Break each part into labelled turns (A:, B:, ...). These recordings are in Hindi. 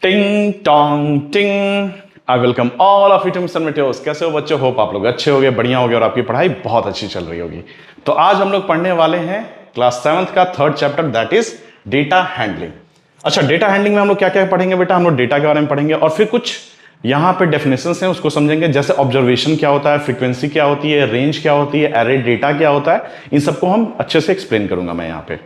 A: टिंग टोंग टिंग। I welcome all of you to mister Mateos. कैसे हो बच्चों? होप आप लोग अच्छे होंगे, बढ़िया होंगे और आपकी पढ़ाई बहुत अच्छी चल रही होगी। तो आज हम लोग पढ़ने वाले हैं क्लास 7th का 3rd chapter, that is data handling. अच्छा, डेटा हैंडलिंग में हम लोग क्या क्या पढ़ेंगे बेटा? हम लोग डेटा के बारे में पढ़ेंगे और फिर कुछ यहां पे डेफिनेशंस हैं उसको समझेंगे, जैसे ऑब्जर्वेशन क्या होता है, फ्रीक्वेंसी क्या होती है, रेंज क्या होती है, एरे डेटा क्या होता है, इन सबको हम अच्छे से एक्सप्लेन करूंगा मैं यहाँ पे।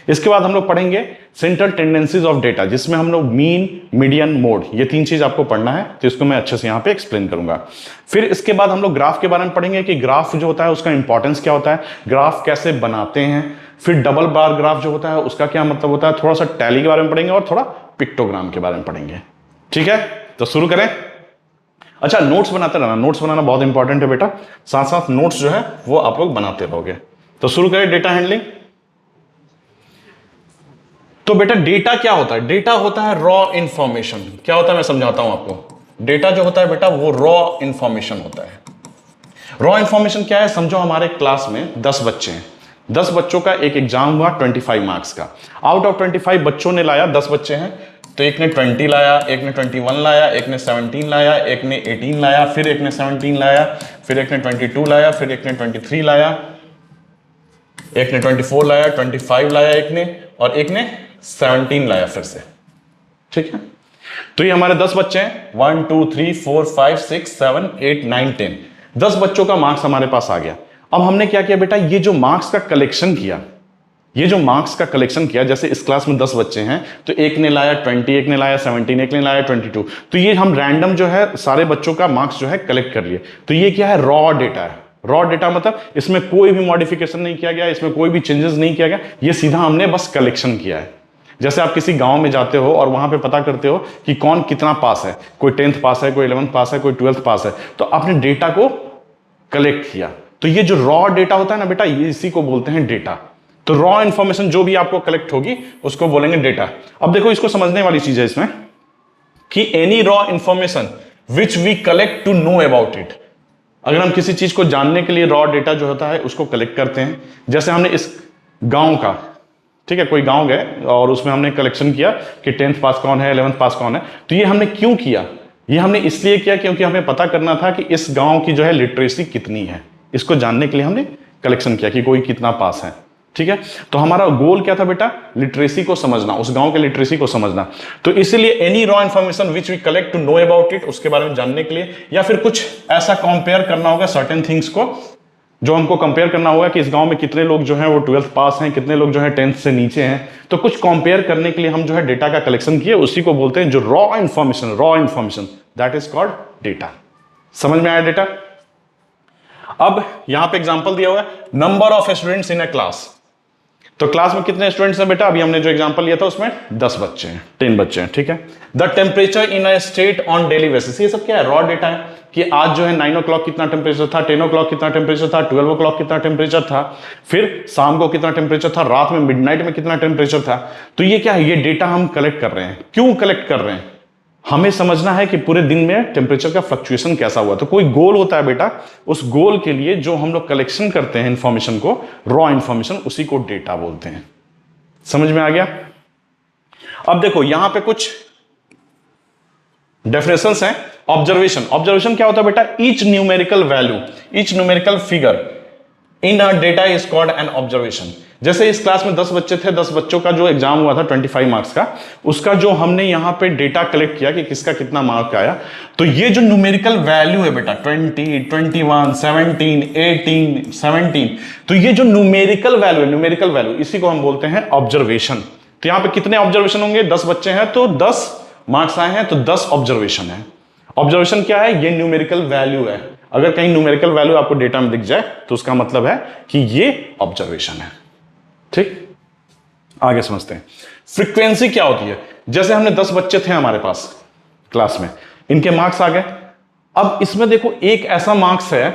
A: इसके बाद हम लोग पढ़ेंगे सेंट्रल टेंडेंसीज ऑफ डेटा, जिसमें हम लोग मीन, मीडियन, मोड, ये तीन चीज आपको पढ़ना है, तो इसको मैं अच्छे से यहाँ पे एक्सप्लेन करूंगा। फिर इसके बाद हम लोग ग्राफ के बारे में पढ़ेंगे कि ग्राफ जो होता है उसका इंपॉर्टेंस क्या होता है, ग्राफ कैसे बनाते हैं। फिर डबल बार ग्राफ जो होता है उसका क्या मतलब होता है, थोड़ा सा टैली के बारे में पढ़ेंगे और थोड़ा पिक्टोग्राम के बारे में पढ़ेंगे। ठीक है, तो शुरू करें। अच्छा, नोट्स बनाते रहना, नोट्स बनाना बहुत इंपॉर्टेंट है बेटा, साथ साथ नोट्स जो है वो आप लोग बनाते रहोगे। तो शुरू करें डेटा हैंडलिंग। तो बेटा डेटा क्या होता है? डेटा होता है रॉ इंफॉर्मेशन। क्या होता है मैं समझाता हूं आपको। डेटा जो होता है बेटा वो रॉ इंफॉर्मेशन होता है। रॉ इंफॉर्मेशन क्या है? समझो हमारे क्लास में 10 बच्चे हैं, 10 बच्चों का एक एग्जाम हुआ 25 मार्क्स का। आउट ऑफ 25 बच्चों ने लाया, 10 बच्चे हैं तो एक ने 20 लाया, एक ने 21 लाया, एक ने 17 लाया, एक ने 18 लाया, फिर एक ने 17 लाया, फिर एक ने 22 लाया, फिर एक ने 23 लाया, एक ने 24 लाया, 25 लाया एक ने, और एक ने 17 लाया फिर से। ठीक है, तो ये हमारे 10 बच्चे हैं, 1 2 3 4 5 6 7 8 9 10। 10 बच्चों का मार्क्स हमारे पास आ गया। अब हमने क्या किया बेटा, ये जो मार्क्स का कलेक्शन किया, ये जो मार्क्स का कलेक्शन किया, जैसे इस क्लास में 10 बच्चे हैं तो एक ने लाया 20, एक ने लाया 17, एक ने लाया 22, तो ये हम रैंडम जो है सारे बच्चों का मार्क्स जो है कलेक्ट कर लिए। तो ये क्या है? रॉ डेटा है। रॉ डेटा मतलब इसमें कोई भी मॉडिफिकेशन नहीं किया गया, इसमें कोई भी चेंजेस नहीं किया गया, ये सीधा हमने बस कलेक्शन किया है। जैसे आप किसी गांव में जाते हो और वहां पे पता करते हो कि कौन कितना पास है, कोई 10th पास है, कोई 11th पास है, कोई 12th पास है, तो आपने डेटा को कलेक्ट किया। तो ये जो रॉ डेटा होता है ना बेटा, ये इसी को बोलते हैं डेटा। तो रॉ इंफॉर्मेशन जो भी आपको कलेक्ट होगी उसको बोलेंगे डेटा। अब देखो, इसको समझने वाली चीज है इसमें कि any raw information which we collect to know about it. अगर हम किसी चीज को जानने के लिए रॉ डेटा जो होता है उसको कलेक्ट करते हैं, जैसे हमने इस गांव का, ठीक है, कोई गांव गए और उसमें हमने कलेक्शन किया कि 10th पास कौन है, 11th पास कौन है। तो ये हमने क्यों किया? ये हमने इसलिए किया क्योंकि हमें पता करना था कि इस गांव की जो है लिटरेसी कितनी है। इसको जानने के लिए हमने कलेक्शन किया कि कोई कितना पास है। ठीक है, तो हमारा गोल क्या था बेटा? लिटरेसी को समझना, उस गांव के लिटरेसी को समझना। तो इसीलिए any raw information which we collect to know about it, उसके बारे में जानने के लिए, या फिर कुछ ऐसा कंपेयर करना होगा सर्टेन थिंग्स को, जो हमको कंपेयर करना होगा कि इस गांव में कितने लोग जो हैं वो 12th पास हैं, कितने लोग जो हैं 10th से नीचे हैं। तो कुछ कंपेयर करने के लिए हम जो है डेटा का कलेक्शन किए, उसी को बोलते हैं जो raw information, that is called data. समझ में आया डेटा? अब यहां पे एग्जांपल दिया हुआ है, number of students in a class. तो क्लास में कितने स्टूडेंट्स हैं बेटा? अभी हमने जो एग्जांपल लिया था उसमें 10 बच्चे हैं, 10 बच्चे हैं। ठीक है, the temperature in a state on daily basis, ये सब क्या है? रॉ डेटा है कि आज जो है 9 o'clock कितना टेम्परेचर था, 10 o'clock कितना टेम्परेचर था, 12 o'clock कितना टेम्परेचर था, फिर शाम को कितना टेम्परेचर था, रात में मिडनाइट में कितना टेम्परेचर था। तो ये क्या है? ये डेटा हम कलेक्ट कर रहे हैं। क्यों कलेक्ट कर रहे हैं? हमें समझना है कि पूरे दिन में टेम्परेचर का फ्लक्चुएशन कैसा हुआ। तो कोई गोल होता है बेटा, उस गोल के लिए जो हम लोग कलेक्शन करते हैं इंफॉर्मेशन को, रॉ इंफॉर्मेशन, उसी को डेटा बोलते हैं। समझ में आ गया? अब देखो यहां पे कुछ डेफिनेशंस हैं। ऑब्जर्वेशन क्या होता है बेटा? Each numerical value, each numerical figure in a data is called an observation. जैसे इस क्लास में 10 बच्चे थे, 10 बच्चों का जो एग्जाम हुआ था 25 मार्क्स का, उसका जो हमने यहां पे डेटा कलेक्ट किया कि किसका कितना मार्क आया, तो ये जो न्यूमेरिकल वैल्यू है बेटा 20, 21, 17, 18, 17, तो ये जो न्यूमेरिकल वैल्यू इसी को हम बोलते हैं ऑब्जर्वेशन। तो यहां पे कितने ऑब्जर्वेशन होंगे? 10 बच्चे हैं तो 10 मार्क्स आए हैं तो 10 ऑब्जर्वेशन है। ऑब्जर्वेशन क्या है? ये न्यूमेरिकल वैल्यू है। अगर कहीं न्यूमेरिकल वैल्यू आपको डेटा में दिख जाए तो उसका मतलब है कि ये ऑब्जर्वेशन है। ठीक, आगे समझते हैं। फ्रीक्वेंसी क्या होती है? जैसे हमने 10 बच्चे थे हमारे पास क्लास में, इनके मार्क्स आ गए। अब इसमें देखो एक ऐसा मार्क्स है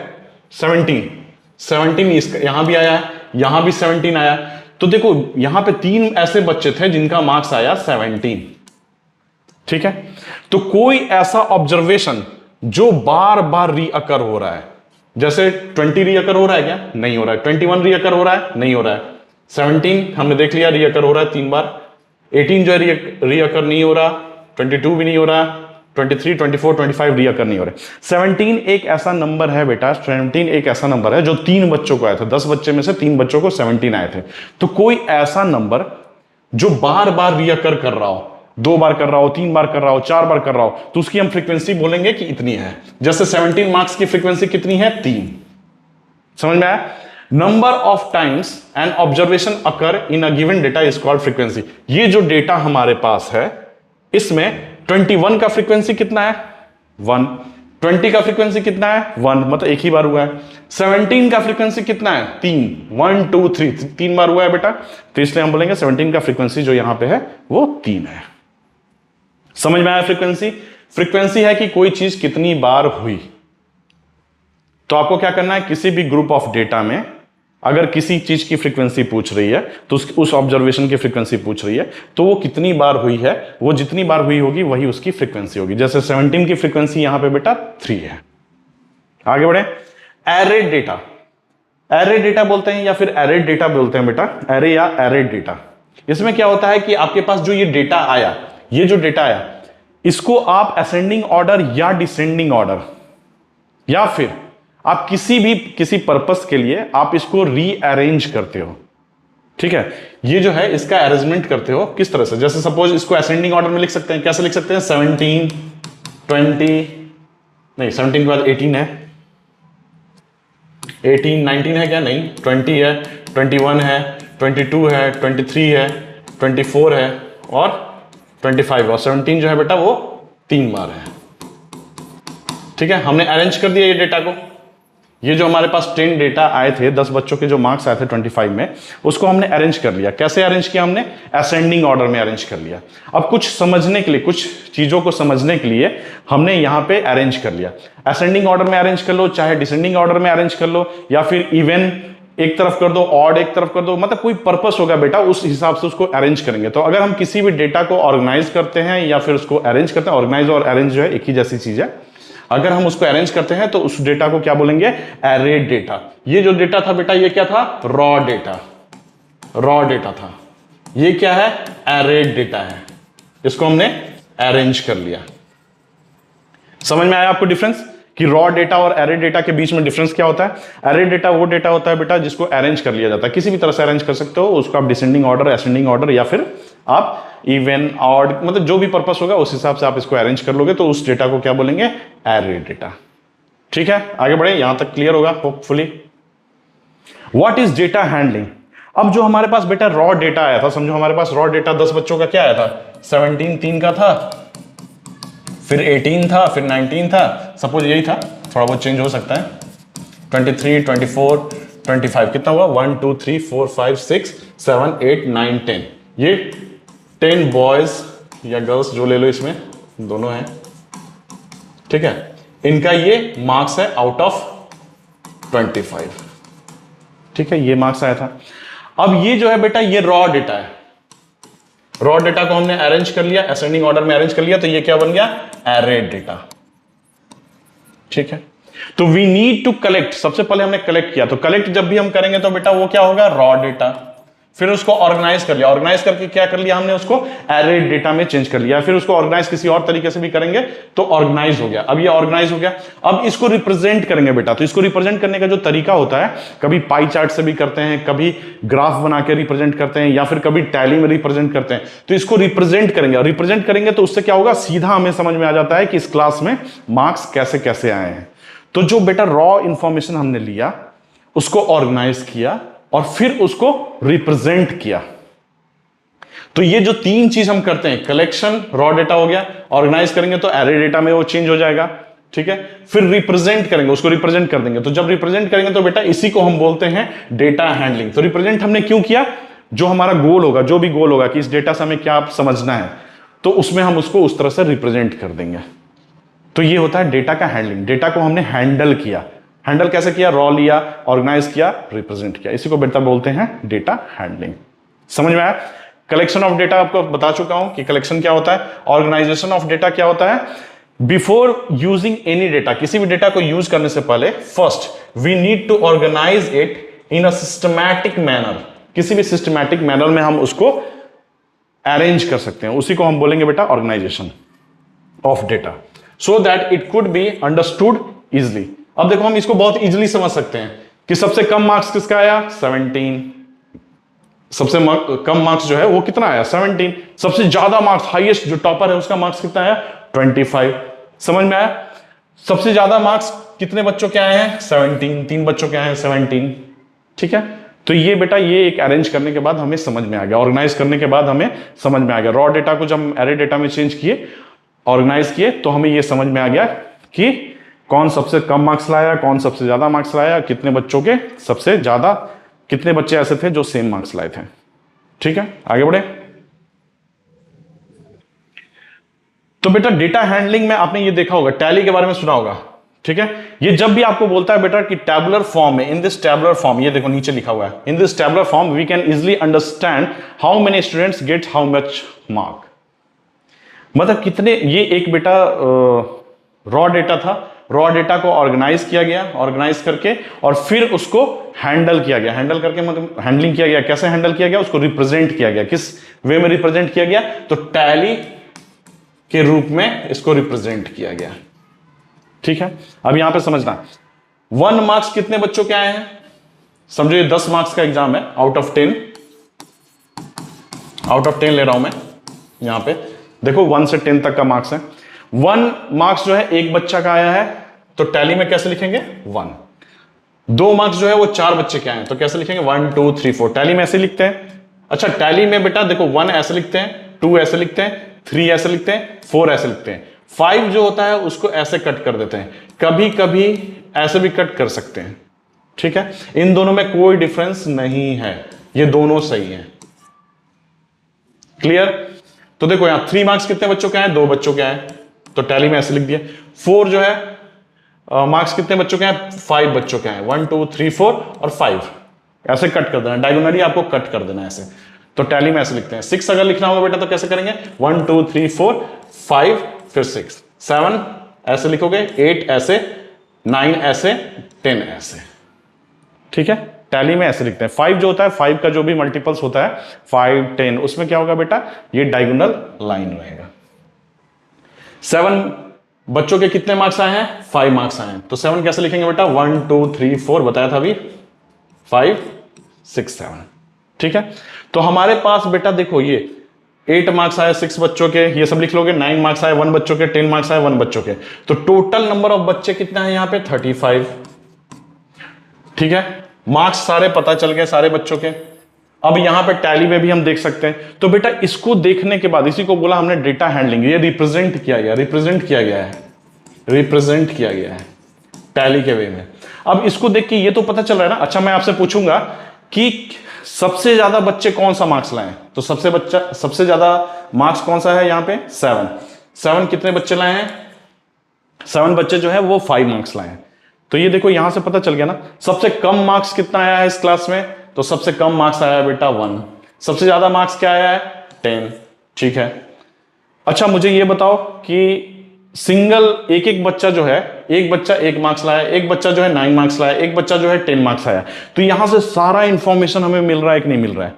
A: 17 इसका यहां भी आया है, यहां भी 17 आया। तो देखो यहां पे 3 ऐसे बच्चे थे जिनका मार्क्स आया 17। ठीक है, तो कोई ऐसा ऑब्जर्वेशन जो बार बार रीअकर हो रहा है, जैसे 20 रीअकर हो रहा है क्या? नहीं हो रहा है। 21 रीअकर हो रहा है? नहीं हो रहा है। 17 हमने देख लिया रीअकर हो रहा है 3 बार। 18 जो है रीअकर नहीं हो रहा। 22 भी नहीं हो रहा, 23, 24, 25 रीअकर नहीं हो रहे। 17 एक ऐसा नंबर है बेटा, 17 एक ऐसा नंबर है जो 3 बच्चों को आए थे, 10 बच्चे में से 3 बच्चों को 17 आए थे। तो कोई ऐसा नंबर जो बार बार रीअकर कर रहा हो, 2 बार कर रहा हो, 3 बार कर रहा हो, 4 बार कर रहा हो, तो उसकी हम फ्रीक्वेंसी बोलेंगे कि इतनी है। जैसे 17 मार्क्स की फ्रीक्वेंसी कितनी है? 3। समझ में आया? Number of times an observation occur in a given data is called frequency. ये जो डेटा हमारे पास है, इसमें 21 का फ्रीक्वेंसी कितना है? 1। 20 का फ्रीक्वेंसी कितना है? 1, मतलब एक ही बार हुआ है। 17 का फ्रीक्वेंसी कितना है? 3। 1 2 3, 3 बार हुआ है बेटा, तो इसलिए हम बोलेंगे 17 का फ्रीक्वेंसी जो यहां पे है वो 3 है। समझ में आया? फ्रीक्वेंसी, फ्रीक्वेंसी है कि कोई चीज कितनी बार हुई। तो आपको क्या करना है, किसी भी ग्रुप ऑफ डेटा में अगर किसी चीज की फ्रीक्वेंसी पूछ रही है, तो उस ऑब्जर्वेशन की फ्रीक्वेंसी पूछ रही है, तो वो कितनी बार हुई है, वो जितनी बार हुई होगी वही उसकी फ्रीक्वेंसी होगी। जैसे 17 की फ्रीक्वेंसी यहां पे बेटा 3 है। आगे बढ़े। एरे डेटा, एरे डेटा बोलते हैं या फिर एरे डेटा बोलते हैं बेटा, एरे या एरे डेटा। इसमें क्या होता है कि आपके पास जो ये डेटा आया, ये जो डेटा आया, इसको आप असेंडिंग ऑर्डर या डिसेंडिंग ऑर्डर या फिर आप किसी पर्पस के लिए आप इसको रीअरेंज करते हो। ठीक है, ये जो है इसका अरेंजमेंट करते हो किस तरह से। जैसे सपोज इसको असेंडिंग ऑर्डर में लिख सकते हैं। कैसे लिख सकते हैं? 17, 20, नहीं 17 के बाद 18 है, 18, 19 है क्या? नहीं, 20 है, 21 है, 22 है, 23 है, 24 है और 25, और 17 जो है बेटा वो 3 बार है। ठीक है, हमने अरेंज कर दिया ये डेटा को। ये जो हमारे पास 10 डेटा आए थे, 10 बच्चों के जो मार्क्स आए थे 25 में, उसको हमने अरेंज कर लिया। कैसे अरेंज किया? हमने असेंडिंग ऑर्डर में अरेंज कर लिया। अब कुछ समझने के लिए, कुछ चीजों को समझने के लिए हमने यहां पे अरेंज कर लिया। असेंडिंग ऑर्डर में अरेंज कर लो, चाहे डिसेंडिंग ऑर्डर में अरेंज कर लो, या फिर इवन एक तरफ कर दो, ऑड एक तरफ कर दो, मतलब कोई पर्पस होगा बेटा, उस हिसाब से उसको अरेंज करेंगे। तो अगर हम किसी भी डेटा को ऑर्गेनाइज करते हैं या फिर उसको अरेंज करते हैं, ऑर्गेनाइज और अरेंज जो है एक ही जैसी चीज है, अगर हम उसको अरेंज करते हैं तो उस डेटा को क्या बोलेंगे? Array data. ये जो डेटा था बेटा, ये क्या था? रॉ डेटा, रॉ डेटा था। ये क्या है? एरे डेटा है। इसको हमने अरेंज कर लिया। समझ में आया आपको डिफरेंस कि रॉ डेटा और एरे डेटा के बीच में डिफरेंस क्या होता है? एरे डेटा वो डेटा होता है बेटा जिसको अरेंज कर लिया जाता है, किसी भी तरह से अरेंज कर सकते हो उसको आप, डिसेंडिंग ऑर्डर, असेंडिंग ऑर्डर, या फिर आप इवन ऑड, मतलब जो भी पर्पस होगा उस हिसाब से आप इसको अरेंज कर लोगे, तो उस डेटा को क्या बोलेंगे? Array data. ठीक है, आगे बढ़े, यहां तक क्लियर होगा hopefully. What is data handling? अब जो हमारे पास बेटा रॉ डेटा आया था, समझो हमारे पास रॉ डेटा 10 बच्चों का क्या आया था? 17 3 का था, फिर 18 था, फिर 19 था, सपोज यही था, थोड़ा बहुत चेंज हो सकता है। 23, 24, 25 कितना हुआ? 1 2 3 4 5 6 7 8 9 10। ये 10 बॉयज या गर्ल्स जो ले लो, इसमें दोनों हैं। ठीक है, इनका ये मार्क्स है आउट ऑफ 25। ठीक है, ये मार्क्स आया था। अब ये जो है बेटा, ये रॉ डेटा है। रॉ डेटा को हमने अरेंज कर लिया, असेंडिंग ऑर्डर में अरेंज कर लिया, तो ये क्या बन गया? Array data. ठीक है, तो वी नीड टू कलेक्ट, सबसे पहले हमने कलेक्ट किया, तो कलेक्ट जब भी हम करेंगे तो बेटा वो क्या होगा? Raw data. फिर उसको ऑर्गेनाइज कर लिया, ऑर्गेनाइज करके क्या कर लिया हमने? उसको एरे डेटा में चेंज कर लिया। फिर उसको ऑर्गेनाइज किसी और तरीके से भी करेंगे तो ऑर्गेनाइज हो गया। अब ये ऑर्गेनाइज हो गया, अब इसको रिप्रेजेंट करेंगे बेटा। तो इसको रिप्रेजेंट करने का जो तरीका होता है, कभी पाई चार्ट से भी करते हैं, कभी ग्राफ बना के रिप्रेजेंट करते हैं, या फिर कभी टैली में रिप्रेजेंट करते हैं। तो इसको रिप्रेजेंट करेंगे, रिप्रेजेंट करेंगे तो उससे क्या होगा? सीधा हमें समझ में आ जाता है कि इस क्लास में मार्क्स कैसे कैसे आए हैं। तो जो बेटा रॉ इंफॉर्मेशन हमने लिया, उसको ऑर्गेनाइज किया और फिर उसको रिप्रेजेंट किया। तो ये जो 3 चीज हम करते हैं, कलेक्शन रॉ डेटा हो गया, ऑर्गेनाइज करेंगे तो एरे डेटा में वो चेंज हो जाएगा। ठीक है, फिर रिप्रेजेंट करेंगे, उसको रिप्रेजेंट कर देंगे। तो जब रिप्रेजेंट करेंगे तो बेटा इसी को हम बोलते हैं डेटा हैंडलिंग। तो रिप्रेजेंट हमने क्यों किया? जो हमारा गोल होगा, जो भी गोल होगा कि इस डेटा से हमें क्या समझना है, तो उसमें हम उसको उस तरह से रिप्रेजेंट कर देंगे। तो ये होता है डेटा का हैंडलिंग। डेटा को हमने हैंडल किया। हैंडल कैसे किया? रॉ लिया, ऑर्गेनाइज किया, रिप्रेजेंट किया। इसी को बेटा बोलते हैं डेटा हैंडलिंग। समझ में आया? कलेक्शन ऑफ डेटा आपको बता चुका हूं कि कलेक्शन क्या होता है, ऑर्गेनाइजेशन ऑफ डेटा क्या होता है। बिफोर यूजिंग एनी डेटा, किसी भी डेटा को यूज करने से पहले first we need to organise it in a systematic manner. किसी भी सिस्टमैटिक मैनर में हम उसको अरेंज कर सकते हैं, उसी को हम बोलेंगे बेटा organisation. Of data so that it could be understood easily. अब देखो हम इसको बहुत इजिली समझ सकते हैं कि सबसे कम मार्क्स किसका आया 17, सबसे कम मार्क्स जो है वो कितना आया 17, सबसे ज्यादा मार्क्स हाईएस्ट जो टॉपर है उसका मार्क्स कितना आया 25। समझ में आया? सबसे ज्यादा मार्क्स कितने बच्चों के आए हैं 17, 3 बच्चों के आए हैं 17। ठीक है, तो ये बेटा ये एक अरेंज करने के बाद हमें समझ में आ गया, ऑर्गेनाइज करने के बाद हमें समझ में आ गया। रॉ डेटा को जब हम एरे डेटा में चेंज किए, ऑर्गेनाइज किए, तो हमें ये समझ में आ गया कि कौन सबसे कम मार्क्स लाया, कौन सबसे ज्यादा मार्क्स लाया, कितने बच्चों के सबसे ज्यादा, कितने बच्चे ऐसे थे जो सेम मार्क्स लाए थे। ठीक है, आगे बढ़े। तो बेटा डेटा हैंडलिंग में आपने ये देखा होगा, टैली के बारे में सुना होगा। ठीक है, ये जब भी आपको बोलता है बेटा कि टैबुलर फॉर्म में, इन दिस टैबुलर फॉर्म, ये देखो नीचे लिखा हुआ है, in this tabular form we can easily understand how many students get how much mark. मतलब कितने, ये एक बेटा रॉ डेटा था, रॉ डेटा को ऑर्गेनाइज किया गया, ऑर्गेनाइज करके और फिर उसको हैंडल किया गया, हैंडल करके मतलब हैंडलिंग किया गया। कैसे हैंडल किया गया? उसको रिप्रेजेंट किया गया। किस वे में रिप्रेजेंट किया गया? तो टैली के रूप में इसको रिप्रेजेंट किया गया। ठीक है, अब यहां पे समझना, 1 मार्क्स कितने बच्चों के आए हैं? समझो ये 10 मार्क्स का एग्जाम है, आउट ऑफ 10, आउट ऑफ 10 ले रहा हूं मैं। यहां पे देखो 1 से 10 तक का मार्क्स है। 1 मार्क्स जो है एक बच्चा का आया है, तो टैली में कैसे लिखेंगे 1। 2 मार्क्स जो है वो 4 बच्चे के आए हैं, तो कैसे लिखेंगे 1 2 3 4। टैली में ऐसे लिखते हैं। अच्छा, टैली में बेटा देखो 1 ऐसे लिखते हैं, 2 ऐसे लिखते हैं, 3 ऐसे लिखते हैं, 4 ऐसे लिखते हैं। 5 जो होता है उसको ऐसे कट कर देते हैं, कभी कभी ऐसे भी कट कर सकते हैं। ठीक है, इन दोनों में कोई डिफरेंस नहीं है, ये दोनों सही है। क्लियर? तो देखो यहां 3 मार्क्स कितने बच्चों के आए? 2 बच्चों के आए, तो टैली में ऐसे लिख दिया। 4 जो है मार्क्स कितने बच्चों के आए? 5 बच्चों के आए, 1 2 3 4 और 5 ऐसे कट कर देना, डायगोनली आपको कट कर देना ऐसे, तो टैली में ऐसे लिखते हैं। 6 अगर लिखना होगा बेटा तो कैसे करेंगे 1 2 3 4 5 फिर 6, 7 ऐसे लिखोगे, 8 ऐसे, 9 ऐसे, 10 ऐसे। ठीक है, टैली में ऐसे लिखते हैं। 5 जो होता है, 5 का जो भी मल्टीपल्स होता है 5 10, उसमें क्या होगा बेटा, ये डायगोनल लाइन रहेगा। 7 बच्चों के कितने मार्क्स आए हैं? 5 मार्क्स आए हैं, तो 7 कैसे लिखेंगे बेटा 1 2 3 4 बताया था अभी, 5 6 7। ठीक है, तो हमारे पास बेटा देखो ये 8 मार्क्स आए 6 बच्चों के, ये सब लिख लोगे। 9 मार्क्स आए 1 बच्चों के, 10 मार्क्स आए 1 बच्चों के, तो टोटल नंबर ऑफ बच्चे कितना है यहां पे 35। ठीक है, मार्क्स सारे पता चल गए सारे बच्चों के। अब यहां पे टैली में भी हम देख सकते हैं। तो बेटा इसको देखने के बाद, इसी को बोला हमने डेटा हैंडलिंग, ये रिप्रेजेंट किया गया, रिप्रेजेंट किया गया है, रिप्रेजेंट किया गया है टैली के वे में। अब इसको देख के ये तो पता चल रहा है ना। अच्छा, मैं आपसे पूछूंगा कि सबसे ज्यादा बच्चे कौन सा मार्क्स लाए? तो सबसे ज्यादा मार्क्स कौन सा है यहां पे 7 कितने बच्चे लाए हैं? 7 बच्चे जो है वो 5 मार्क्स लाए हैं। तो ये देखो यहां से पता चल गया ना। सबसे कम मार्क्स कितना आया है इस क्लास में? तो सबसे कम मार्क्स आया है बेटा 1। सबसे ज्यादा मार्क्स क्या आया है 10। ठीक है, अच्छा मुझे ये बताओ कि सिंगल एक बच्चा जो है, एक बच्चा 1 मार्क्स लाया, एक बच्चा जो है 9 मार्क्स लाया, एक बच्चा जो है 10 मार्क्स आया, तो यहां से सारा इंफॉर्मेशन हमें मिल रहा है कि नहीं मिल रहा है?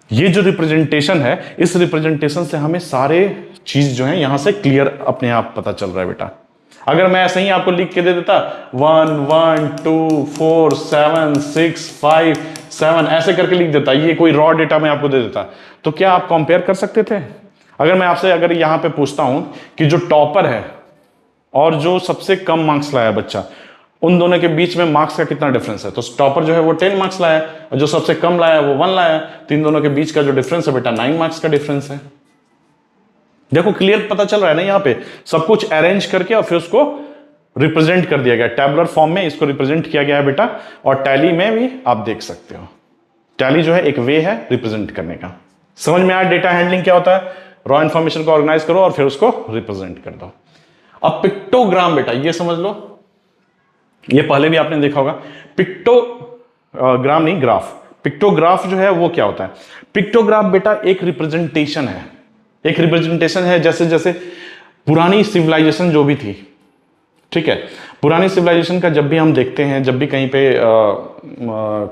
A: ये जो रिप्रेजेंटेशन है, इस रिप्रेजेंटेशन से हमें सारे चीज जो है यहां से क्लियर अपने आप पता चल रहा है बेटा। अगर मैं ऐसे ही आपको लिख के दे देता 1 1 2 4 7 6 5 7 ऐसे करके लिख देता, ये कोई रॉ डेटा में आपको दे देता, तो क्या आप कंपेयर कर सकते थे? अगर मैं आपसे अगर यहां पे पूछता हूं कि जो टॉपर है और जो सबसे कम मार्क्स लाया बच्चा, उन दोनों के बीच में मार्क्स का कितना डिफरेंस है? तो टॉपर जो है वो 10 मार्क्स लाया और जो सबसे कम लाया वो 1 लाया, तो इन दोनों के बीच का जो डिफरेंस है बेटा 9 मार्क्स का डिफरेंस है। देखो क्लियर पता चल रहा है ना, यहां पे सब कुछ अरेंज करके और फिर उसको रिप्रेजेंट कर दिया गया, टैबुलर फॉर्म में इसको रिप्रेजेंट किया गया है बेटा। और टैली में भी आप देख सकते हो, टैली जो है एक वे है रिप्रेजेंट करने का। समझ में आया डेटा हैंडलिंग क्या होता है? रॉ इंफॉर्मेशन को ऑर्गेनाइज करो और फिर उसको रिप्रेजेंट कर दो। अब पिक्टोग्राम बेटा ये समझ लो, ये पहले भी आपने देखा होगा। पिक्टोग्राम नहीं, ग्राफ। पिक्टोग्राफ जो है वो क्या होता है? पिक्टोग्राफ बेटा एक रिप्रेजेंटेशन है, एक रिप्रेजेंटेशन है जैसे जैसे पुरानी सिविलाइजेशन जो भी थी, ठीक है, पुरानी सिविलाइजेशन का जब भी हम देखते हैं, जब भी कहीं पे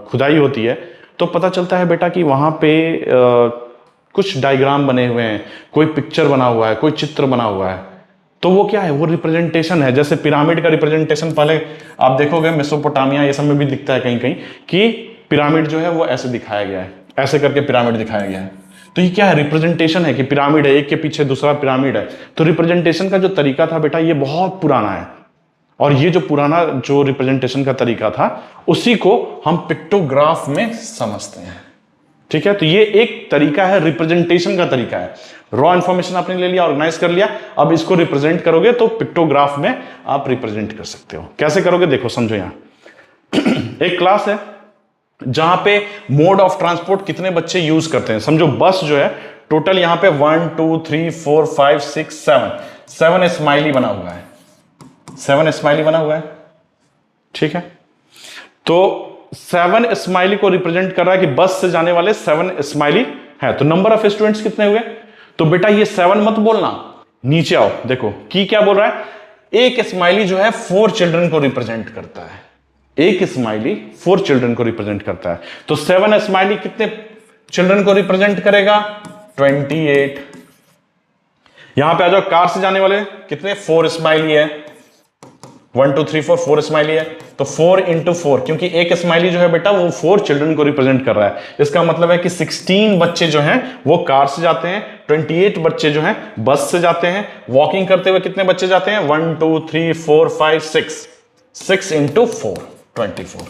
A: खुदाई होती है तो पता चलता है बेटा कि वहां पे कुछ डायग्राम बने हुए हैं, कोई पिक्चर बना हुआ है, कोई चित्र बना हुआ है, तो वो क्या है, वो रिप्रेजेंटेशन है। जैसे पिरामिड का रिप्रेजेंटेशन पहले आप देखोगे मेसोपोटामिया ये सब में भी दिखता है कहीं कहीं कि पिरामिड जो है वो ऐसे दिखाया गया है, ऐसे करके पिरामिड दिखाया गया है। तो ये क्या है, रिप्रेजेंटेशन है कि पिरामिड है, एक के पीछे दूसरा पिरामिड है। तो रिप्रेजेंटेशन का जो तरीका था बेटा ये बहुत पुराना है, और ये जो पुराना जो रिप्रेजेंटेशन का तरीका था उसी को हम पिक्टोग्राफ में समझते हैं। ठीक है, तो ये एक तरीका है, रिप्रेजेंटेशन का तरीका है। रॉ इंफॉर्मेशन आपने ले लिया, ऑर्गेनाइज कर लिया, अब इसको रिप्रेजेंट करोगे तो पिक्टोग्राफ में आप रिप्रेजेंट कर सकते हो। कैसे करोगे देखो, समझो। यहां एक क्लास है जहां पे मोड ऑफ ट्रांसपोर्ट कितने बच्चे यूज करते हैं। समझो बस जो है टोटल यहां पे 1 2 3 4 5 6 7 स्माइली बना हुआ है, 7 स्माइली बना हुआ है। ठीक है, तो 7 स्माइली को रिप्रेजेंट कर रहा है कि बस से जाने वाले 7 स्माइली है। तो नंबर ऑफ स्टूडेंट्स कितने हुए, तो बेटा ये 7 मत बोलना, नीचे आओ, देखो की क्या बोल रहा है। एक स्माइली जो है 4 चिल्ड्रन को रिप्रेजेंट करता है, एक स्माइली 4 चिल्ड्रन को रिप्रेजेंट करता है। तो 7 स्माइली कितने चिल्ड्रन को रिप्रेजेंट करेगा, 28। यहां पे आ जाओ, कार से जाने वाले कितने, 4 स्माइली है, 1 2 3 4 4 स्माइली है। तो 4 इंटू 4, क्योंकि एक स्माइली जो है बेटा वो 4 चिल्ड्रन को रिप्रेजेंट कर रहा है। इसका मतलब है कि 16 बच्चे जो हैं वो कार से जाते हैं, 28 बच्चे जो हैं बस से जाते हैं। वॉकिंग करते हुए कितने बच्चे जाते हैं, 1 2 3 4 5 6 इंटू 4 24।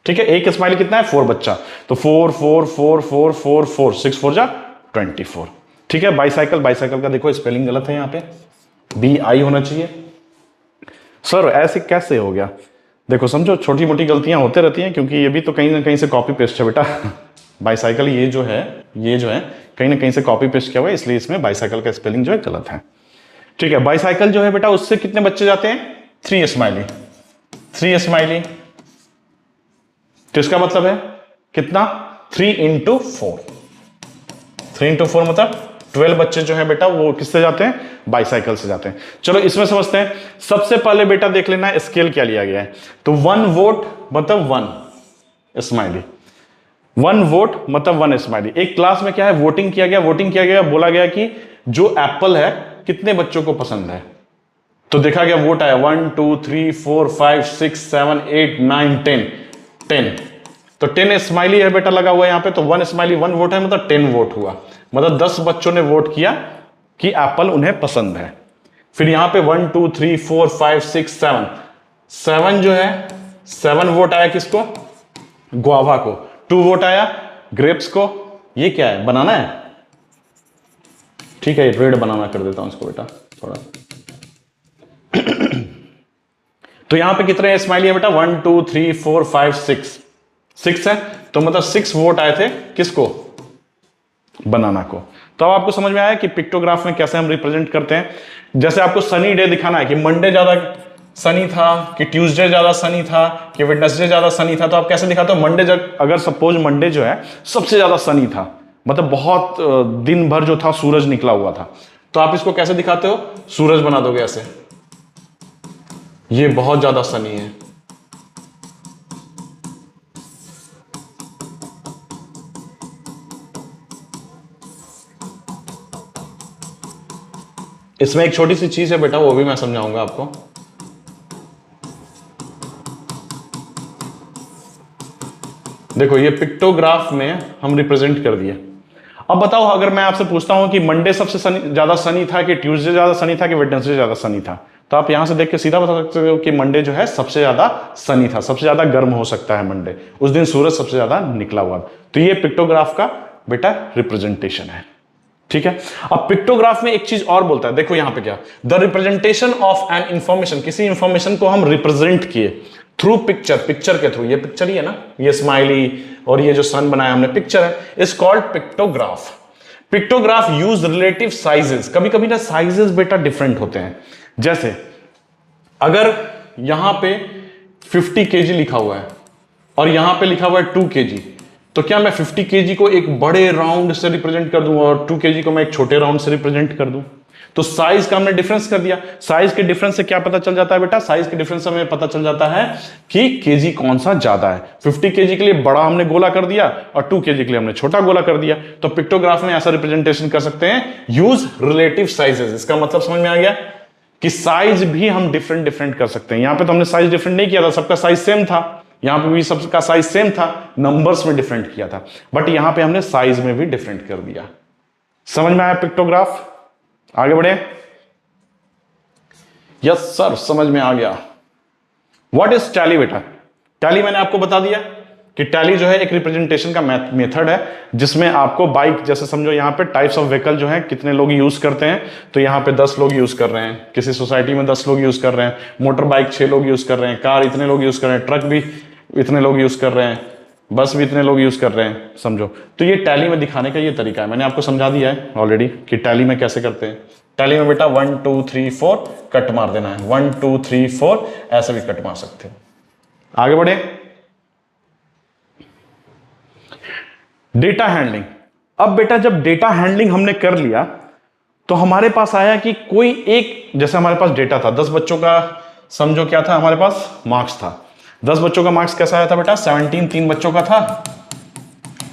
A: ठीक है, एक स्माइली कितना है, 4 बच्चा, तो 4 4 4 4 4 4 6 4 जा 24। ठीक है, बाईसाइकिल, बाईसाइकिल का देखो स्पेलिंग गलत है, यहां पे BI होना चाहिए। सर ऐसे कैसे हो गया, देखो समझो छोटी मोटी गलतियां होते रहती हैं, क्योंकि ये भी तो कहीं ना कहीं से कॉपी पेस्ट है बेटा। बाईसाइकिल ये जो है कहीं ना कहीं से कॉपी पेस्ट किया हुआ है, इसलिए इसमें बाईसाइकिल का स्पेलिंग जो है गलत है। ठीक है, बाईसाइकिल जो है बेटा उससे कितने बच्चे जाते हैं, 3 स्माइली, 3 स्माइली। तो इसका मतलब है कितना, 3 इंटू 4, 3 इंटू 4 मतलब 12 बच्चे जो है बेटा वो किससे जाते हैं, बाईसाइकिल से जाते हैं। चलो इसमें समझते हैं। सबसे पहले बेटा देख लेना स्केल क्या लिया गया है। तो 1 वोट मतलब 1 स्माइली, 1 वोट मतलब 1 स्माइली। एक क्लास में क्या है, वोटिंग किया गया, बोला गया कि जो एप्पल है कितने बच्चों को पसंद है। तो देखा गया, वोट आया 1 2 3 4 5 6 7 8 9 10। तो 10 स्माइली है बेटा लगा हुआ है यहां पे। तो 1 स्माइली 1 वोट है, मतलब 10 वोट हुआ, मतलब 10 बच्चों ने वोट किया कि एप्पल उन्हें पसंद है। फिर यहां पे 1 2 3 4 5 6 7 जो है 7 वोट आया किसको, गुआवा को। 2 वोट आया ग्रेप्स को। ये क्या है, बनाना है। ठीक है, रेड बनाना कर देता हूं इसको बेटा थोड़ा। तो यहां पे कितने स्माइली है बेटा, 1 2 3 4 5 6 है। तो मतलब 6 वोट आए थे किसको, बनाना को। तो अब आपको समझ में आया कि पिक्टोग्राफ में कैसे हम रिप्रेजेंट करते हैं। जैसे आपको सनी डे दिखाना है कि मंडे ज्यादा सनी था, कि ट्यूसडे ज्यादा सनी था, कि वेडनेसडे ज्यादा सनी था, तो आप कैसे दिखाते हो, मंडे जब अगर सपोज मंडे जो है सबसे ज्यादा सनी था, मतलब बहुत दिन भर जो था सूरज निकला हुआ था, तो आप इसको कैसे दिखाते हो, सूरज बना दोगे ऐसे, ये बहुत ज्यादा सनी है। इसमें एक छोटी सी चीज है बेटा, वो भी मैं समझाऊंगा आपको। देखो ये पिक्टोग्राफ में हम रिप्रेजेंट कर दिए। अब बताओ अगर मैं आपसे पूछता हूं कि मंडे सबसे ज्यादा सनी था, कि ट्यूसडे ज्यादा सनी था, कि वेडनेसडे ज्यादा सनी था, तो आप यहां से देख के सीधा बता सकते हो कि मंडे जो है सबसे ज्यादा सनी था, सबसे ज्यादा गर्म हो सकता है मंडे, उस दिन सूरज सबसे ज्यादा निकला हुआ। तो ये पिक्टोग्राफ का बेटा रिप्रेजेंटेशन है। ठीक है, अब पिक्टोग्राफ में एक चीज और बोलता है, देखो यहां पे क्या, the representation of an information, किसी इंफॉर्मेशन को हम रिप्रेजेंट किए थ्रू पिक्चर, पिक्चर के थ्रू, ये पिक्चर ही है ना, ये स्माइली और ये जो सन बनाया हमने पिक्चर है, is called pictograph. Pictograph use relative sizes, कभी कभी ना साइजेस बेटा डिफरेंट होते हैं। जैसे अगर यहां पे 50 kg लिखा हुआ है और यहां पे लिखा हुआ है 2 kg, तो क्या मैं 50 kg को एक बड़े राउंड से रिप्रेजेंट कर दूं और 2 kg को मैं एक छोटे राउंड से रिप्रेजेंट कर दूं? तो साइज का हमने डिफरेंस कर दिया। साइज के डिफरेंस से क्या पता चल जाता है बेटा, साइज के डिफरेंस से हमें पता चल जाता है कि केजी कौन सा ज्यादा है। 50 kg के लिए बड़ा हमने गोला कर दिया और 2 kg के लिए हमने छोटा गोला कर दिया। तो पिक्टोग्राफ में ऐसा रिप्रेजेंटेशन कर सकते हैं, यूज रिलेटिव साइजेस। इसका मतलब समझ में आ गया कि साइज भी हम डिफरेंट डिफरेंट कर सकते हैं। यहां पे तो हमने साइज डिफरेंट नहीं किया था, सबका साइज सेम था, यहां पे भी सबका साइज सेम था, नंबर्स में डिफरेंट किया था, बट यहां पे हमने साइज में भी डिफरेंट कर दिया। समझ में आया पिक्टोग्राफ? आगे बढ़े। यस सर, समझ में आ गया। व्हाट इज टैली बेटा? टैली मैंने आपको बता दिया कि टैली जो है एक रिप्रेजेंटेशन का मेथड है, जिसमें आपको बाइक जैसे समझो, यहां पे टाइप्स ऑफ व्हीकल जो है कितने लोग यूज करते हैं, तो यहां पे 10 लोग यूज कर रहे हैं, किसी सोसाइटी में 10 लोग यूज कर रहे हैं, मोटर बाइक 6 लोग यूज कर रहे हैं, कार इतने लोग यूज कर रहे हैं, ट्रक भी इतने लोग यूज कर रहे हैं, बस भी इतने लोग यूज कर रहे हैं, समझो। तो ये टैली में दिखाने का ये तरीका है, मैंने आपको समझा दिया है ऑलरेडी कि टैली में कैसे करते हैं। टैली में बेटा 1 2 3 4 कट मार देना है, 1 2 3 4 ऐसे भी कट मार सकते हो। आगे बढ़े। Data handling. अब बेटा जब डेटा हैंडलिंग हमने कर लिया तो हमारे पास आया कि कोई एक, जैसे हमारे पास डेटा था 10 बच्चों का, समझो क्या था हमारे पास, मार्क्स था। 10 बच्चों का मार्क्स कैसा आया था बेटा? 17 3 बच्चों का था,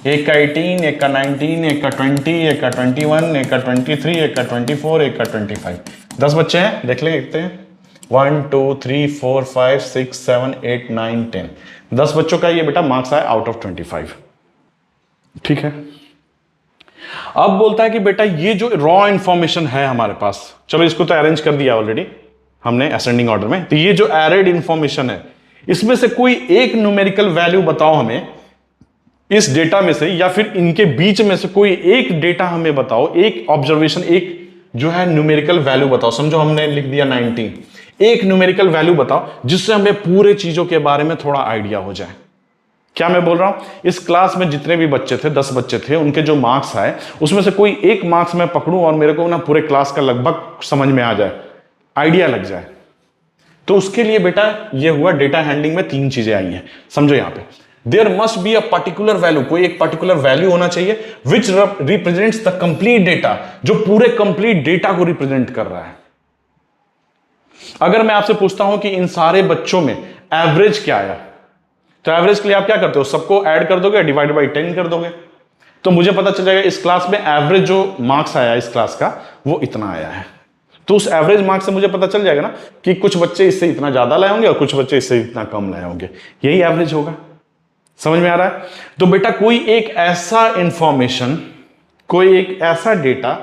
A: एक का 18, एक का 19, एक का 20, एक का 21, एक का 23, एक का 24, एक का 25। 10 बच्चे हैं, देख ले देखते हैं, 1 2 3 4 5 6 7 8 9 10। 10 बच्चों का ये बेटा मार्क्स आया आउट ऑफ 25। ठीक है। अब बोलता है कि बेटा ये जो रॉ इंफॉर्मेशन है हमारे पास, चलो इसको तो अरेंज कर दिया ऑलरेडी हमने असेंडिंग ऑर्डर में, तो ये जो एरेड इंफॉर्मेशन है इसमें से कोई एक न्यूमेरिकल वैल्यू बताओ हमें इस डेटा में से, या फिर इनके बीच में से कोई एक डेटा हमें बताओ, एक ऑब्जर्वेशन, एक जो है न्यूमेरिकल वैल्यू बताओ। समझो हमने लिख दिया 19, एक न्यूमेरिकल वैल्यू बताओ जिससे हमें पूरे चीजों के बारे में थोड़ा आइडिया हो जाए। क्या मैं बोल रहा हूं? इस क्लास में जितने भी बच्चे थे, 10 बच्चे थे, उनके जो मार्क्स आए उसमें से कोई एक मार्क्स मैं पकड़ूं और मेरे को ना पूरे क्लास का लगभग समझ में आ जाए, आइडिया लग जाए, तो उसके लिए बेटा ये हुआ डेटा हैंडलिंग में 3 चीजें आई हैं। समझो यहां पे there must be a particular value, कोई एक पर्टिकुलर वैल्यू होना चाहिए which represents the complete data, जो पूरे कंप्लीट डेटा को रिप्रेजेंट कर रहा है। अगर मैं आपसे पूछता हूं कि इन सारे बच्चों में एवरेज क्या आया, तो एवरेज के लिए आप क्या करते हो? सबको ऐड कर दोगे, डिवाइड बाई 10 कर दोगे, तो मुझे पता चल जाएगा इस क्लास में एवरेज जो मार्क्स आया इस क्लास का वो इतना आया है। तो उस एवरेज मार्क्स से मुझे पता चल जाएगा ना कि कुछ बच्चे इससे इतना ज्यादा लाए होंगे और कुछ बच्चे इससे इतना कम लाए होंगे, यही एवरेज होगा। समझ में आ रहा है? तो बेटा कोई एक ऐसा इंफॉर्मेशन, कोई एक ऐसा डेटा,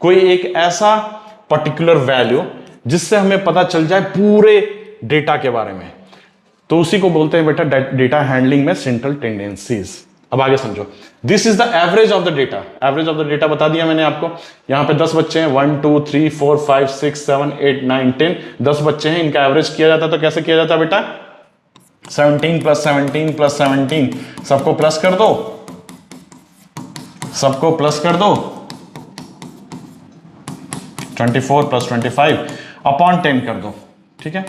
A: कोई एक ऐसा पर्टिकुलर वैल्यू जिससे हमें पता चल जाए पूरे डेटा के बारे में, तो उसी को बोलते हैं बेटा डेटा हैंडलिंग में सेंट्रल टेंडेंसीज। अब आगे समझो, this is the average of the data. Average of the data बता दिया मैंने आपको। यहां पे 10 बच्चे हैं, 1 2 3 4 5 6 7 8 9 10, 10 बच्चे हैं, इनका एवरेज किया जाता तो कैसे किया जाता बेटा? 17 + 17 + 17, सबको प्लस कर दो, सबको प्लस कर दो, 24 + 25 अपॉन 10 कर दो। ठीक है,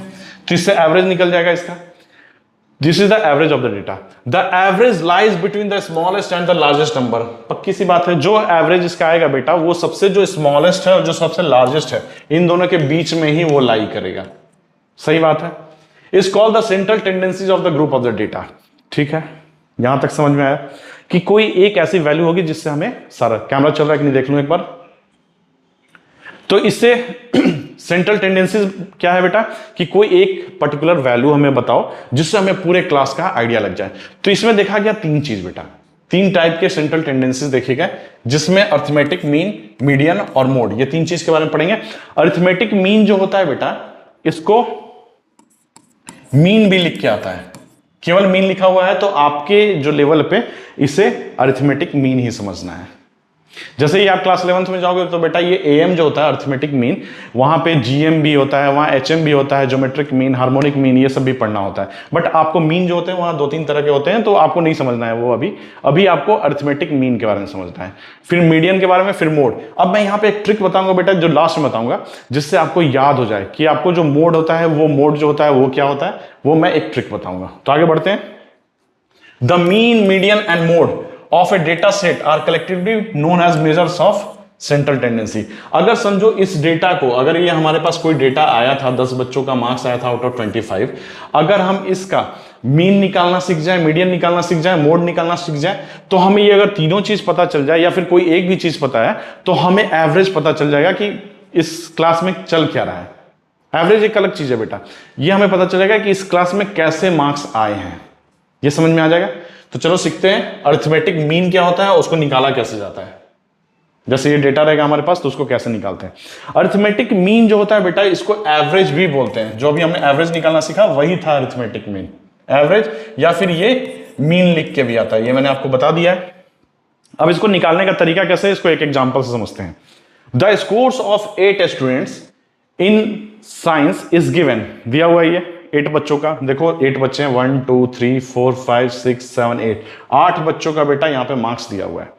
A: तो इससे एवरेज निकल जाएगा इसका। This is the average of the data. The average lies between the smallest and the largest number. पक्की सी बात है, जो एवरेज इसका आएगा बेटा वो सबसे जो स्मॉलेस्ट है और जो सबसे लार्जेस्ट है इन दोनों के बीच में ही वो लाई करेगा। सही बात है। Is called the central tendencies of the group of the data. ठीक है, यहां तक समझ में आया कि कोई एक ऐसी वैल्यू होगी जिससे हमें सारा, कैमरा चल रहा है कि नहीं देख लूं एक बार। तो इससे सेंट्रल टेंडेंसीज क्या है बेटा कि कोई एक पर्टिकुलर वैल्यू हमें बताओ जिससे हमें पूरे क्लास का आइडिया लग जाए। तो इसमें देखा गया 3 चीज बेटा, 3 टाइप के सेंट्रल टेंडेंसीज देखे गए, जिसमें अरिथमेटिक मीन, मीडियन और मोड, ये 3 चीज के बारे में पढ़ेंगे। अरिथमेटिक मीन जो होता है बेटा, इसको मीन भी लिख के आता है, केवल मीन लिखा हुआ है तो आपके जो लेवल पे इसे अरिथमेटिक मीन ही समझना है। जैसे ही आप क्लास 11th में जाओगे तो बेटा ये एएम जो होता है अरिथमेटिक मीन, वहां पे जीएम भी होता है, वहां एचएम भी होता है, ज्योमेट्रिक मीन, हार्मोनिक मीन, ये सब भी पढ़ना होता है। बट आपको मीन जो होते हैं वहां 2-3 तरह के होते हैं, तो आपको नहीं समझना है वो अभी आपको अरिथमेटिक मीन के बारे में समझना है, फिर मीडियन के बारे में, फिर मोड। अब मैं यहाँ पे एक ट्रिक बताऊंगा बेटा जो लास्ट में बताऊंगा, जिससे आपको याद हो जाए कि आपको जो मोड होता है वो मोड जो होता है वो क्या होता है, वो मैं एक ट्रिक बताऊंगा। तो आगे बढ़ते हैं। The mean, median and mode of a data set are collectively known as measures of central tendency। अगर समझो इस डेटा को, अगर ये हमारे पास कोई डेटा आया था, 10 बच्चों का मार्क्स आया था आउट ऑफ 25, अगर हम इसका मीन निकालना सीख जाए, मीडियन निकालना सीख जाए, मोड निकालना सीख जाए, तो हमें ये अगर तीनों चीज पता चल जाए या फिर कोई एक भी चीज पता है, तो हमें एवरेज पता चल जाएगा कि इस क्लास में चल क्या रहा है। एवरेज एक अलग चीज है बेटा, ये हमें पता चलेगा कि इस क्लास में कैसे मार्क्स आए हैं, ये समझ में आ जाएगा। तो चलो सीखते हैं अरिथमेटिक मीन क्या होता है, उसको निकाला कैसे जाता है। जैसे ये डेटा रहेगा हमारे पास तो उसको कैसे निकालते हैं। अरिथमेटिक मीन जो होता है बेटा, इसको एवरेज भी बोलते हैं। जो अभी हमने एवरेज निकालना सीखा वही था अरिथमेटिक मीन, एवरेज, या फिर ये मीन लिख के भी आता है, ये मैंने आपको बता दिया है। अब इसको निकालने का तरीका कैसे है, इसको एक एग्जांपल से समझते हैं। The scores of 8 students in science is given, दिया हुआ है ये 8 बच्चों का, देखो 8 बच्चे हैं, 1 2 3 4 5 6 7 8, 8 बच्चों का बेटा यहां पे मार्क्स दिया हुआ है।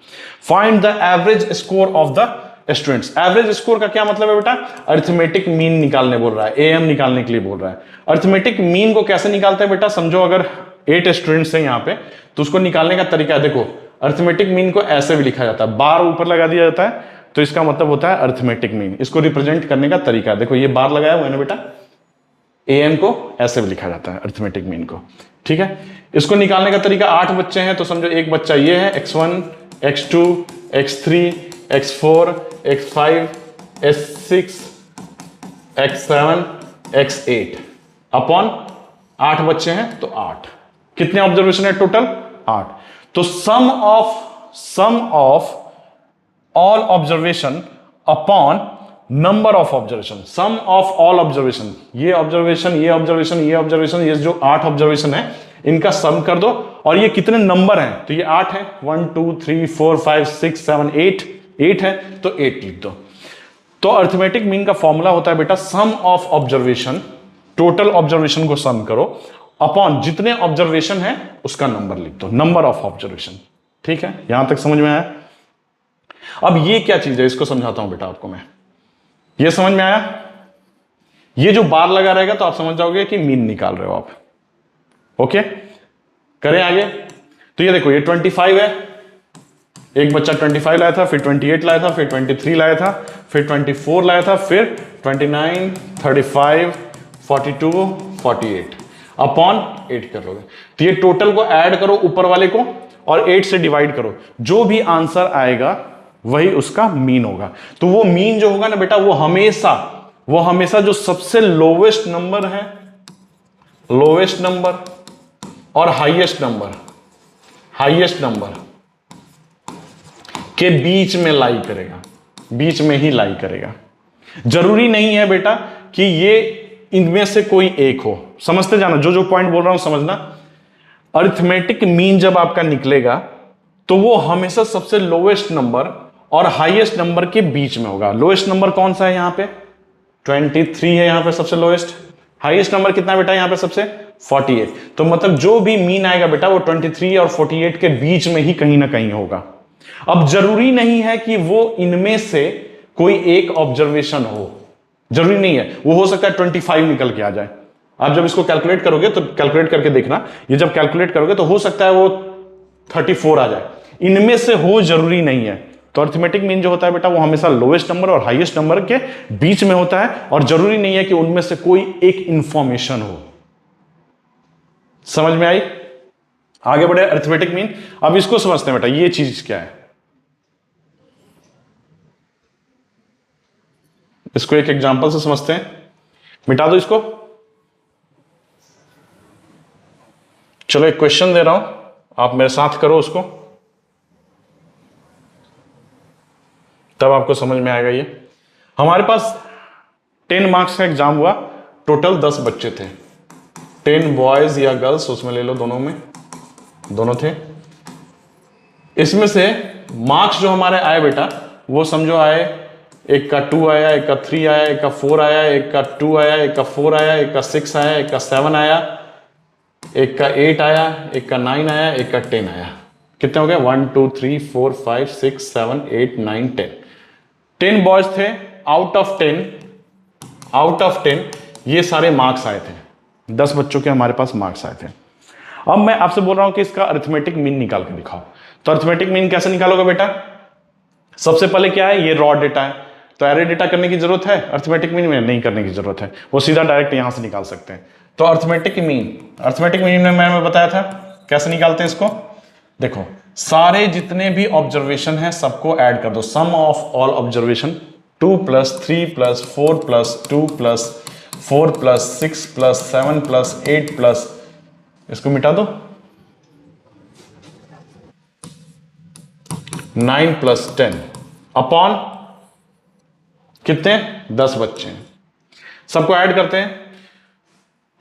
A: Find the average score of the students. Average score का क्या मतलब है बेटा, अरिथमेटिक मीन निकालने बोल रहा है, एएम निकालने के लिए बोल रहा है। अरिथमेटिक मीन को कैसे निकालते हैं बेटा, समझो अगर 8 स्टूडेंट्स हैं यहां पे, तो उसको निकालने का तरीका है, देखो अरिथमेटिक मीन को ऐसे भी लिखा जाता है, बार ऊपर लगा दिया जाता है, तो इसका मतलब होता है अरिथमेटिक मीन। इसको रिप्रेजेंट करने का तरीका, देखो ये बार लगाया हुआ है ना बेटा, एएम को ऐसे भी लिखा जाता है अरिथमेटिक मीन को, ठीक है। इसको निकालने का तरीका, 8 बच्चे हैं तो समझो एक बच्चा ये है, x1 x2 x3 x4 x5 x6 x7 x8 upon 8 बच्चे हैं तो 8, कितने ऑब्जर्वेशन है टोटल, 8। तो sum of all observation upon number of observation, sum of all observation, ये ऑब्जर्वेशन ये ऑब्जर्वेशन ये ऑब्जर्वेशन, ये जो 8 ऑब्जर्वेशन है इनका सम कर दो, और ये कितने नंबर हैं, तो ये 8 है, 1 2 3 4 5 6 7 8 है, तो 8 लिख दो। तो अरिथमेटिक मीन का फॉर्मूला होता है बेटा सम ऑफ ऑब्जर्वेशन, टोटल ऑब्जर्वेशन को सम करो अपॉन जितने ऑब्जर्वेशन है उसका नंबर लिख दो, नंबर ऑफ ऑब्जर्वेशन, ठीक है। यहां तक समझ में आया। अब ये क्या चीज है, इसको समझाता हूं बेटा आपको मैं, ये समझ में आया। ये जो बार लगा रहेगा तो आप समझ जाओगे कि मीन निकाल रहे हो आप, ओके। करें आगे, तो ये देखो ये 25 है, एक बच्चा 25 लाया था, फिर 28 लाया था, फिर 23 लाया था, फिर 24 लाया था, फिर 29 35 42 48 अपॉन 8 कर लोगे, तो ये टोटल को ऐड करो ऊपर वाले को और 8 से डिवाइड करो, जो भी आंसर आएगा वही उसका मीन होगा। तो वो मीन जो होगा ना बेटा, वो हमेशा जो सबसे लोवेस्ट नंबर है, लोवेस्ट नंबर और हाईएस्ट नंबर के बीच में लाई करेगा, बीच में ही लाई करेगा। जरूरी नहीं है बेटा कि ये इनमें से कोई एक हो, समझते जाना, जो पॉइंट बोल रहा हूं समझना। अरिथमेटिक मीन जब आपका निकलेगा तो वो हमेशा सबसे लोवेस्ट नंबर और हाईएस्ट नंबर के बीच में होगा। लोएस्ट नंबर कौन सा है यहां पे, 23 है यहां पे सबसे लोएस्ट। हाईएस्ट नंबर कितना बेटा यहां पे सबसे, 48। तो मतलब जो भी मीन आएगा बेटा वो 23 और 48 के बीच में ही कहीं ना कहीं होगा। अब जरूरी नहीं है कि वो इनमें से कोई एक ऑब्जर्वेशन हो, जरूरी नहीं है, वो हो सकता है 25 निकल के आ जाए। आप जब इसको कैलकुलेट करोगे तो कैलकुलेट करके देखना, ये जब कैलकुलेट करोगे तो हो सकता है वो 34 आ जाए, इनमें से हो जरूरी नहीं है। तो अरिथमेटिक मीन जो होता है बेटा वो हमेशा लोएस्ट नंबर और हाईएस्ट नंबर के बीच में होता है, और जरूरी नहीं है कि उनमें से कोई एक इंफॉर्मेशन हो। समझ में आई, आगे बढ़े अरिथमेटिक मीन। अब इसको समझते हैं बेटा, ये चीज क्या है, इसको एक एग्जांपल से समझते हैं। मिटा दो इसको, चलो एक क्वेश्चन दे रहा हूं, आप मेरे साथ करो उसको, तब आपको समझ में आएगा। ये हमारे पास 10 मार्क्स का एग्जाम हुआ, टोटल 10 बच्चे थे, 10 बॉयज या गर्ल्स उसमें ले लो, दोनों में दोनों थे। इसमें से मार्क्स जो हमारे आए बेटा वो समझो आए, एक का 2 आया, एक का 3 आया, एक का 4 आया, एक का 2 आया, एक का 4 आया, एक का 6 आया, एक का 7 आया, एक का 8 आया, एक का 9 आया, एक का 10 आया। कितने हो गए, 1 2 3 4 5 6 7 8 9 10। 10 बॉयज थे, आउट ऑफ 10 ये सारे मार्क्स आए थे, 10 बच्चों के हमारे पास मार्क्स आए थे। अब मैं आपसे बोल रहा हूं कि इसका अरिथमेटिक मीन निकाल के दिखाओ। तो अरिथमेटिक मीन कैसे निकालोगे बेटा, सबसे पहले क्या है, ये रॉ डेटा है, तो एरे डेटा करने की जरूरत है, अरिथमेटिक मीन में नहीं करने की जरूरत है, वो सीधा डायरेक्ट यहां से निकाल सकते हैं। तो अरिथमेटिक मीन में मैंने बताया था कैसे निकालते हैं इसको। देखो सारे जितने भी ऑब्जर्वेशन है सबको ऐड कर दो, sum of all observation 2 + 3 + 4 + 2 + 4 plus 6 plus 7 plus 8 plus, इसको मिटा दो, 9 प्लस 10 अपॉन कितने, 10 बच्चे हैं, सबको ऐड करते हैं,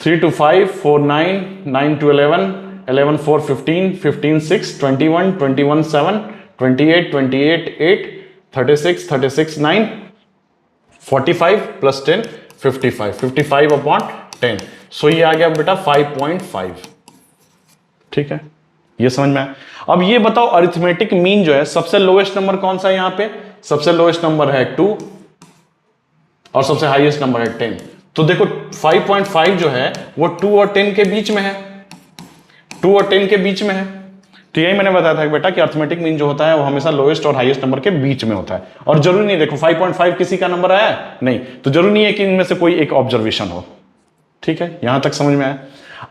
A: 3 to 5 4 9 9 to 11 11 4 15 15 6 21 21 7 28 28 8 36 36 9 45 प्लस 10 55 55 अपॉन 10, सो ये आ गया बेटा 5.5। ठीक है, ये समझ में आया। अब ये बताओ अरिथमेटिक मीन जो है, सबसे लोएस्ट नंबर कौन सा है यहां पे, सबसे लोएस्ट नंबर है 2 और सबसे हाईएस्ट नंबर है 10। तो देखो 5.5 जो है वो 2 और 10 के बीच में है, 2 और 10 के बीच में है। तो यही मैंने बताया था बेटा कि अरिथमेटिक मीन जो होता है वो हमेशा लोएस्ट और हाईएस्ट नंबर के बीच में होता है। और जरूरी नहीं, देखो 5.5 किसी का नंबर आया नहीं, तो जरूरी नहीं है कि इनमें से कोई एक ऑब्जर्वेशन हो। ठीक है, यहां तक समझ में आया।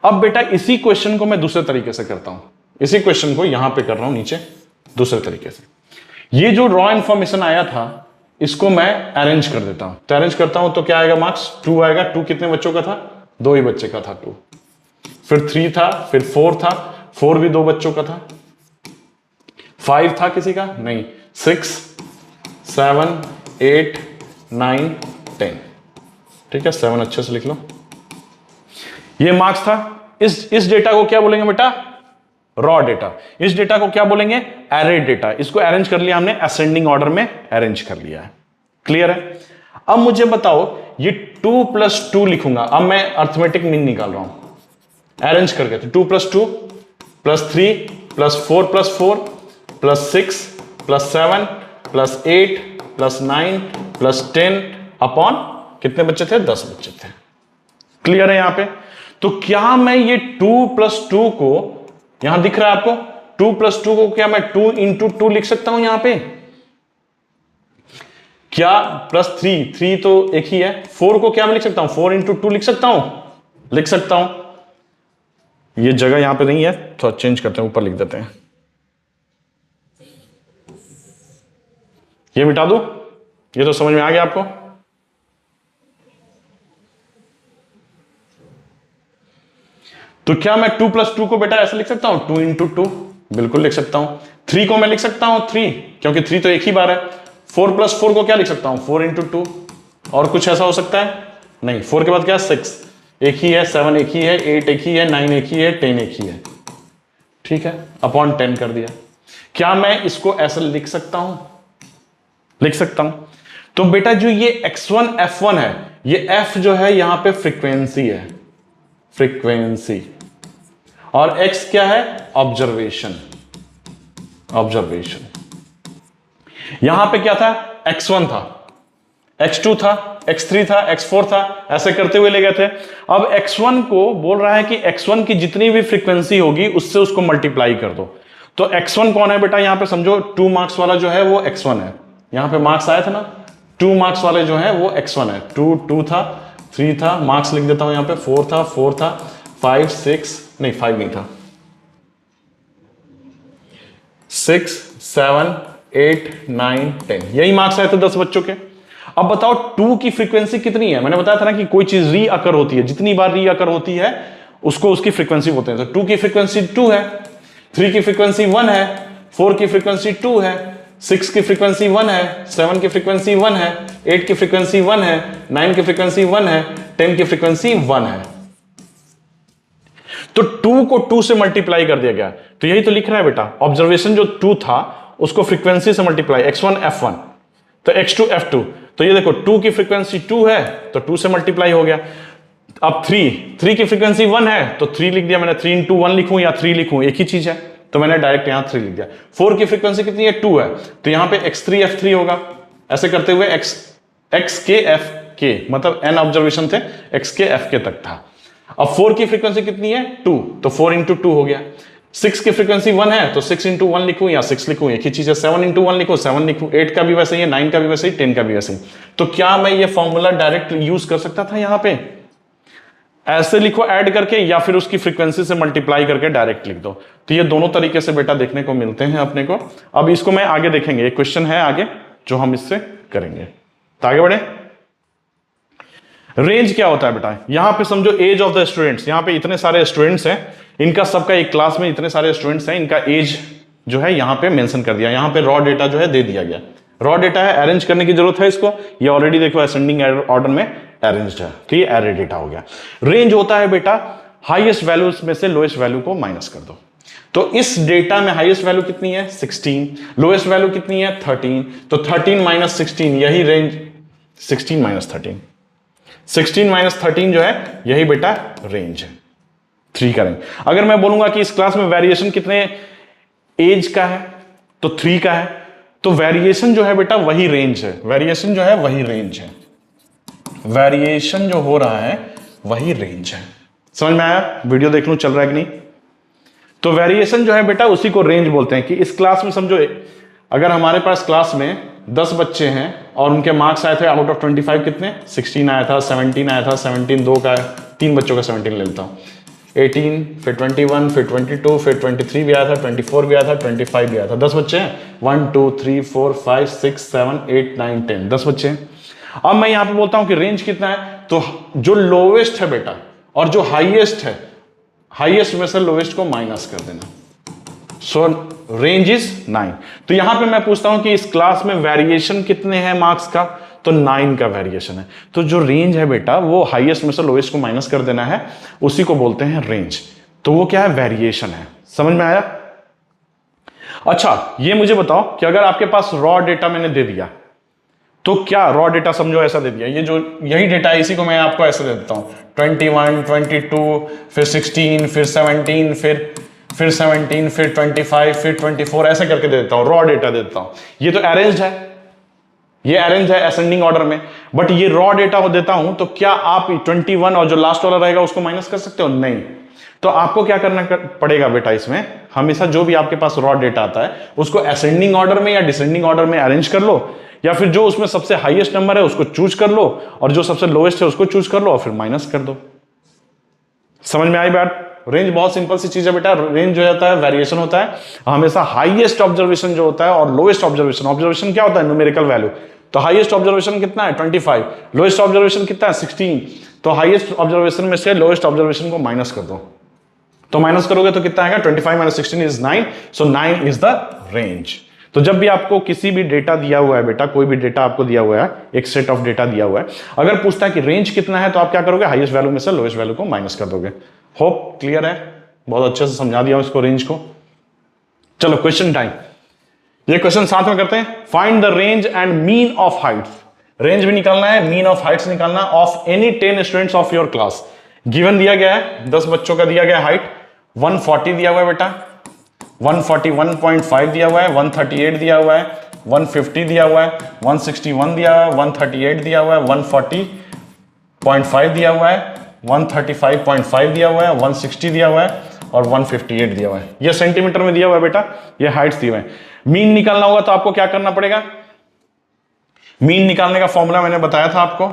A: अब बेटा इसी क्वेश्चन को मैं दूसरे तरीके से करता हूं, इसी क्वेश्चन को यहां पे कर रहा हूं नीचे दूसरे तरीके से। ये जो रॉ इंफॉर्मेशन आया था इसको मैं अरेंज कर देता हूं, तो अरेंज करता हूं तो क्या आएगा, मार्क्स 2 आएगा। 2 कितने बच्चों का था, 2 ही बच्चे का था 2, फिर 3 था, फिर 4 था, 4 भी 2 बच्चों का था, 5 था किसी का नहीं, 6 7 8 9 10। ठीक है, 7 अच्छे से लिख लो। ये मार्क्स था। इस डेटा को क्या बोलेंगे बेटा, रॉ डेटा। इस डेटा को क्या बोलेंगे, एरे डेटा। इसको अरेंज कर लिया हमने, असेंडिंग ऑर्डर में अरेंज कर लिया है। क्लियर है। अब मुझे बताओ ये 2 + 2 लिखूंगा, अब मैं अरिथमेटिक मीन निकाल रहा हूं अरेंज करके। तो 2 + 2 + 3 + 4 + 4 + 6 + 7 + 8 + 9 + 10 अपॉन कितने बच्चे थे, 10 बच्चे थे। क्लियर है यहां पे। तो क्या मैं ये 2 + 2 को, यहां दिख रहा है आपको, 2 + 2 को क्या मैं 2 × 2 लिख सकता हूं यहां पे, क्या +3, 3 तो एक ही है। 4 को क्या मैं लिख सकता हूं, 4 × 2 लिख सकता हूं, लिख सकता हूं। ये जगह यहां पे नहीं है, थोड़ा चेंज करते हैं, ऊपर लिख देते हैं। ये मिटा दो, ये तो समझ में आ गया आपको। तो क्या मैं 2 + 2 को बेटा ऐसे लिख सकता हूं, 2 × 2, बिल्कुल लिख सकता हूं। 3 को मैं लिख सकता हूं 3, क्योंकि 3 तो एक ही बार है। 4 + 4 को क्या लिख सकता हूं, 4 × 2, और कुछ ऐसा हो सकता है नहीं। 4 के बाद क्या, 6 एक ही है, 7 एक ही है, 8 एक ही है, 9 एक ही है, 10 एक ही है। ठीक है, अपॉन 10 कर दिया। क्या मैं इसको ऐसे लिख सकता हूं, लिख सकता हूं। तो बेटा जो ये x1 f1 है, ये f जो है यहां पे फ्रीक्वेंसी है, फ्रीक्वेंसी, और x क्या है, ऑब्जर्वेशन, ऑब्जर्वेशन। यहां पे क्या था, x1 था, x2 था, x3 था, x4 था, ऐसे करते हुए ले गए थे। अब x1 को बोल रहा है कि x1 की जितनी भी फ्रीक्वेंसी होगी उससे उसको मल्टीप्लाई कर दो। तो x1 कौन है बेटा, यहां पे समझो 2 मार्क्स वाला जो है वो x1 है। यहां पे मार्क्स आया था ना, 2 मार्क्स वाले जो है वो x1 है। 2 था, 3 था, मार्क्स लिख देता हूं यहां पे, 4 था, 5 6 नहीं 5 नहीं था, 6 7 8 9 10, यही मार्क्स आए थे 10 बच्चों के। अब बताओ 2 की फ्रीक्वेंसी कितनी है। मैंने बताया था ना कि कोई चीज री अकर होती है, जितनी बार री अकर होती है उसको उसकी फ्रीक्वेंसी बोलते हैं। तो 2 की फ्रीक्वेंसी 2 है, 3 की फ्रीक्वेंसी 1 है, 4 की फ्रीक्वेंसी 2 है, 6 की फ्रीक्वेंसी 1 है, 7 की फ्रीक्वेंसी 1 है, 8 की फ्रीक्वेंसी 1 है, 9 की फ्रीक्वेंसी 1 है, 10 की फ्रीक्वेंसी 1 है। तो 2 को 2 से मल्टीप्लाई कर दिया गया। तो यही तो लिख रहा है बेटा, ऑब्जर्वेशन जो 2 था उसको फ्रीक्वेंसी से मल्टीप्लाई, x1 f1 तो x2 f2। तो ये देखो 2 की फ्रीक्वेंसी 2 है तो 2 से मल्टीप्लाई हो गया। अब 3 की फ्रीक्वेंसी 1 है तो 3 लिख दिया मैंने, 3 × 1 लिखूं या 3 लिखूं, एक ही चीज है, तो मैंने डायरेक्ट यहां 3 लिख दिया। 4 की फ्रीक्वेंसी कितनी है, 2 है, तो यहां पे x3 f3 होगा। ऐसे करते हुए x के f के मतलब n ऑब्जर्वेशन थे, x के f के तक था। अब 4 की फ्रीक्वेंसी कितनी है, 2, तो 4 × 2 हो गया। 6 की फ्रीक्वेंसी 1 है तो 6 × 1 लिखूं या 6 लिखूं, एक ही चीज है। 7 × 1 लिखूं, 7 लिखूं, 8 का भी वैसे ही है, 9 का भी वैसे ही, 10 का भी वैसे ही। तो क्या मैं ये फॉर्मूला डायरेक्ट यूज कर सकता था यहां पे, ऐसे लिखो ऐड करके, या फिर उसकी फ्रीक्वेंसी से मल्टीप्लाई करके डायरेक्ट लिख दो। तो ये दोनों तरीके से बेटा देखने को मिलते हैं अपने को। अब इसको मैं आगे देखेंगे, एक क्वेश्चन है आगे जो हम इससे करेंगे, तो आगे बढ़े। रेंज क्या होता है बेटा, यहां पे समझो एज ऑफ द स्टूडेंट्स, यहां पे इतने सारे स्टूडेंट्स हैं, इनका सबका एक क्लास में इतने सारे स्टूडेंट्स हैं, इनका एज जो है यहां पे मेंशन कर दिया, यहां पे रॉ डेटा जो है दे दिया गया। रॉ डेटा है, अरेंज करने की जरूरत है इसको, ये ऑलरेडी देखो असेंडिंग ऑर्डर में अरेंज्ड है, तो ये एरे डेटा हो गया। रेंज होता है बेटा हाईएस्ट वैल्यूज में से लोएस्ट वैल्यू को माइनस कर दो। तो इस डेटा में हाईएस्ट वैल्यू कितनी है 16, लोएस्ट वैल्यू कितनी है 13, तो 13 माइनस 16 यही रेंज, 16 माइनस 13, 16 माइनस 13 जो है यही बेटा रेंज है, 3 का रेंज। अगर मैं बोलूंगा कि इस क्लास में वेरिएशन कितने एज का है तो 3 का है, तो वेरिएशन जो है बेटा वही रेंज है, वेरिएशन जो है वही रेंज है, वेरिएशन जो हो रहा है वही रेंज है। समझ में आया, वीडियो देख लूं चल रहा है कि नहीं। तो वेरिएशन जो है बेटा उसी को रेंज बोलते हैं। कि इस क्लास में समझो अगर हमारे पास क्लास में 10 बच्चे हैं और उनके मार्क्स आए थे आउट ऑफ 25 कितने 16 आया था, 17 आया था, 17 दो का, 3 बच्चों का 17 ले लेता हूं, 18 फिर 21 फिर 22 फिर 23 भी आया था, 24 भी आया था, 25 भी आया था। 10 बच्चे हैं, 1 2 3 4 5 6 7 8 9 10, 10 बच्चे हैं। अब मैं यहां पे बोलता हूं कि रेंज कितना है, तो जो लोवेस्ट है बेटा और जो हाईएस्ट है, हाईएस्ट में से लोवेस्ट को माइनस कर देना, सो रेंज इज 9। तो यहां पे मैं पूछता हूं कि इस क्लास में वेरिएशन कितने हैं मार्क्स का, तो 9 का वेरिएशन है। तो जो रेंज है बेटा वो हाईएस्ट में से लोवेस्ट को माइनस कर देना है, उसी को बोलते हैं रेंज। तो वो क्या है, वेरिएशन है। समझ में आया। अच्छा ये मुझे बताओ कि अगर आपके पास रॉ डेटा मैंने दे दिया, तो क्या रॉ डेटा समझो ऐसा दे दिया, ये जो यही डेटा है इसी को मैं आपको ऐसे दे देता हूं, 21 22 फिर 16 फिर 17 फिर 17 फिर 25 फिर 24 ऐसे करके दे देता हूं, रॉ डेटा दे देता हूं। ये तो अरेंज है, ये अरेंज है असेंडिंग ऑर्डर में, बट ये रॉ डेटा देता हूं, तो क्या आप 21 और जो लास्ट वाला रहेगा उसको माइनस कर सकते हो, नहीं। तो आपको क्या करना पड़ेगा बेटा, इसमें हमेशा जो भी आपके पास रॉ डेटा आता है उसको असेंडिंग ऑर्डर में या डिसेंडिंग ऑर्डर में अरेंज कर लो, या फिर जो उसमें सबसे हाईएस्ट नंबर है उसको चूज कर लो और जो सबसे लोएस्ट है उसको चूज कर लो और फिर माइनस कर दो। समझ में आई बात। रेंज बहुत सिंपल सी चीज है बेटा। रेंज जो होता है वेरिएशन होता है, हमेशा हाईएस्ट ऑब्जर्वेशन जो होता है और लोएस्ट ऑब्जर्वेशन, ऑब्जर्वेशन क्या होता है न्यूमेरिकल वैल्यू, तो हाईएस्ट ऑब्जर्वेशन कितना है 25, लोएस्ट ऑब्जर्वेशन कितना है 16, तो हाईएस्ट ऑब्जर्वेशन में से लोएस्ट ऑब्जर्वेशन को माइनस कर दो, तो माइनस करोगे तो कितना आएगा 25 minus 16 is 9, so 9 is the range. तो जब भी आपको किसी भी डेटा दिया हुआ है बेटा, कोई भी डेटा आपको दिया हुआ है, एक सेट ऑफ डेटा दिया हुआ है, अगर पूछता है कि रेंज कितना है तो आप क्या करोगे, हाईएस्ट वैल्यू में से लोएस्ट वैल्यू को माइनस कर दोगे। होप क्लियर है, बहुत अच्छे से समझा दिया इसको रेंज को। चलो क्वेश्चन टाइम, ये क्वेश्चन साथ में करते हैं। Find the range and mean of Heights, range भी निकालना है, मीन ऑफ हाइट्स निकालना, of any 10 students of your class. Given दिया गया है 10 बच्चों का दिया गया हाइट, 140 दिया हुआ है बेटा, 141.5 दिया हुआ है, 138 दिया हुआ है, 150 दिया हुआ है, 161 दिया हुआ है, 138 दिया हुआ है, 140.5 दिया हुआ है, 135.5 दिया हुआ है, 160 दिया हुआ है और 158 दिया हुआ है। ये सेंटीमीटर में दिया हुआ है बेटा, ये हाइट्स दिए हुए हैं। मीन निकालना होगा तो आपको क्या करना पड़ेगा, मीन निकालने का फॉर्मूला मैंने बताया था आपको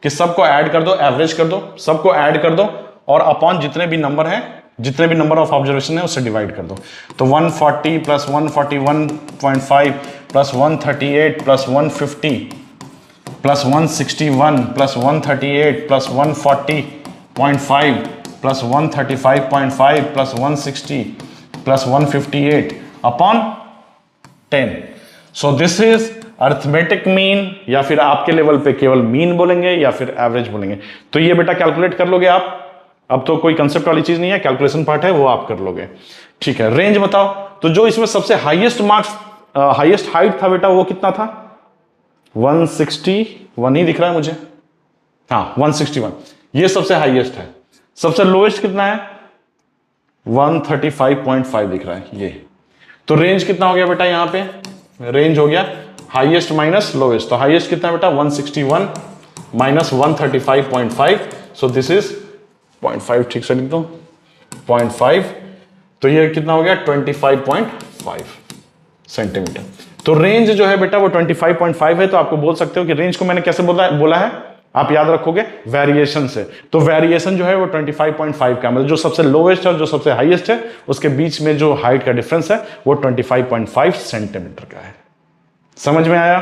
A: कि सबको ऐड कर दो, एवरेज कर दो, सबको ऐड कर दो और अपॉन जितने भी नंबर हैं, जितने भी नंबर ऑफ ऑब्जर्वेशन है उससे डिवाइड कर दो। तो 140 plus 141.5 plus 138 plus 150 plus 161 plus 138 plus 140.5 plus 135.5 plus 160 plus 158 upon 10। So this is arithmetic mean, या फिर आपके लेवल पे केवल मीन बोलेंगे या फिर एवरेज बोलेंगे। तो ये बेटा कैलकुलेट कर लोगे आप, अब तो कोई कंसेप्ट वाली चीज नहीं है, कैलकुलेशन पार्ट है वो आप कर लोगे। ठीक है, रेंज बताओ। तो जो इसमें सबसे हाईएस्ट मार्क्स, हाईएस्ट हाइट था बेटा वो कितना था, 161 ही दिख रहा है मुझे, हाँ 161, ये सबसे हाईएस्ट है। सबसे लोएस्ट कितना है 135.5 दिख रहा है ये। तो रेंज कितना हो गया बेटा, यहां पे रेंज हो गया हाईएस्ट माइनस लोएस्ट। तो हाईएस्ट कितना बेटा 161 माइनस 135.5, सो दिस इज 0.5, ठीक से लिख दो 0.5, तो ये कितना हो गया 25.5 सेंटीमीटर। तो रेंज जो है बेटा वो 25.5 है। तो आपको बोल सकते हो कि रेंज को मैंने कैसे बोला है, आप याद रखोगे वेरिएशन से। तो वेरिएशन जो है वो 25.5 का, मतलब जो सबसे लोएस्ट है और जो सबसे हाईएस्ट है उसके बीच में जो हाइट का डिफरेंस है वो 25.5 सेंटीमीटर का है। समझ में आया,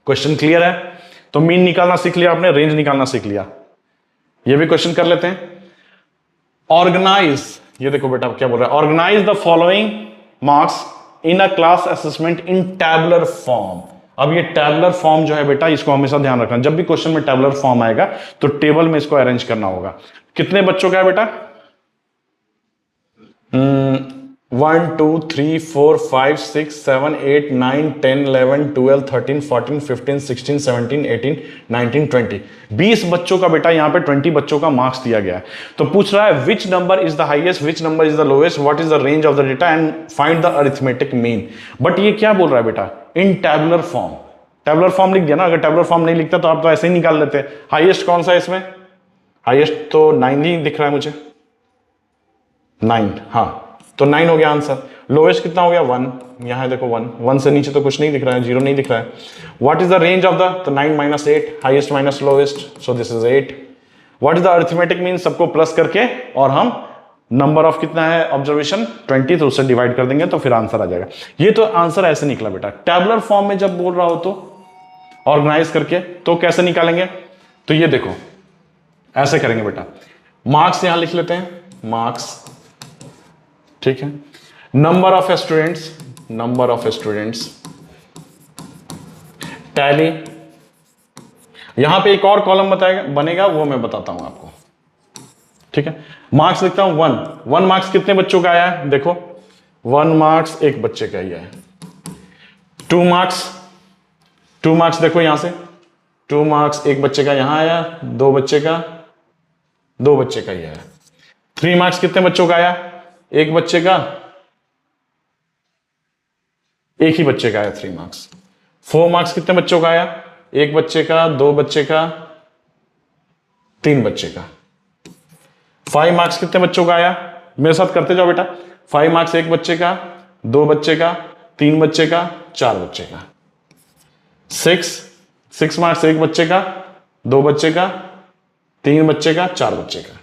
A: क्वेश्चन क्लियर है। तो मीन निकालना सीख लिया आपने, रेंज निकालना सीख लिया। ये भी क्वेश्चन कर लेते हैं। ऑर्गेनाइज, ये देखो बेटा क्या बोल रहा है, organise the following marks in a class assessment in tabular form. अब ये टैबुलर फॉर्म जो है बेटा, इसको हमेशा ध्यान रखना, जब भी क्वेश्चन में टैबुलर फॉर्म आएगा तो टेबल में इसको अरेंज करना होगा। कितने बच्चों का है बेटा? 1 2 3 4 5 6 7 8 9 10 11 12 13 14 15 16 17 18 19 20 20 बच्चों का बेटा, यहां पे 20 बच्चों का मार्क्स दिया गया है। तो पूछ रहा है which number is the highest, which number is the lowest, what is the range of the data and find the arithmetic mean. But ये क्या बोल रहा है बेटा? इन टैबुलर फॉर्म। टैबुलर फॉर्म लिख दिया ना, अगर टैबुलर फॉर्म नहीं लिखता तो आप तो ऐसे ही निकाल लेते। हाईएस्ट कौन सा है इसमें? हाईएस्ट तो 9 ही दिख रहा है मुझे, 9। हाँ, तो 9 हो गया आंसर। लोएस्ट कितना हो गया? 1। यहां देखो 1, 1 से नीचे तो कुछ नहीं दिख रहा है, 0 नहीं दिख रहा है। What is the range of the? तो 9 - 8, highest minus lowest, so this is 8। What is the arithmetic mean? सबको प्लस करके और हम नंबर ऑफ कितना है ऑब्जर्वेशन 20, तो उससे डिवाइड कर देंगे तो फिर आंसर आ जाएगा। ये तो आंसर ऐसे निकला बेटा। टैबुलर फॉर्म में जब बोल रहा हो तो ऑर्गेनाइज करके, तो कैसे निकालेंगे? तो ये देखो ऐसे करेंगे बेटा, मार्क्स यहां लिख लेते हैं, मार्क्स, ठीक है। Number of students, number of students, tally. यहां पे एक और कॉलम बताएगा बनेगा, वो मैं बताता हूं आपको, ठीक है। मार्क्स लिखता हूं 1। 1 मार्क्स कितने बच्चों का आया है? देखो 1 मार्क्स एक बच्चे का ही है। 2 मार्क्स, 2 मार्क्स देखो यहां से, 2 मार्क्स एक बच्चे का यहां आया, 2 बच्चे का, 2 बच्चे का ही आया। 3 मार्क्स कितने बच्चों का आया? एक बच्चे का, एक ही बच्चे का आया 3 मार्क्स। 4 मार्क्स कितने बच्चों का आया? एक बच्चे का, 2 बच्चे का, 3 बच्चे का। 5 मार्क्स कितने बच्चों का आया? मेरे साथ करते जाओ बेटा। 5 मार्क्स एक बच्चे का, 2 बच्चे का, 3 बच्चे का, 4 बच्चे का। 6 मार्क्स एक बच्चे का, 2 बच्चे का, 3 बच्चे का, 4 बच्चे का।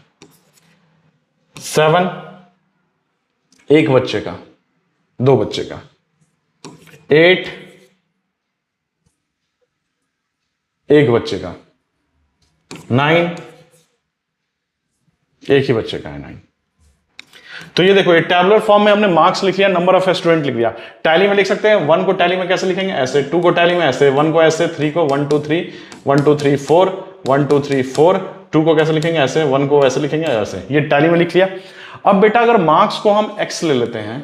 A: 7 एक बच्चे का, 2 बच्चे का। 8 एक बच्चे का। 9 एक ही बच्चे का है 9। तो ये देखो, ये टैबुलर फॉर्म में हमने मार्क्स लिख लिया, नंबर ऑफ स्टूडेंट लिख लिया। टैली में लिख सकते हैं, 1 को टैली में कैसे लिखेंगे? ऐसे। 2 को टैली में ऐसे, 1 को ऐसे, 3 को 1 2 3 1 2 3 4 1 2 3 4। 2 को कैसे लिखेंगे? ऐसे। 1 को ऐसे लिखेंगे, ऐसे। ये टैली में लिख लिया। अब बेटा अगर मार्क्स को हम x ले लेते हैं,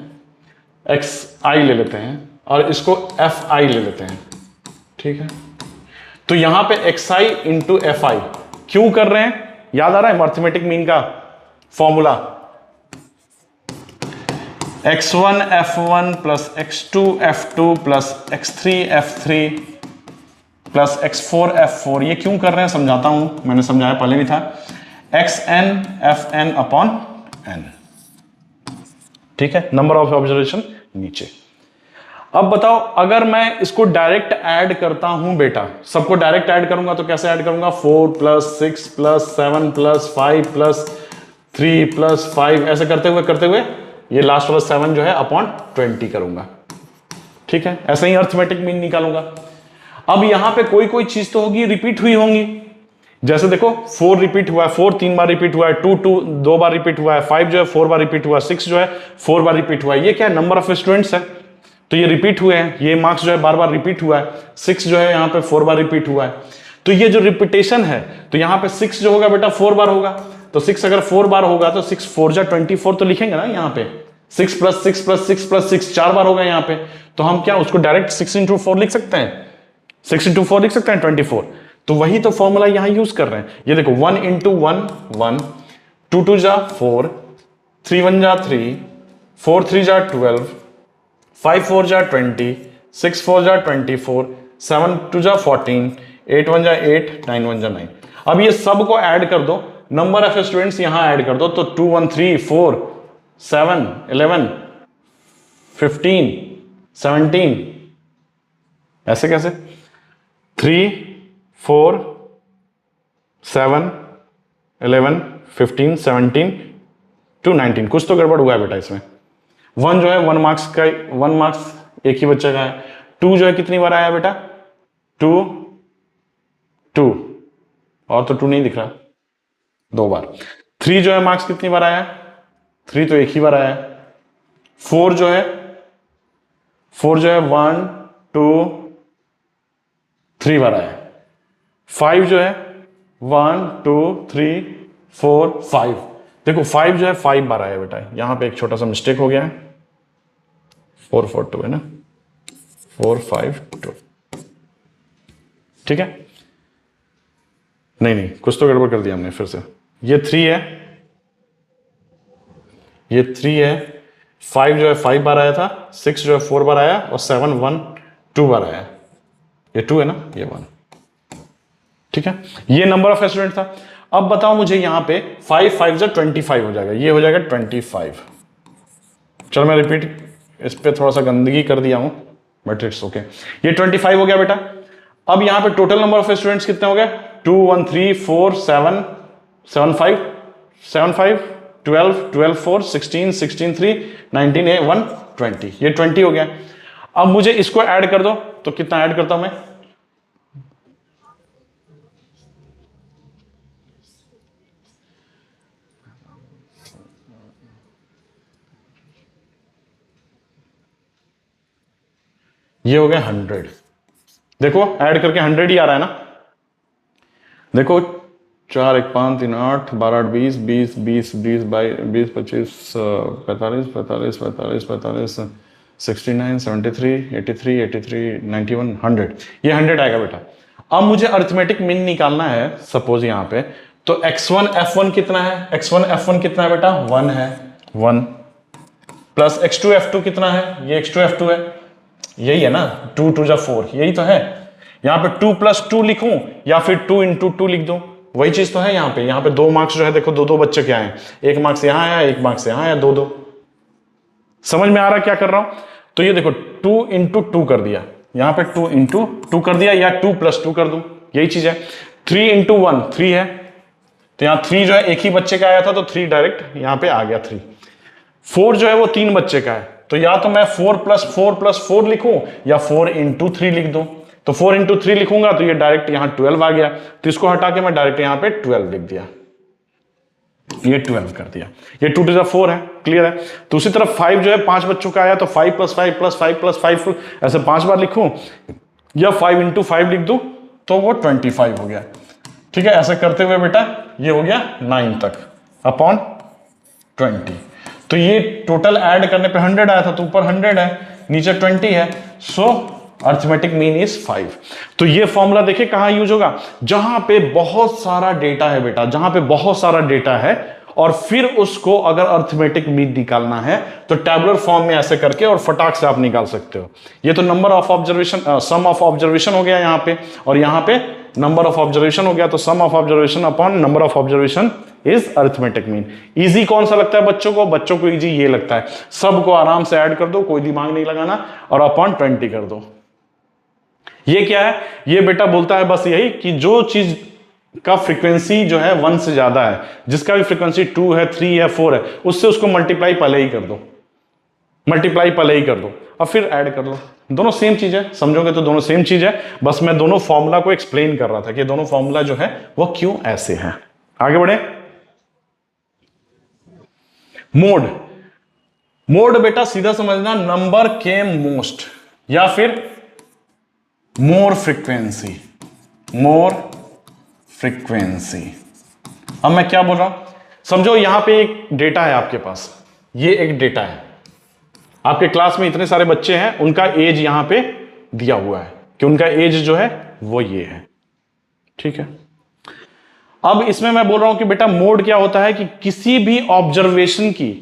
A: xi ले लेते हैं, और इसको fi ले लेते हैं, ठीक है। तो यहां पे xi इंटू fi क्यों कर रहे हैं? याद आ रहा है अरिथमेटिक मीन का formula? x1 f1 plus x2 f2 plus x3 f3 plus x4 f4। ये क्यों कर रहे हैं समझाता हूं, मैंने समझाया पहले भी था। xn fn अपॉन n, ठीक है। नंबर ऑफ ऑब्जर्वेशन नीचे। अब बताओ अगर मैं इसको डायरेक्ट ऐड करता हूं बेटा, सबको डायरेक्ट ऐड करूंगा तो कैसे ऐड करूंगा? 4 plus 6 plus 7 plus 5 plus 3 plus 5, ऐसे करते हुए ये लास्ट वाला 7 जो है अपॉन 20 करूंगा, ठीक है। ऐसे ही अरिथमेटिक मीन निकालूंगा। अब यहां पे कोई चीज तो होगी रिपीट हुई होंगी, जैसे देखो 4 रिपीट हुआ है, 4 3 बार रिपीट हुआ है, 2 2 बार रिपीट हुआ है, 5 जो है 4 बार रिपीट हुआ है, 6 जो है 4 बार रिपीट हुआ है। ये क्या है? नंबर ऑफ स्टूडेंट्स है, तो ये रिपीट हुए हैं। ये मार्क्स जो है बार बार रिपीट हुआ है। 6 जो है यहाँ पे 4 बार रिपीट हुआ है। तो ये जो रिपीटेशन है, तो यहाँ पे 6 जो होगा बेटा 4 बार होगा। तो 6 अगर 4 बार होगा तो 6 4 जा 24 तो लिखेंगे ना यहाँ पे। 6 प्लस 6 प्लस 6 प्लस 6 4 बार होगा यहाँ पे। तो हम क्या उसको डायरेक्ट 6 इंटू 4 लिख सकते हैं? 6 इंटू 4 लिख सकते हैं 24। तो वही तो फॉर्मूला यहां यूज कर रहे हैं। ये देखो 1 इंटू 1 1, 2 2 जा 4, 3 1 जा 3, 4 3 जा 12, 5 4 जा 20, 6 4 जा 24, 7 2 जा 14, 8 1 जा 8, 9 1 जा 9। अब ये सब को ऐड कर दो, नंबर ऑफ स्टूडेंट्स यहां ऐड कर दो, तो 2 1 3 4 7 11 15 17, ऐसे कैसे? 3 4 7 11 15 17 टू 19, कुछ तो गड़बड़ हुआ है बेटा इसमें। 1 जो है 1 मार्क्स का, 1 मार्क्स एक ही बच्चे का है। 2 जो है कितनी बार आया बेटा? 2 और तो 2 नहीं दिख रहा, 2 बार। 3 जो है मार्क्स कितनी बार आया है? 3 तो एक ही बार आया है। 4 जो है 1 2 3 बार आया है। 5 जो है 1 2 3 4 5। देखो 5 जो है 5 बार आया बेटा, यहां पे एक छोटा सा मिस्टेक हो गया है। 4 4 2 है ना, 4 5 2, ठीक है। नहीं कुछ तो गड़बड़ कर दिया हमने फिर से। ये 3 है, ये 3 है। 5 जो है 5 बार आया था, 6 जो है 4 बार आया, और 7 1 2 बार आया। ये 2 है ना, ये 1, ठीक है। ये नंबर ऑफ स्टूडेंट था। अब बताओ मुझे यहां पे 5 5 जो 25 हो जाएगा, ये हो जाएगा 25। चलो मैं रिपीट, इस पे थोड़ा सा गंदगी कर दिया हूं, बट इट्स ओके। ये 25 हो गया बेटा। अब यहां पे टोटल नंबर ऑफ स्टूडेंट्स कितने हो गए? 2 1 3 4 7 7 5 7 5 12 12 4 16 16 3 19 1 20। ये 20 हो गया। अब मुझे इसको ऐड कर दो, तो कितना ऐड करता हूं मैं? ये हो गया 100। देखो ऐड करके 100 ही आ रहा है ना। देखो 4 1 5 3 8 12 8 20 20 20 20 20 25 45 45 45 45 69 73 83 83 91 100। ये 100 आएगा बेटा। अब मुझे अरिथमेटिक मीन निकालना है, सपोज यहां पे, तो x1 f1 कितना है? x1 f1 कितना है बेटा? 1 है, 1 प्लस x2 f2 कितना है? ये x2 f2 है, यही है ना, 2 2 जा 4, यही तो है। यहां पे 2 + 2 लिखूं या फिर 2 × 2 लिख दूं, वही चीज तो है। यहां पे 2 मार्क्स जो है, देखो 2 बच्चे क्या हैं, 1 मार्क्स यहां आया, 1 मार्क्स यहां आया, 2 2। समझ में आ रहा क्या कर रहा हूं? तो ये देखो 2 × 2 कर दिया, यहां पे 2 × 2 कर दिया, या 2 + 2 कर दूं, यही चीज है। 3 × 1 3 है, तो यहां 3 जो है एक ही बच्चे का आया था, तो 3 डायरेक्ट यहां पे आ गया 3। 4 जो है वो 3 बच्चे का है, तो या तो मैं 4 + 4 + 4 लिखूं, या 4 × 3 लिख दूं। तो 4 × 3 लिखूंगा तो ये डायरेक्ट यहां 12 आ गया, तो इसको हटा के मैं डायरेक्ट यहां पे 12 लिख दिया, ये 12 कर दिया। ये 2 × 4 है, क्लियर है। दूसरी तरफ 5 जो है 5 बच्चों का आया, तो 5 + 5 + 5 + 5 ऐसे 5 बार लिखूं, या 5 × 5 लिख दूं, तो वो 25 हो गया, ठीक है। ऐसे करते हुए बेटा ये हो गया 9 तक अपॉन 20। तो ये टोटल ऐड करने पे 100 आया था, तो ऊपर 100 है, नीचे 20 है, सो अरिथमेटिक मीन इज 5। तो ये फॉर्मूला देखिए कहां यूज होगा? जहां पे बहुत सारा डेटा है बेटा, जहां पे बहुत सारा डेटा है, और फिर उसको अगर अरिथमेटिक मीन निकालना है तो टैबुलर फॉर्म में ऐसे करके और फटाक से आप निकाल सकते हो। ये तो number of observation, sum of observation हो गया यहां पे, और यहां पे नंबर ऑफ ऑब्जर्वेशन हो गया, तो sum of observation upon number of observation is arithmetic mean. Easy कौन सा लगता है बच्चों को? बच्चों को इजी ये लगता है, सबको आराम से ऐड कर दो, कोई दिमाग नहीं लगाना, और अपॉन 20 कर दो। ये क्या है? ये बेटा बोलता है बस यही कि जो चीज का फ्रीक्वेंसी जो है 1 से ज्यादा है, जिसका भी फ्रीक्वेंसी 2 है 3 है 4 है, उससे उसको मल्टीप्लाई पहले ही कर दो, मल्टीप्लाई पहले ही कर दो, और फिर ऐड कर लो। दोनों सेम चीज है, समझोगे तो दोनों सेम चीज है। बस मैं दोनों फॉर्मूला को एक्सप्लेन कर रहा था कि दोनों फॉर्मूला जो है वो क्यों ऐसे हैं। आगे बढ़े। मोड, मोड बेटा सीधा समझना, नंबर के मोस्ट या फिर मोर फ्रीक्वेंसी, मोर फ्रीक्वेंसी। अब मैं क्या बोल रहा हूं, समझो यहां पे एक डेटा है आपके पास, ये एक डेटा है, आपके क्लास में इतने सारे बच्चे हैं, उनका एज यहां पे दिया हुआ है कि उनका एज जो है वो ये है, ठीक है। अब इसमें मैं बोल रहा हूं कि बेटा मोड क्या होता है कि किसी भी ऑब्जर्वेशन की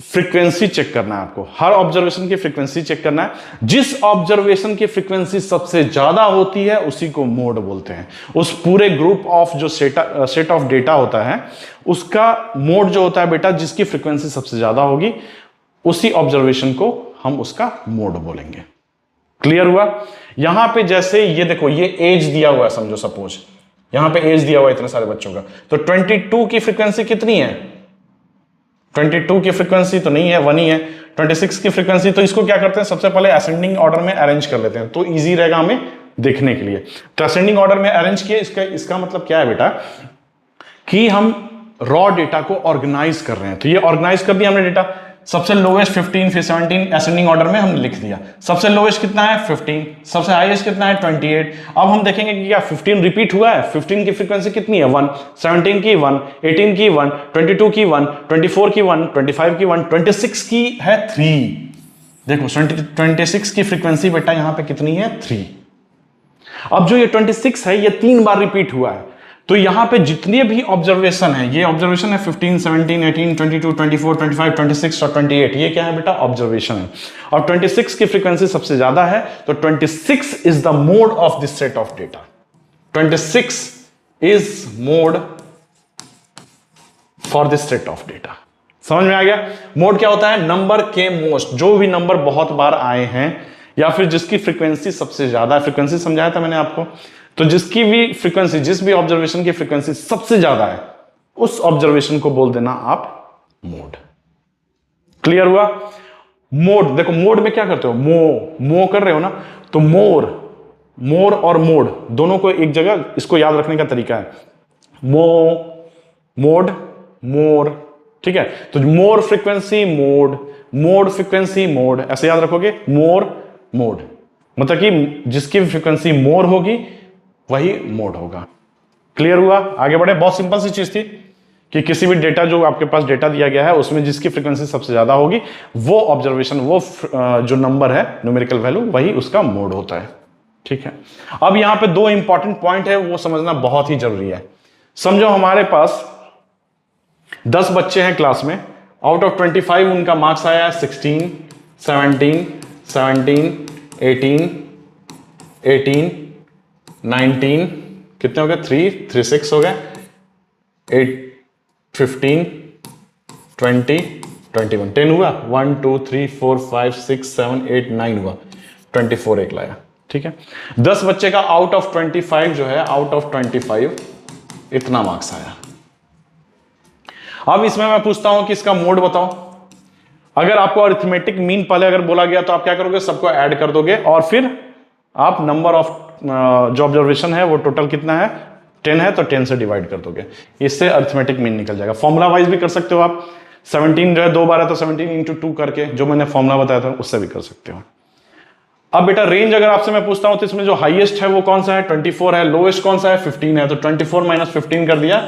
A: फ्रीक्वेंसी चेक करना है आपको, हर ऑब्जर्वेशन की फ्रीक्वेंसी चेक करना है। जिस ऑब्जर्वेशन की फ्रीक्वेंसी सबसे ज्यादा होती है उसी को मोड बोलते हैं। उस पूरे ग्रुप ऑफ जो सेट ऑफ डेटा होता है, उसका मोड जो होता है बेटा, जिसकी फ्रीक्वेंसी सबसे ज्यादा होगी, उसी ऑब्जर्वेशन को हम उसका मोड बोलेंगे। क्लियर हुआ? यहां पे जैसे ये देखो, ये एज दिया हुआ है, समझो सपोज यहां पे एज दिया हुआ है इतने सारे बच्चों का, तो 22 की फ्रीक्वेंसी कितनी है? 22 की फ्रीक्वेंसी तो नहीं है, 1 ही है। 26 की फ्रीक्वेंसी, तो इसको क्या करते हैं, सबसे पहले असेंडिंग ऑर्डर में अरेंज कर लेते हैं, तो इजी रहेगा हमें देखने के लिए। तो असेंडिंग ऑर्डर में अरेंज किए, इसका मतलब क्या है बेटा कि हम रॉ डेटा को ऑर्गेनाइज कर रहे हैं। तो ये ऑर्गेनाइज कर दिया हमने डेटा, सबसे लोएस्ट 15 फिर 17 असेंडिंग ऑर्डर में हमने लिख दिया। सबसे लोएस्ट कितना है 15, सबसे हाईएस्ट कितना है 28। अब हम देखेंगे कि क्या 15 रिपीट हुआ है, 15 की फ्रीक्वेंसी कितनी है 1, 17 की 1, 18 की 1, 22 की 1, 24 की 1, 25 की 1, 26 की है 3। देखो 26 की फ्रीक्वेंसी बेटा यहां पे कितनी है 3। अब जो ये 26 है ये 3 बार रिपीट हुआ है, तो यहां पे जितने भी ऑब्जर्वेशन है, ये ऑब्जर्वेशन है 15, 17, 18, 22, 24, 25, 26 और 28, ये क्या है बेटा ऑब्जर्वेशन है। और 26 की फ्रीक्वेंसी सबसे ज्यादा है, तो 26 is the mode of this set of data. 26 is mode for this set of data. समझ में आ गया? मोड क्या होता है? नंबर के मोस्ट, जो भी नंबर बहुत बार आए हैं या फिर जिसकी फ्रीक्वेंसी सबसे ज्यादा है। फ्रीक्वेंसी समझाया था मैंने आपको, तो जिसकी भी फ्रीक्वेंसी, जिस भी ऑब्जर्वेशन की फ्रीक्वेंसी सबसे ज्यादा है, उस ऑब्जर्वेशन को बोल देना आप मोड। क्लियर हुआ? मोड, देखो मोड में क्या करते हो, मो कर रहे हो ना, तो मोर और मोड दोनों को एक जगह, इसको याद रखने का तरीका है, मोड मोर, ठीक है। तो मोर फ्रीक्वेंसी मोड फ्रीक्वेंसी मोड, ऐसे याद रखोगे, मोड मतलब कि जिसकी फ्रीक्वेंसी मोर होगी वही मोड होगा। क्लियर हुआ? आगे बढ़े। बहुत सिंपल सी चीज थी कि किसी भी डेटा, जो आपके पास डेटा दिया गया है, उसमें जिसकी फ्रीक्वेंसी सबसे ज्यादा होगी वो ऑब्जर्वेशन, वो जो नंबर है न्यूमेरिकल वैल्यू, वही उसका मोड होता है। ठीक है। अब यहां पे 2 इंपॉर्टेंट पॉइंट है, वो समझना बहुत ही जरूरी है। समझो हमारे पास 10 बच्चे हैं क्लास में, आउट ऑफ 25 उनका मार्क्स आया है 16, 17, 18, 19, कितने हो गए 3, 6 हो गए, 8, 15, 20, 21, 10 हुआ, 1, 2, 3, 4, 5, 6, 7, 8, 9 हुआ, 24 एक लाया। ठीक है। 10 बच्चे का आउट ऑफ 25 जो है, आउट ऑफ 25 इतना मार्क्स आया। अब इसमें मैं पूछता हूं कि इसका मोड बताओ। अगर आपको अरिथमेटिक मीन पहले अगर बोला गया तो आप क्या करोगे, सबको ऐड कर दोगे और फिर आप नंबर ऑफ जो ऑब्जर्वेशन है वो टोटल कितना है 10 है, तो 10 से डिवाइड कर दोगे, इससे अरिथमेटिक मीन निकल जाएगा। फॉर्मूला वाइज भी कर सकते हो आप, 17 जो है 2 बार है तो 17 इंटू 2 करके, जो मैंने फॉर्मूला बताया था उससे भी कर सकते हो। अब बेटा रेंज अगर आपसे मैं पूछता हूं तो इसमें जो हाईएस्ट है वो कौन सा है, 24 है, लोएस्ट कौन सा है 15 है, तो 24 माइनस 15 कर दिया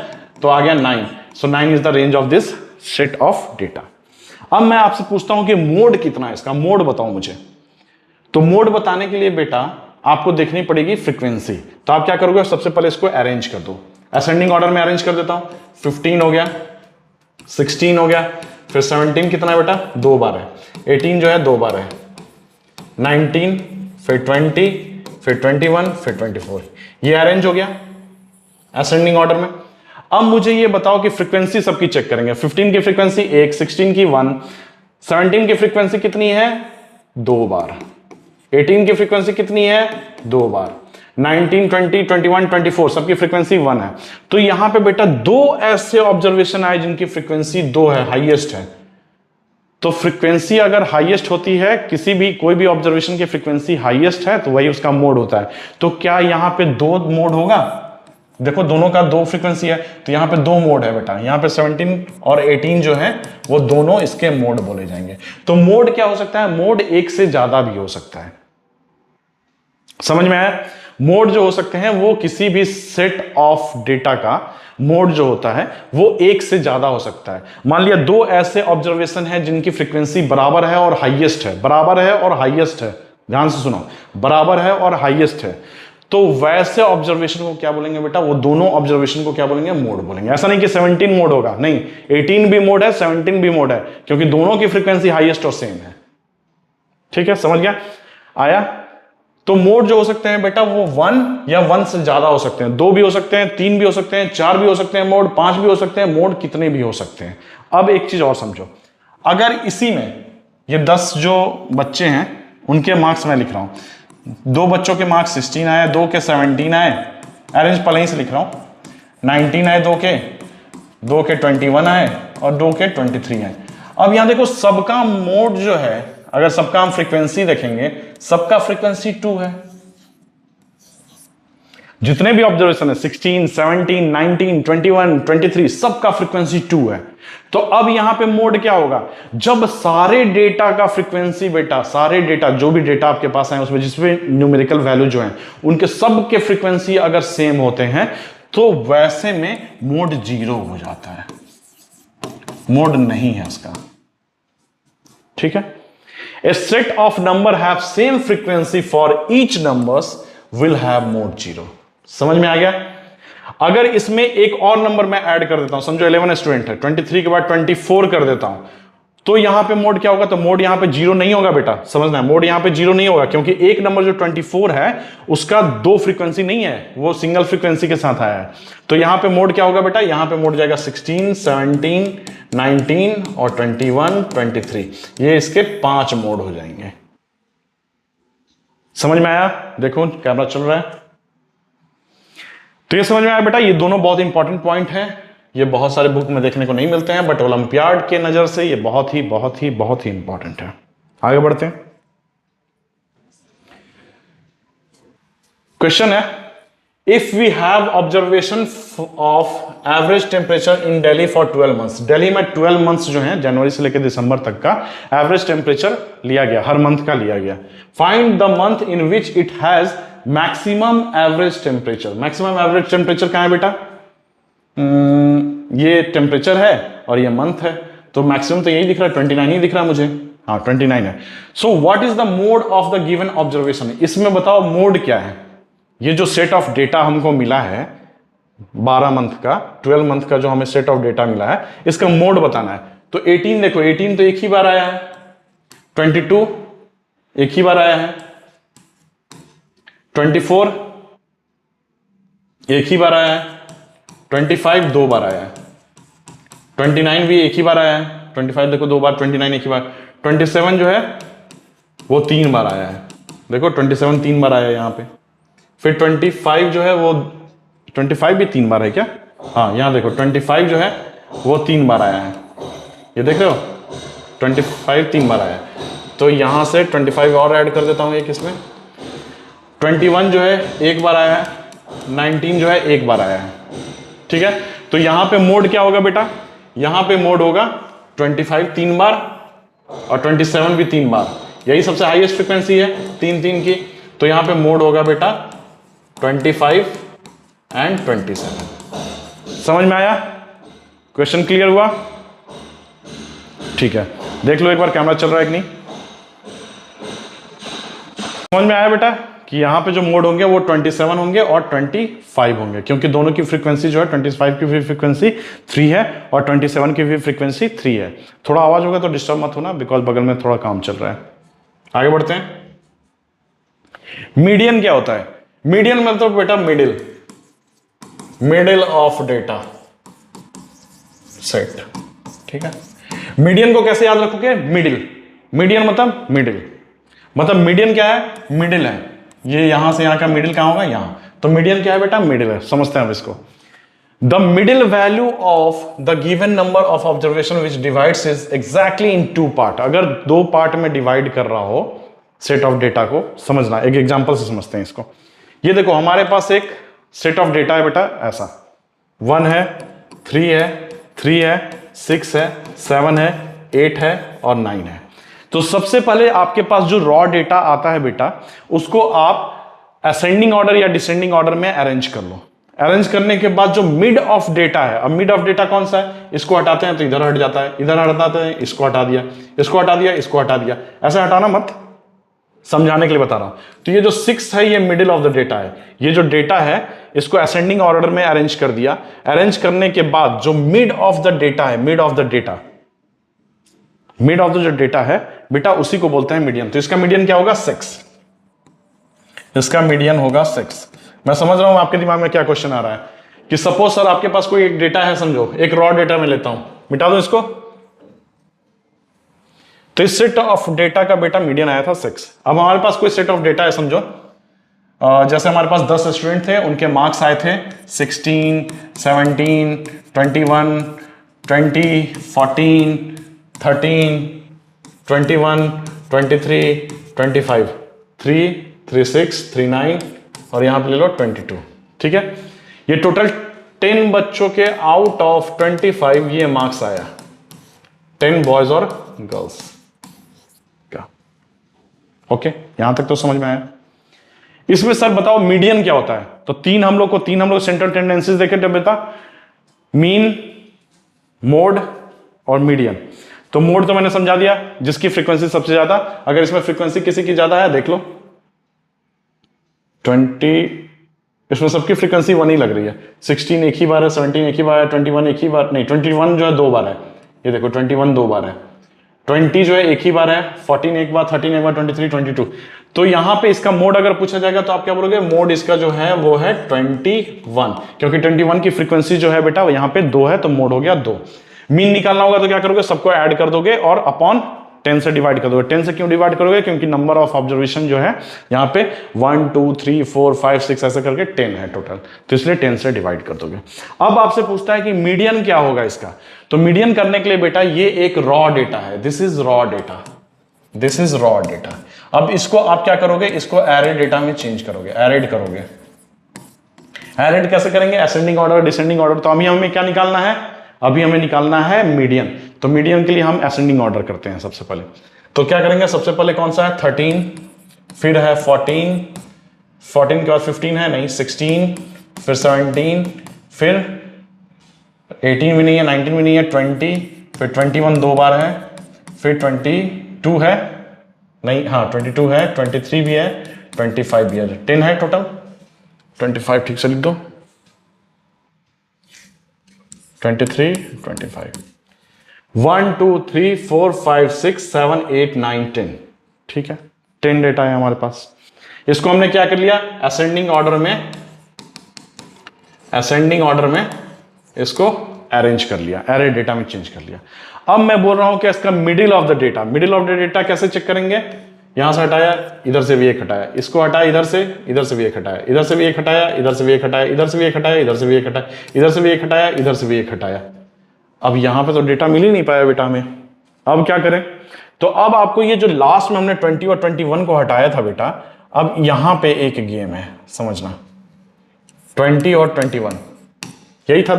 A: तो आ गया 9। सो 9 is the range of this set of data. अब मैं आपसे पूछता हूं कि मोड कितना है इसका, मोड बताओ मुझे। तो मोड बताने के लिए बेटा आपको देखनी पड़ेगी फ्रीक्वेंसी। तो आप क्या करोगे, सबसे पहले इसको अरेंज कर दो, असेंडिंग ऑर्डर में अरेंज कर देता हूं। 15 हो गया, 16 हो गया, फिर 17 कितना है बेटा 2 बार है, 18 जो है 2 बार है, 19, फिर 20, फिर 21, फिर 24, ये अरेंज हो गया असेंडिंग ऑर्डर में। अब मुझे ये बताओ कि फ्रीक्वेंसी सबकी चेक करेंगे। 15 की फ्रीक्वेंसी 1, 16 की 1, 17 की फ्रीक्वेंसी कितनी है 2 बार, 18 की फ्रीक्वेंसी कितनी है 2 बार, 19, 20, 21, 24 सबकी फ्रीक्वेंसी 1 है। तो यहां पे बेटा 2 ऐसे ऑब्जर्वेशन आए जिनकी फ्रीक्वेंसी 2 है, हाईएस्ट है। तो फ्रीक्वेंसी अगर हाईएस्ट होती है, किसी भी कोई भी ऑब्जर्वेशन की फ्रीक्वेंसी हाईएस्ट है, तो वही उसका मोड होता है। तो क्या यहां पे 2 मोड होगा? देखो दोनों का 2 फ्रीक्वेंसी है, तो यहां पे 2 मोड है बेटा। यहां पे 17 और 18 जो है वो दोनों इसके मोड बोले जाएंगे। तो मोड क्या हो सकता है, मोड एक से ज्यादा भी हो सकता है। समझ में आया? मोड जो हो सकते हैं वो किसी भी सेट ऑफ डेटा का मोड जो होता है वो एक से ज्यादा हो सकता है। मान लिया 2 ऐसे ऑब्जर्वेशन है जिनकी फ्रीक्वेंसी बराबर है और हाईएस्ट है, बराबर है और हाईएस्ट है, ध्यान से सुनो, बराबर है और हाईएस्ट है, तो वैसे ऑब्जर्वेशन को क्या बोलेंगे बेटा, वो दोनों ऑब्जर्वेशन को क्या बोलेंगे, मोड बोलेंगे। ऐसा नहीं कि 17 मोड होगा, नहीं, 18 भी मोड है, 17 भी मोड है, क्योंकि दोनों की फ्रीक्वेंसी हाईएस्ट और सेम है। ठीक है, समझ गया? आया? तो मोड जो हो सकते हैं बेटा वो 1 या 1 से ज्यादा हो सकते हैं, 2 भी हो सकते हैं, 3 भी हो सकते हैं, 4 भी हो सकते हैं मोड, 5 भी हो सकते हैं मोड, कितने भी हो सकते हैं। अब एक चीज और समझो, अगर इसी में ये 10 जो बच्चे हैं उनके मार्क्स मैं लिख रहा हूं, 2 बच्चों के मार्क्स 16 आए, 2 के 17 आए, अरेंज पहले ही से लिख रहा हूं, 19 आए 2 के 21 आए और 2 के 23 आए। अब यहां देखो सबका मोड जो है, अगर सबका हम फ्रीक्वेंसी देखेंगे, सबका फ्रीक्वेंसी 2 है। जितने भी ऑब्जर्वेशन है 16, 17, 19, 21, 23 सबका फ्रीक्वेंसी 2 है। तो अब यहां पे मोड क्या होगा, जब सारे डेटा का फ्रीक्वेंसी बेटा, सारे डेटा जो भी डेटा आपके पास है उसमें जिसमें न्यूमेरिकल वैल्यू जो है उनके सब के फ्रीक्वेंसी अगर सेम होते हैं तो वैसे में मोड 0 हो जाता है, मोड नहीं है इसका। ठीक है, a set of number have same frequency for each numbers will have mode 0। समझ में आ गया। अगर इसमें एक और नंबर मैं ऐड कर देता हूं, समझो 11 स्टूडेंट है, 23 के बाद 24 कर देता हूं, तो यहां पे मोड क्या होगा, तो मोड यहां पे 0 नहीं होगा बेटा, समझना है, मोड यहां पे 0 नहीं होगा क्योंकि एक नंबर जो 24 है उसका 2 फ्रीक्वेंसी नहीं है, वो सिंगल फ्रीक्वेंसी के साथ आया है। तो यहां पे मोड क्या होगा बेटा, यहां पे मोड जाएगा 16, 17, 19 और 21, 23, ये इसके 5 मोड हो जाएंगे। समझ में आया, देखो कैमरा चल रहा है। तो ये समझ में आया बेटा, ये दोनों बहुत इंपॉर्टेंट पॉइंट है, ये बहुत सारे बुक में देखने को नहीं मिलते हैं, बट ओलंपियाड के नजर से ये बहुत ही बहुत ही बहुत ही इंपॉर्टेंट है। आगे बढ़ते हैं। क्वेश्चन है, if we have observation of average temperature in Delhi for 12 months, Delhi में 12 मंथ्स जो है जनवरी से लेकर दिसंबर तक का एवरेज टेम्परेचर लिया गया, हर मंथ का लिया गया। Find the month in which it has maximum average temperature. Maximum average temperature कहां है बेटा, ये टेम्परेचर है और ये मंथ है, तो मैक्सिमम तो यही दिख रहा है, 29 ही दिख रहा है मुझे, हाँ 29 है। So what is the mode of the given observation, इसमें बताओ मोड क्या है। ये जो सेट ऑफ डेटा हमको मिला है 12 मंथ का, 12 मंथ का जो हमें सेट ऑफ डेटा मिला है, इसका मोड बताना है। तो 18 देखो, 18 तो एक ही बार आया है, 22 एक ही बार आया है, 24 एक ही बार आया है, 25 2 बार आया है, 29 भी एक ही बार आया है, 25 देखो 2 बार, 29 एक ही बार, 27 जो है वो 3 बार आया है, देखो 27 3 बार आया है यहां पे। फिर 25 जो है वो 25 भी 3 बार है क्या, हाँ यहां देखो 25 जो है वो 3 बार आया है, ये देख रहे हो 25 3 बार आया है। तो यहां से 25 और ऐड कर देता हूं एक इसमें, 21 जो है एक बार आया है, 19 जो है एक बार आया है। ठीक है, तो यहां पे मोड क्या होगा बेटा, यहां पे मोड होगा 25 3 बार और 27 भी 3 बार, यही सबसे हाईएस्ट फ्रीक्वेंसी है 3 3 की। तो यहां पे मोड होगा बेटा 25 एंड 27। समझ में आया, क्वेश्चन क्लियर हुआ। ठीक है, देख लो एक बार कैमरा चल रहा है कि नहीं। समझ में आया बेटा कि यहां पे जो मोड होंगे वो 27 होंगे और 25 होंगे, क्योंकि दोनों की फ्रीक्वेंसी जो है 25 की भी फ्रीक्वेंसी 3 है और 27 की भी फ्रीक्वेंसी 3 है। थोड़ा आवाज होगा तो डिस्टर्ब मत होना, बिकॉज बगल में थोड़ा काम चल रहा है। आगे बढ़ते हैं। मीडियन क्या होता है, मीडियन मतलब बेटा middle, middle of data set. ठीक है, मीडियन को कैसे याद रखोगे, मिडिल, मीडियन मतलब मिडिल, मतलब मीडियन क्या है, मिडिल है, ये यहां से यहां का मिडिल कहां होगा, यहां। तो मीडियन क्या है बेटा, मिडिल है, समझते हैं अब इसको। The middle value of the given number of observation which divides is exactly in 2 part. अगर 2 पार्ट में डिवाइड कर रहा हो सेट ऑफ डेटा को, समझना एक एग्जांपल से समझते हैं इसको। ये देखो हमारे पास एक सेट ऑफ डेटा है बेटा ऐसा, 1 है, 3 है, 3 है, 6 है, 7 है, 8 है और 9 है। तो सबसे पहले आपके पास जो रॉ डेटा आता है बेटा, उसको आप असेंडिंग ऑर्डर या डिसेंडिंग ऑर्डर में अरेंज कर लो। अरेंज करने के बाद जो मिड ऑफ डेटा है, अब मिड ऑफ डेटा कौन सा है, इसको हटाते हैं तो इधर हट जाता है, इधर हटाते हैं इसको हटा दिया, इसको हटा दिया, इसको हटा दिया, ऐसा हटाना मत, समझाने के लिए बता रहा हूं। तो ये जो 6 है ये मिडिल ऑफ द डेटा है, ये जो डेटा है इसको असेंडिंग ऑर्डर में अरेंज कर दिया। अरेंज करने के बाद जो मिड ऑफ द डेटा है, mid of the data, mid of the जो डेटा है बेटा उसी को बोलते हैं मीडियन। तो इसका मीडियन क्या होगा, 6, इसका मीडियन होगा 6। मैं समझ रहा हूं आपके दिमाग में क्या क्वेश्चन आ रहा है कि सपोज सर आपके पास कोई एक डेटा है, समझो एक रॉ डेटा में लेता हूं, मिटा दो इसको। तो इस सेट ऑफ डेटा का बेटा मीडियन आया था 6। अब हमारे पास कोई सेट ऑफ डेटा है, समझो जैसे हमारे पास 10 स्टूडेंट थे, उनके मार्क्स आए थे 16, 17, 21, 20, 14, 13, 21, 23, 25, 3, 36, 39 और यहां पे ले लो 22। ठीक है, ये टोटल 10 बच्चों के आउट ऑफ 25 ये मार्क्स आया, 10 बॉयज और गर्ल्स का। ओके, यहां तक तो समझ में आया। इसमें सर बताओ मीडियन क्या होता है? तो तीन हम लोग सेंट्रल टेंडेंसीज देखे थे बेटा, मीन, मोड और मीडियन। तो मोड तो मैंने समझा दिया, जिसकी फ्रीक्वेंसी सबसे ज्यादा। अगर इसमें फ्रीक्वेंसी किसी की ज्यादा है देख लो, 20, इसमें सबकी फ्रीक्वेंसी 1 ही लग रही है। 16 एक ही बार है, 17 एक ही बार है, 21 एक ही बार नहीं, 21 जो है 2 बार है। ये देखो 21 2 बार है, 20 जो है एक ही बार है, 14 एक बार, 13 एक बार, 23, 22। तो यहां पे इसका मोड अगर पूछा जाएगा तो आप क्या बोलोगे? मोड इसका जो है वो है 21, क्योंकि 21 की फ्रीक्वेंसी जो है बेटा यहां पे 2 है, तो मोड हो गया 2। मीन निकालना होगा तो क्या करोगे? सबको ऐड कर दोगे और अपॉन 10 से डिवाइड कर दोगे। 10 से क्यों डिवाइड करोगे? क्योंकि नंबर ऑफ ऑब्जर्वेशन जो है यहाँ पे 1 2 3 4 5 6 ऐसे करके 10 है टोटल, तो इसलिए 10 से डिवाइड कर दोगे। अब आपसे पूछता है कि मीडियन क्या होगा इसका? तो मीडियन करने के लिए बेटा ये एक रॉ डेटा है, this is raw data, this is raw data. अब इसको आप क्या करोगे? इसको एरे डेटा में चेंज करोगे, एरेड करोगे। एरेड कैसे करेंगे? Ascending order, descending order. तो अभी हमें क्या निकालना है? अभी हमें निकालना है मीडियन। तो मीडियन के लिए हम असेंडिंग ऑर्डर करते हैं सबसे पहले। तो क्या करेंगे? सबसे पहले कौन सा है? 13, फिर है 14, 14 के बाद 15 है नहीं, 16, फिर 17, फिर 18 भी नहीं है, 19 भी नहीं है, 20, फिर 21 2 बार है, फिर 22 है नहीं, हाँ 22 है, 23 भी है, 25 भी है, 10 है टोटल। 25 ठीक से लिख दो, 23, 25, 1 2 3 4 5 6 7 8 9 10। ठीक है, 10 डेटा है हमारे पास। इसको हमने क्या कर लिया? असेंडिंग ऑर्डर में, असेंडिंग ऑर्डर में इसको अरेंज कर लिया, एरे डेटा में चेंज कर लिया। अब मैं बोल रहा हूं कि इसका middle of the data, middle of the data कैसे चेक करेंगे? यहां से हटाया, इधर से भी एक हटाया, इसको हटाया इधर से भी एक हटाया, इधर से भी एक हटाया, इधर से भी एक हटाया, इधर से भी एक हटाया, इधर से भी एक हटाया, इधर से भी एक हटाया, इधर से भी एक हटाया। अब यहां पे तो डेटा मिल ही नहीं पाया बेटा हमें। अब क्या करें? तो अब आपको ये जो लास्ट में हमने 20 और 21 को हटाया था बेटा, अब यहां पे एक गेम है, समझना। 20 और 21 यही था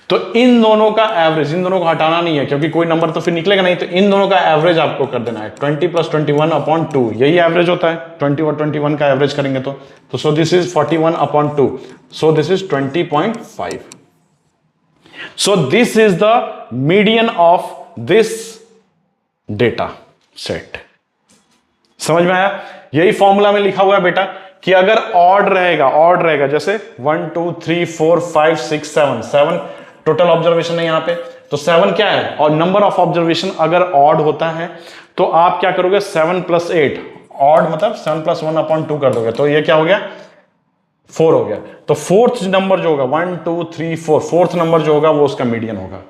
A: तो इन दोनों का एवरेज, इन दोनों को हटाना नहीं है क्योंकि कोई नंबर तो फिर निकलेगा नहीं, तो इन दोनों का एवरेज आपको कर देना है। 20 + 21/2 यही एवरेज होता है। 20 और 21 का एवरेज करेंगे तो so this is 41/2, so this is 20.5। So this is the median of this data set. समझ में आया? यही फॉर्मूला में लिखा हुआ है बेटा कि अगर ऑड रहेगा जैसे 1 2 3 4 5 6 7 टोटल ऑब्जर्वेशन है यहां पे, तो 7 क्या है? और नंबर ऑफ ऑब्जर्वेशन अगर ऑड होता है तो आप क्या करोगे? 7 + 8, ऑड मतलब 7 + 1/2 कर दोगे, तो ये क्या हो गया? 4 हो गया। तो फोर्थ नंबर जो होगा 1 2 3 4, फोर्थ नंबर जो होगा वो उसका मीडियन होगा।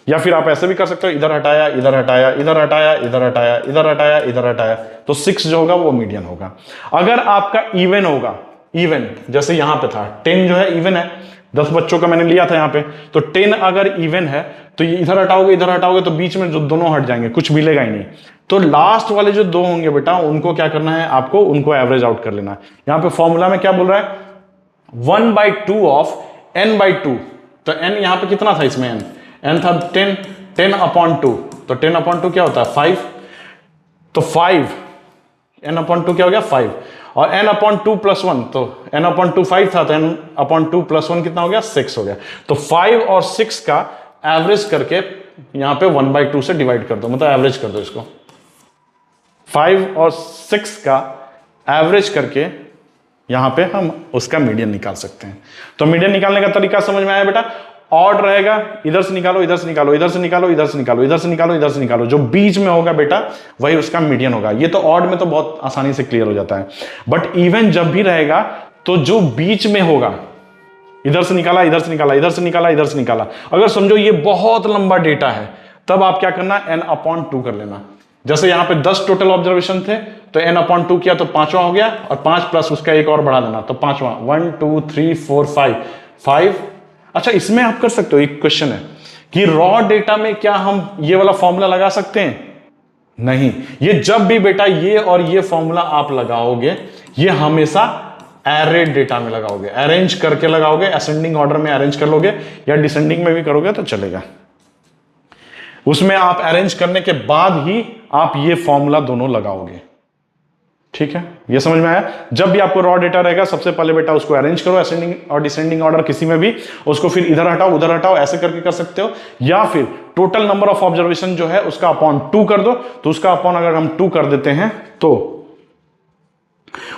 A: या फिर आप ऐसे भी कर सकते हो, इधर हटाया, इधर हटाया, इधर हटाया, इधर हटाया, इधर हटाया, इधर हटाया, तो 6 जो होगा वो मीडियन होगा। अगर आपका इवन होगा, इवन जैसे यहां पे था 10 जो है इवन है, 10 बच्चों का मैंने लिया था यहां पे, तो 10 अगर इवन है तो इधर हटाओगे तो बीच में जो दोनों हट जाएंगे, कुछ मिलेगा ही नहीं। तो लास्ट वाले जो 2 होंगे बेटा उनको क्या करना है? आपको उनको एवरेज आउट कर लेना है। यहां पे फॉर्मूला में क्या बोल रहा है? 1/2 ऑफ n/2। तो n यहां पे कितना था? इसमें n था 10, 10/2, तो 10/2 क्या होता है? 5। तो 5 n/2 क्या हो गया? 5। और n/2 + 1, तो n/2 5 था, तो n/2 + 1 कितना हो गया? 6 हो गया। तो 5 और 6 का एवरेज करके यहां पे 1/2 से डिवाइड कर दो, मतलब एवरेज कर दो इसको। 5 और 6 का एवरेज करके यहां पे हम उसका मीडियन निकाल सकते हैं। तो मीडियन निकालने का तरीका समझ में आया बेटा? ऑड रहेगा, इधर से निकालो, इधर से निकालो, इधर से निकालो, इधर से निकालो, इधर से निकालो, इधर से निकालो, जो बीच में होगा बेटा वही उसका मीडियन होगा। ये तो ऑड में तो बहुत आसानी से क्लियर हो जाता है, बट इवन जब भी रहेगा तो जो बीच में होगा, इधर से निकाला, इधर से निकाला, इधर से निकाला, इधर से निकाला, अगर समझो ये बहुत लंबा डेटा है तब आप क्या करना? n/2 कर लेना। जैसे यहां पे 10 टोटल ऑब्जर्वेशन थे तो n/2 किया तो 5वां हो गया, और 5 प्लस उसका एक और बढ़ा देना तो 5वां। 1 2 3 4 5। अच्छा, इसमें आप कर सकते हो, एक क्वेश्चन है कि रॉ डेटा में क्या हम ये वाला फॉर्मूला लगा सकते हैं? नहीं, ये जब भी बेटा ये और ये फॉर्मूला आप लगाओगे ये हमेशा एरे डेटा में लगाओगे, अरेंज करके लगाओगे, असेंडिंग ऑर्डर में अरेंज कर लोगे या डिसेंडिंग में भी करोगे तो चलेगा। उसमें आप अरेंज करने के बाद ही आप ये फॉर्मूला दोनों लगाओगे। ठीक है, ये समझ में आया। जब भी आपको रॉ डेटा रहेगा सबसे पहले बेटा उसको अरेंज करो असेंडिंग और डिसेंडिंग ऑर्डर किसी में भी, उसको फिर इधर हटाओ उधर हटाओ, ऐसे करके कर सकते हो, या फिर टोटल नंबर ऑफ ऑब्जर्वेशन जो है उसका अपॉन 2 कर दो। तो उसका अपॉन अगर हम 2 कर देते हैं तो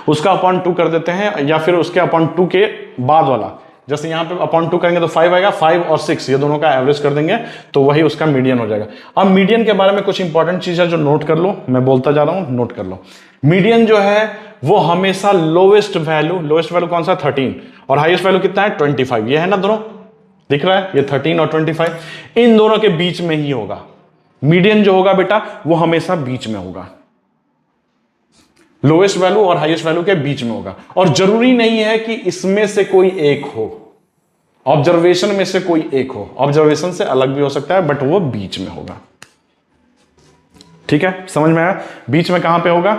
A: उसका अपॉन 2 कर देते हैं, या फिर उसके अपॉन 2 के बाद वाला, जैसे यहां पे अपॉन 2 करेंगे तो 5 आएगा, 5 और 6 ये दोनों का एवरेज कर देंगे तो वही उसका मीडियन हो जाएगा। अब मीडियन के बारे में कुछ इंपॉर्टेंट चीज है जो नोट कर लो, मैं बोलता जा रहा हूं, नोट कर लो। मीडियन जो है वो हमेशा लोवेस्ट वैल्यू कौन सा 13 और हाईएस्ट वैल्यू कितना है 25, ये है ना दोनों दिख रहा है, ये 13 और 25 इन दोनों के बीच में ही होगा। मीडियन जो होगा बेटा वो हमेशा बीच में होगा, लोएस्ट वैल्यू और हाईएस्ट वैल्यू के बीच में होगा। और जरूरी नहीं है कि इसमें से कोई एक हो, ऑब्जर्वेशन में से कोई एक हो, ऑब्जर्वेशन से अलग भी हो सकता है बट वो बीच में होगा। ठीक है, समझ में आया, बीच में कहां पे होगा,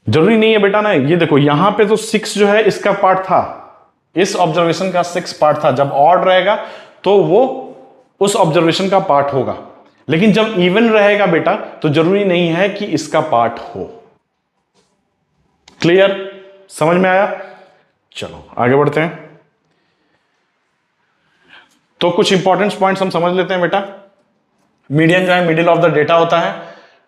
A: जरूरी नहीं है बेटा ना। ये देखो यहां पे तो 6 जो है इसका पार्ट था, इस ऑब्जर्वेशन का 6 पार्ट था, जब ऑड रहेगा तो वो उस ऑब्जर्वेशन का पार्ट होगा, लेकिन जब इवन रहेगा बेटा तो जरूरी नहीं है कि इसका पार्ट हो। क्लियर, समझ में आया। चलो आगे बढ़ते हैं। तो कुछ इंपॉर्टेंट पॉइंट्स हम समझ लेते हैं बेटा। मीडियन जो है मिडिल ऑफ द डेटा होता है,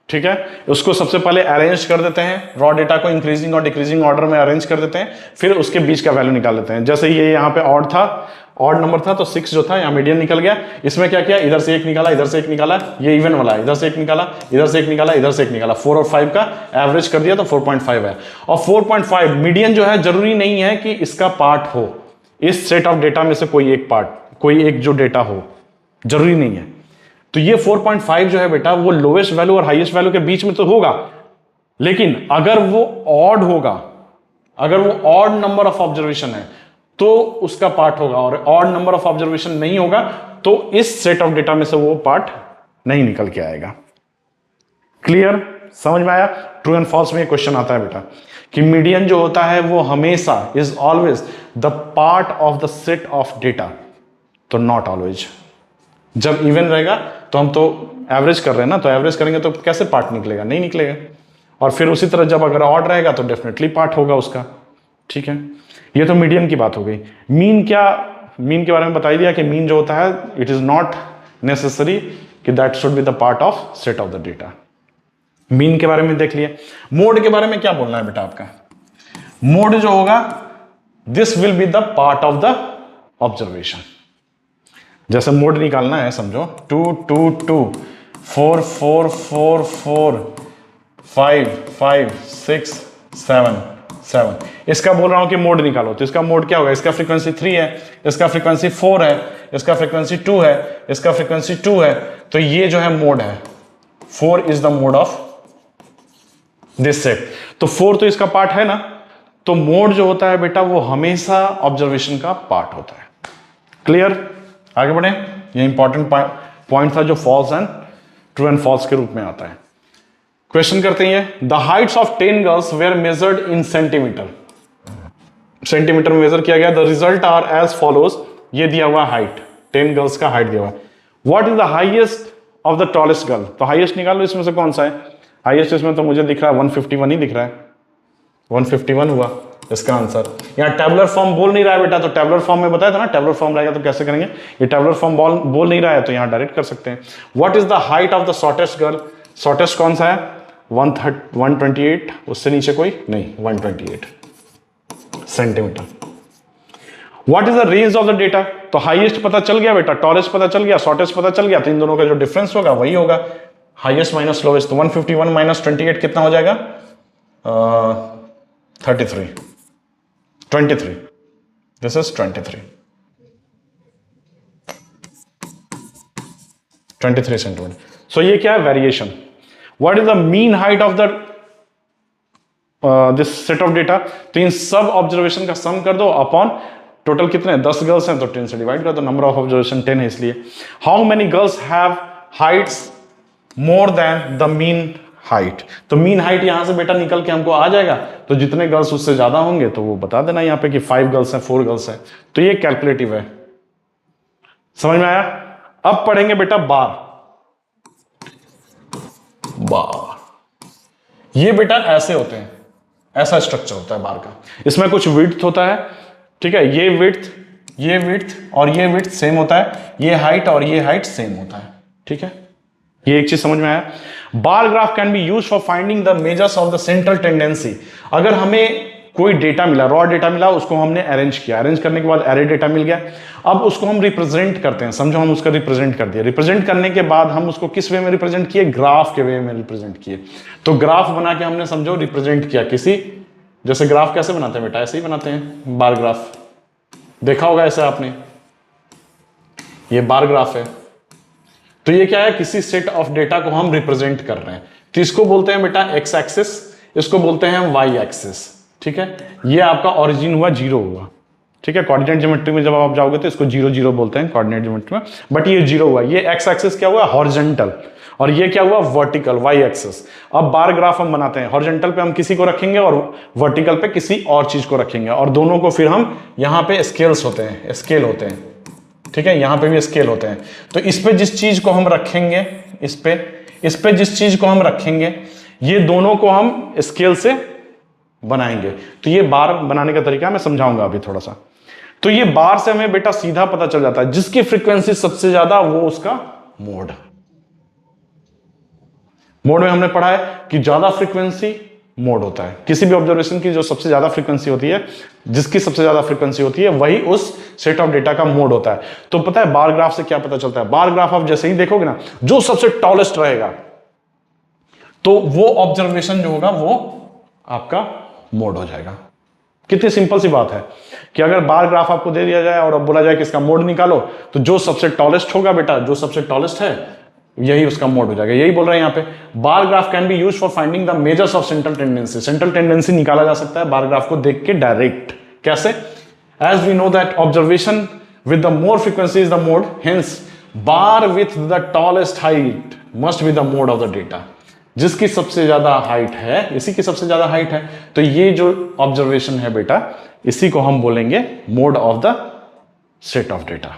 A: ठीक है, उसको सबसे पहले अरेंज कर देते हैं, रॉ डेटा को इंक्रीजिंग और डिक्रीजिंग ऑर्डर में अरेंज कर देते हैं, फिर उसके बीच का वैल्यू निकाल लेते हैं। जैसे ये यहाँ पे ऑड था, ऑड नंबर था तो 6 जो था यहाँ मीडियन निकल गया। इसमें क्या किया, इधर से एक निकाला, इधर से एक निकाला, ये इवन वाला है, इधर से एक निकाला, इधर से एक निकाला, इधर से एक निकाला, 4 और 5 का एवरेज कर दिया तो 4.5 है। और 4.5 मीडियन जो है जरूरी नहीं है कि इसका पार्ट हो, इस सेट ऑफ डेटा में से कोई एक पार्ट, कोई एक जो डेटा हो, जरूरी नहीं है। तो ये 4.5 जो है बेटा वो लोएस्ट वैल्यू और हाईएस्ट वैल्यू के बीच में तो होगा, लेकिन अगर वो ऑड होगा, अगर वो ऑड नंबर ऑफ ऑब्जर्वेशन है तो उसका पार्ट होगा, और ऑड नंबर ऑफ ऑब्जर्वेशन नहीं होगा तो इस सेट ऑफ डेटा में से वो पार्ट नहीं निकल के आएगा। क्लियर, समझ में आया। ट्रू एंड फॉल्स में क्वेश्चन आता है बेटा कि मीडियन जो होता है वो हमेशा is always the part of the set of data, तो नॉट ऑलवेज। जब इवन रहेगा तो हम तो एवरेज कर रहे हैं ना, तो एवरेज करेंगे तो कैसे पार्ट निकलेगा, नहीं निकलेगा। और फिर उसी तरह जब अगर ऑड रहेगा तो डेफिनेटली पार्ट होगा उसका। ठीक है, ये तो मीडियन की बात हो गई। मीन क्या, मीन के बारे में बता दिया कि मीन जो होता है इट इज नॉट नेसेसरी कि that should be the part of set of the data. Mean के बारे में देख लिया। मोड के बारे में क्या बोलना है बेटा आपका, मोड जो होगा this will be the part of the observation. जैसे मोड निकालना है समझो 2 2 2 4 4 4 4 5 5 6 7 7, इसका बोल रहा हूं कि मोड निकालो, तो इसका मोड क्या होगा, इसका फ्रीक्वेंसी 3 है, इसका फ्रीक्वेंसी 4 है, इसका फ्रीक्वेंसी 2 है, इसका फ्रीक्वेंसी 2 है, तो ये जो है मोड है। 4 is the mode of this set, तो 4 तो इसका पार्ट है ना, तो मोड जो होता है बेटा वो हमेशा ऑब्जर्वेशन का पार्ट होता है। क्लियर, आगे बढ़े। ये इंपॉर्टेंट पॉइंट था जो false and true and false के रूप में आता है। क्वेश्चन करते हैं, the heights of 10 girls were measured in centimetre, centimetre में मेजर किया गया। The result are as follows, ये दिया हुआ हाइट, 10 गर्ल्स का हाइट दिया हुआ। What is the highest of the tallest girl, तो हाईएस्ट निकालो इसमें से कौन सा है हाईएस्ट, इसमें तो मुझे दिख रहा है 151 ही दिख रहा है, 151 हुआ इसका आंसर। यहाँ टेबुलर फॉर्म बोल नहीं रहा है बेटा, तो टेबुलर फॉर्म में बताया था ना, टेबुलर फॉर्म रहेगा तो कैसे करेंगे, ये टेबुलर फॉर्म बोल नहीं रहा है तो यहाँ डायरेक्ट कर सकते हैं। What is the height of the shortest girl, shortest कौन सा है 128, उससे नीचे कोई नहीं, 128 centimetre. What is the range of the data, तो हाईएस्ट पता चल गया बेटा, टॉलेस्ट पता चल गया, शॉर्टेस्ट पता चल गया, तो इन दोनों का जो डिफरेंस होगा वही होगा हाईएस्ट माइनस लोवेस्ट। तो 151 माइनस 28 कितना हो जाएगा 23, दिस इज 23 सेंटीमीटर। सो ये क्या है variation. What is the mean height of the this set of data, तो इन सब ऑब्जर्वेशन का सम कर दो अपॉन टोटल कितने 10 गर्ल्स हैं तो 10 से डिवाइड कर दो, नंबर ऑफ ऑब्जर्वेशन 10 है इसलिए। How many girls have Heights more than the mean height. तो मीन हाइट यहां से बेटा निकल के हमको आ जाएगा, तो जितने गर्ल्स उससे ज्यादा होंगे तो वो बता देना यहाँ पे कि 5 गर्ल्स हैं, 4 गर्ल्स हैं। तो ये कैलकुलेटिव है, समझ में आया। अब पढ़ेंगे बेटा बार। बार ये बेटा ऐसे होते हैं, ऐसा स्ट्रक्चर होता है बार का। इसमें कुछ विड्थ होता है, ठीक है, ये विड्थ और ये विड्थ सेम होता है, ये हाइट और ये हाइट सेम होता है, ठीक है। ये एक चीज समझ में आया। Bar graph can be use for finding the measures of the central tendency. अगर हमें कोई डेटा मिला, रॉ डेटा मिला, उसको हमने अरेंज किया, अरेंज करने के बाद एरे डेटा मिल गया, अब उसको हम रिप्रेजेंट करते हैं। समझो हम उसका रिप्रेजेंट कर दिया, रिप्रेजेंट करने के बाद हम उसको किस वे में रिप्रेजेंट किए, ग्राफ के वे में रिप्रेजेंट किए। तो ग्राफ बना के हमने समझो रिप्रेजेंट किया किसी, जैसे ग्राफ कैसे बनाते हैं बेटा, ऐसे ही बनाते हैं बार ग्राफ, देखा होगा ऐसे आपने, ये बार ग्राफ है। तो ये क्या है, किसी सेट ऑफ डेटा को हम रिप्रेजेंट कर रहे हैं, तो इसको बोलते हैं बेटा एक्स एक्सिस, इसको बोलते हैं वाई एक्सिस, ठीक है। ये आपका ओरिजिन हुआ, 0 हुआ, ठीक है। कोऑर्डिनेट ज्योमेट्री में जब आप जाओगे तो इसको 0 0 बोलते हैं कोऑर्डिनेट ज्योमेट्री में, बट ये 0 हुआ। ये एक्स एक्सिस क्या हुआ, हॉरिजॉन्टल, और ये क्या हुआ, वर्टिकल, वाई एक्सिस। अब बार ग्राफ हम बनाते हैं, हॉरिजॉन्टल पे हम किसी को रखेंगे और वर्टिकल पे किसी और चीज को रखेंगे, और दोनों को फिर हम यहाँ पे स्केल्स होते हैं, स्केल होते हैं, ठीक है, यहां पे भी स्केल होते हैं। तो इस पे जिस चीज को हम रखेंगे, इस पे जिस चीज को हम रखेंगे, ये दोनों को हम स्केल से बनाएंगे। तो ये बार बनाने का तरीका मैं समझाऊंगा अभी थोड़ा सा। तो ये बार से हमें बेटा सीधा पता चल जाता है, जिसकी फ्रीक्वेंसी सबसे ज्यादा वो उसका मोड। मोड में हमने पढ़ा है कि ज्यादा फ्रीक्वेंसी मोड होता है, किसी भी ऑब्जर्वेशन की जो सबसे ज्यादा फ्रीक्वेंसी होती है, जिसकी सबसे ज्यादा फ्रीक्वेंसी होती है, वही उस सेट ऑफ डेटा का मोड होता है। तो पता है बार ग्राफ से क्या पता चलता है, बार ग्राफ आप जैसे ही देखोगे ना, जो सबसे टॉलेस्ट रहेगा तो वो ऑब्जर्वेशन जो होगा वो आपका मोड हो जाएगा। कितनी सिंपल सी बात है कि अगर बार ग्राफ आपको दे दिया जाए और अब बोला जाए कि इसका मोड निकालो, तो जो सबसे टॉलेस्ट होगा बेटा, जो सबसे टॉलेस्ट है, यही उसका मोड हो जाएगा। यही बोल रहे हैं यहाँ पे, bar graph can be use for finding the measures of central tendency. Central tendency निकाला जा सकता है बार ग्राफ को देख के डायरेक्ट। कैसे? As we know that observation with the more frequency is the mode, hence bar with the tallest height must be the mode of the data. जिसकी सबसे ज्यादा हाइट है, इसी की सबसे ज्यादा हाइट है, तो ये जो ऑब्जर्वेशन है बेटा, इसी को हम बोलेंगे mode of the set of data.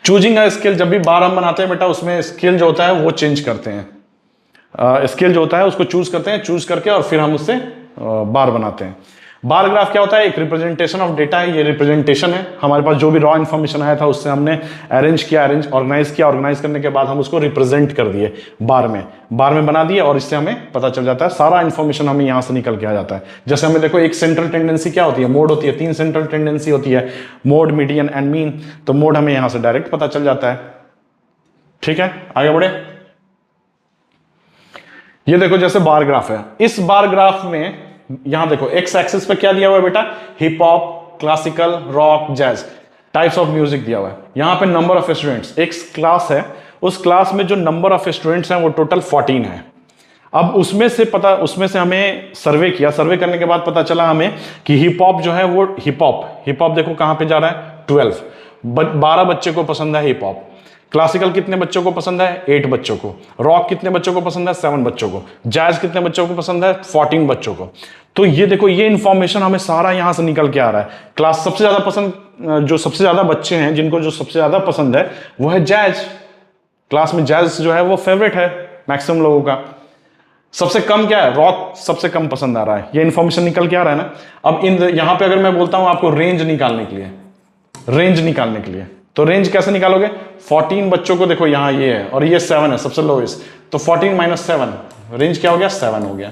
A: Choosing a scale, जब भी बार हम बनाते हैं बेटा, उसमें स्केल जो होता है वो चेंज करते हैं। स्केल जो होता है उसको चूज करते हैं, चूज करके और फिर हम उससे बार बनाते हैं। बार ग्राफ क्या होता है, एक रिप्रेजेंटेशन ऑफ डेटा है। ये रिप्रेजेंटेशन है, हमारे पास जो भी रॉ इन्फॉर्मेशन आया था उससे हमने अरेंज किया, ऑर्गेनाइज किया, ऑर्गेनाइज करने के बाद हम उसको रिप्रेजेंट कर दिए बार में बना दिए, और इससे हमें पता चल जाता है, सारा इन्फॉर्मेशन हमें यहां से निकल के आ जाता है। जैसे हमें देखो, एक सेंट्रल टेंडेंसी क्या होती है, मोड होती है, 3 सेंट्रल टेंडेंसी होती है, मोड, मीडियन एंड मीन। तो मोड हमें यहां से डायरेक्ट पता चल जाता है, ठीक है। आगे बढ़े, ये देखो जैसे बार ग्राफ है, इस बार ग्राफ में यहां देखो एक्स एक्सिस पे क्या दिया हुआ है बेटा, hip hop, classical, rock, jazz, types of music दिया हुआ है। यहां पे नंबर ऑफ स्टूडेंट्स, एक क्लास है, उस क्लास में जो नंबर ऑफ स्टूडेंट्स हैं वो टोटल 14 है। अब उसमें से हमें सर्वे किया, सर्वे करने के बाद पता चला हमें कि हिप हॉप जो है वो हिप हॉप देखो कहां पे जा रहा है, 12 बच्चे को पसंद है हिप हॉप। क्लासिकल कितने बच्चों को पसंद है, 8 बच्चों को। रॉक कितने बच्चों को पसंद है, 7 बच्चों को। जैज कितने बच्चों को पसंद है, 14 बच्चों को। तो ये देखो, ये इंफॉर्मेशन हमें सारा यहां से निकल के आ रहा है। क्लास सबसे ज्यादा पसंद, जो सबसे ज्यादा बच्चे हैं जिनको जो सबसे ज्यादा पसंद है वो है जैज। क्लास में जैज जो है वो फेवरेट है मैक्सिमम लोगों का। सबसे कम क्या है, रॉक सबसे कम पसंद आ रहा है। ये इंफॉर्मेशन निकल के आ रहा है ना। अब यहां पे अगर मैं बोलता हूं आपको रेंज निकालने के लिए, तो रेंज कैसे निकालोगे, 14 बच्चों को देखो, यहां ये है और ये 7 है सबसे लोएस्ट, तो 14 माइनस 7, रेंज क्या हो गया, 7 हो गया,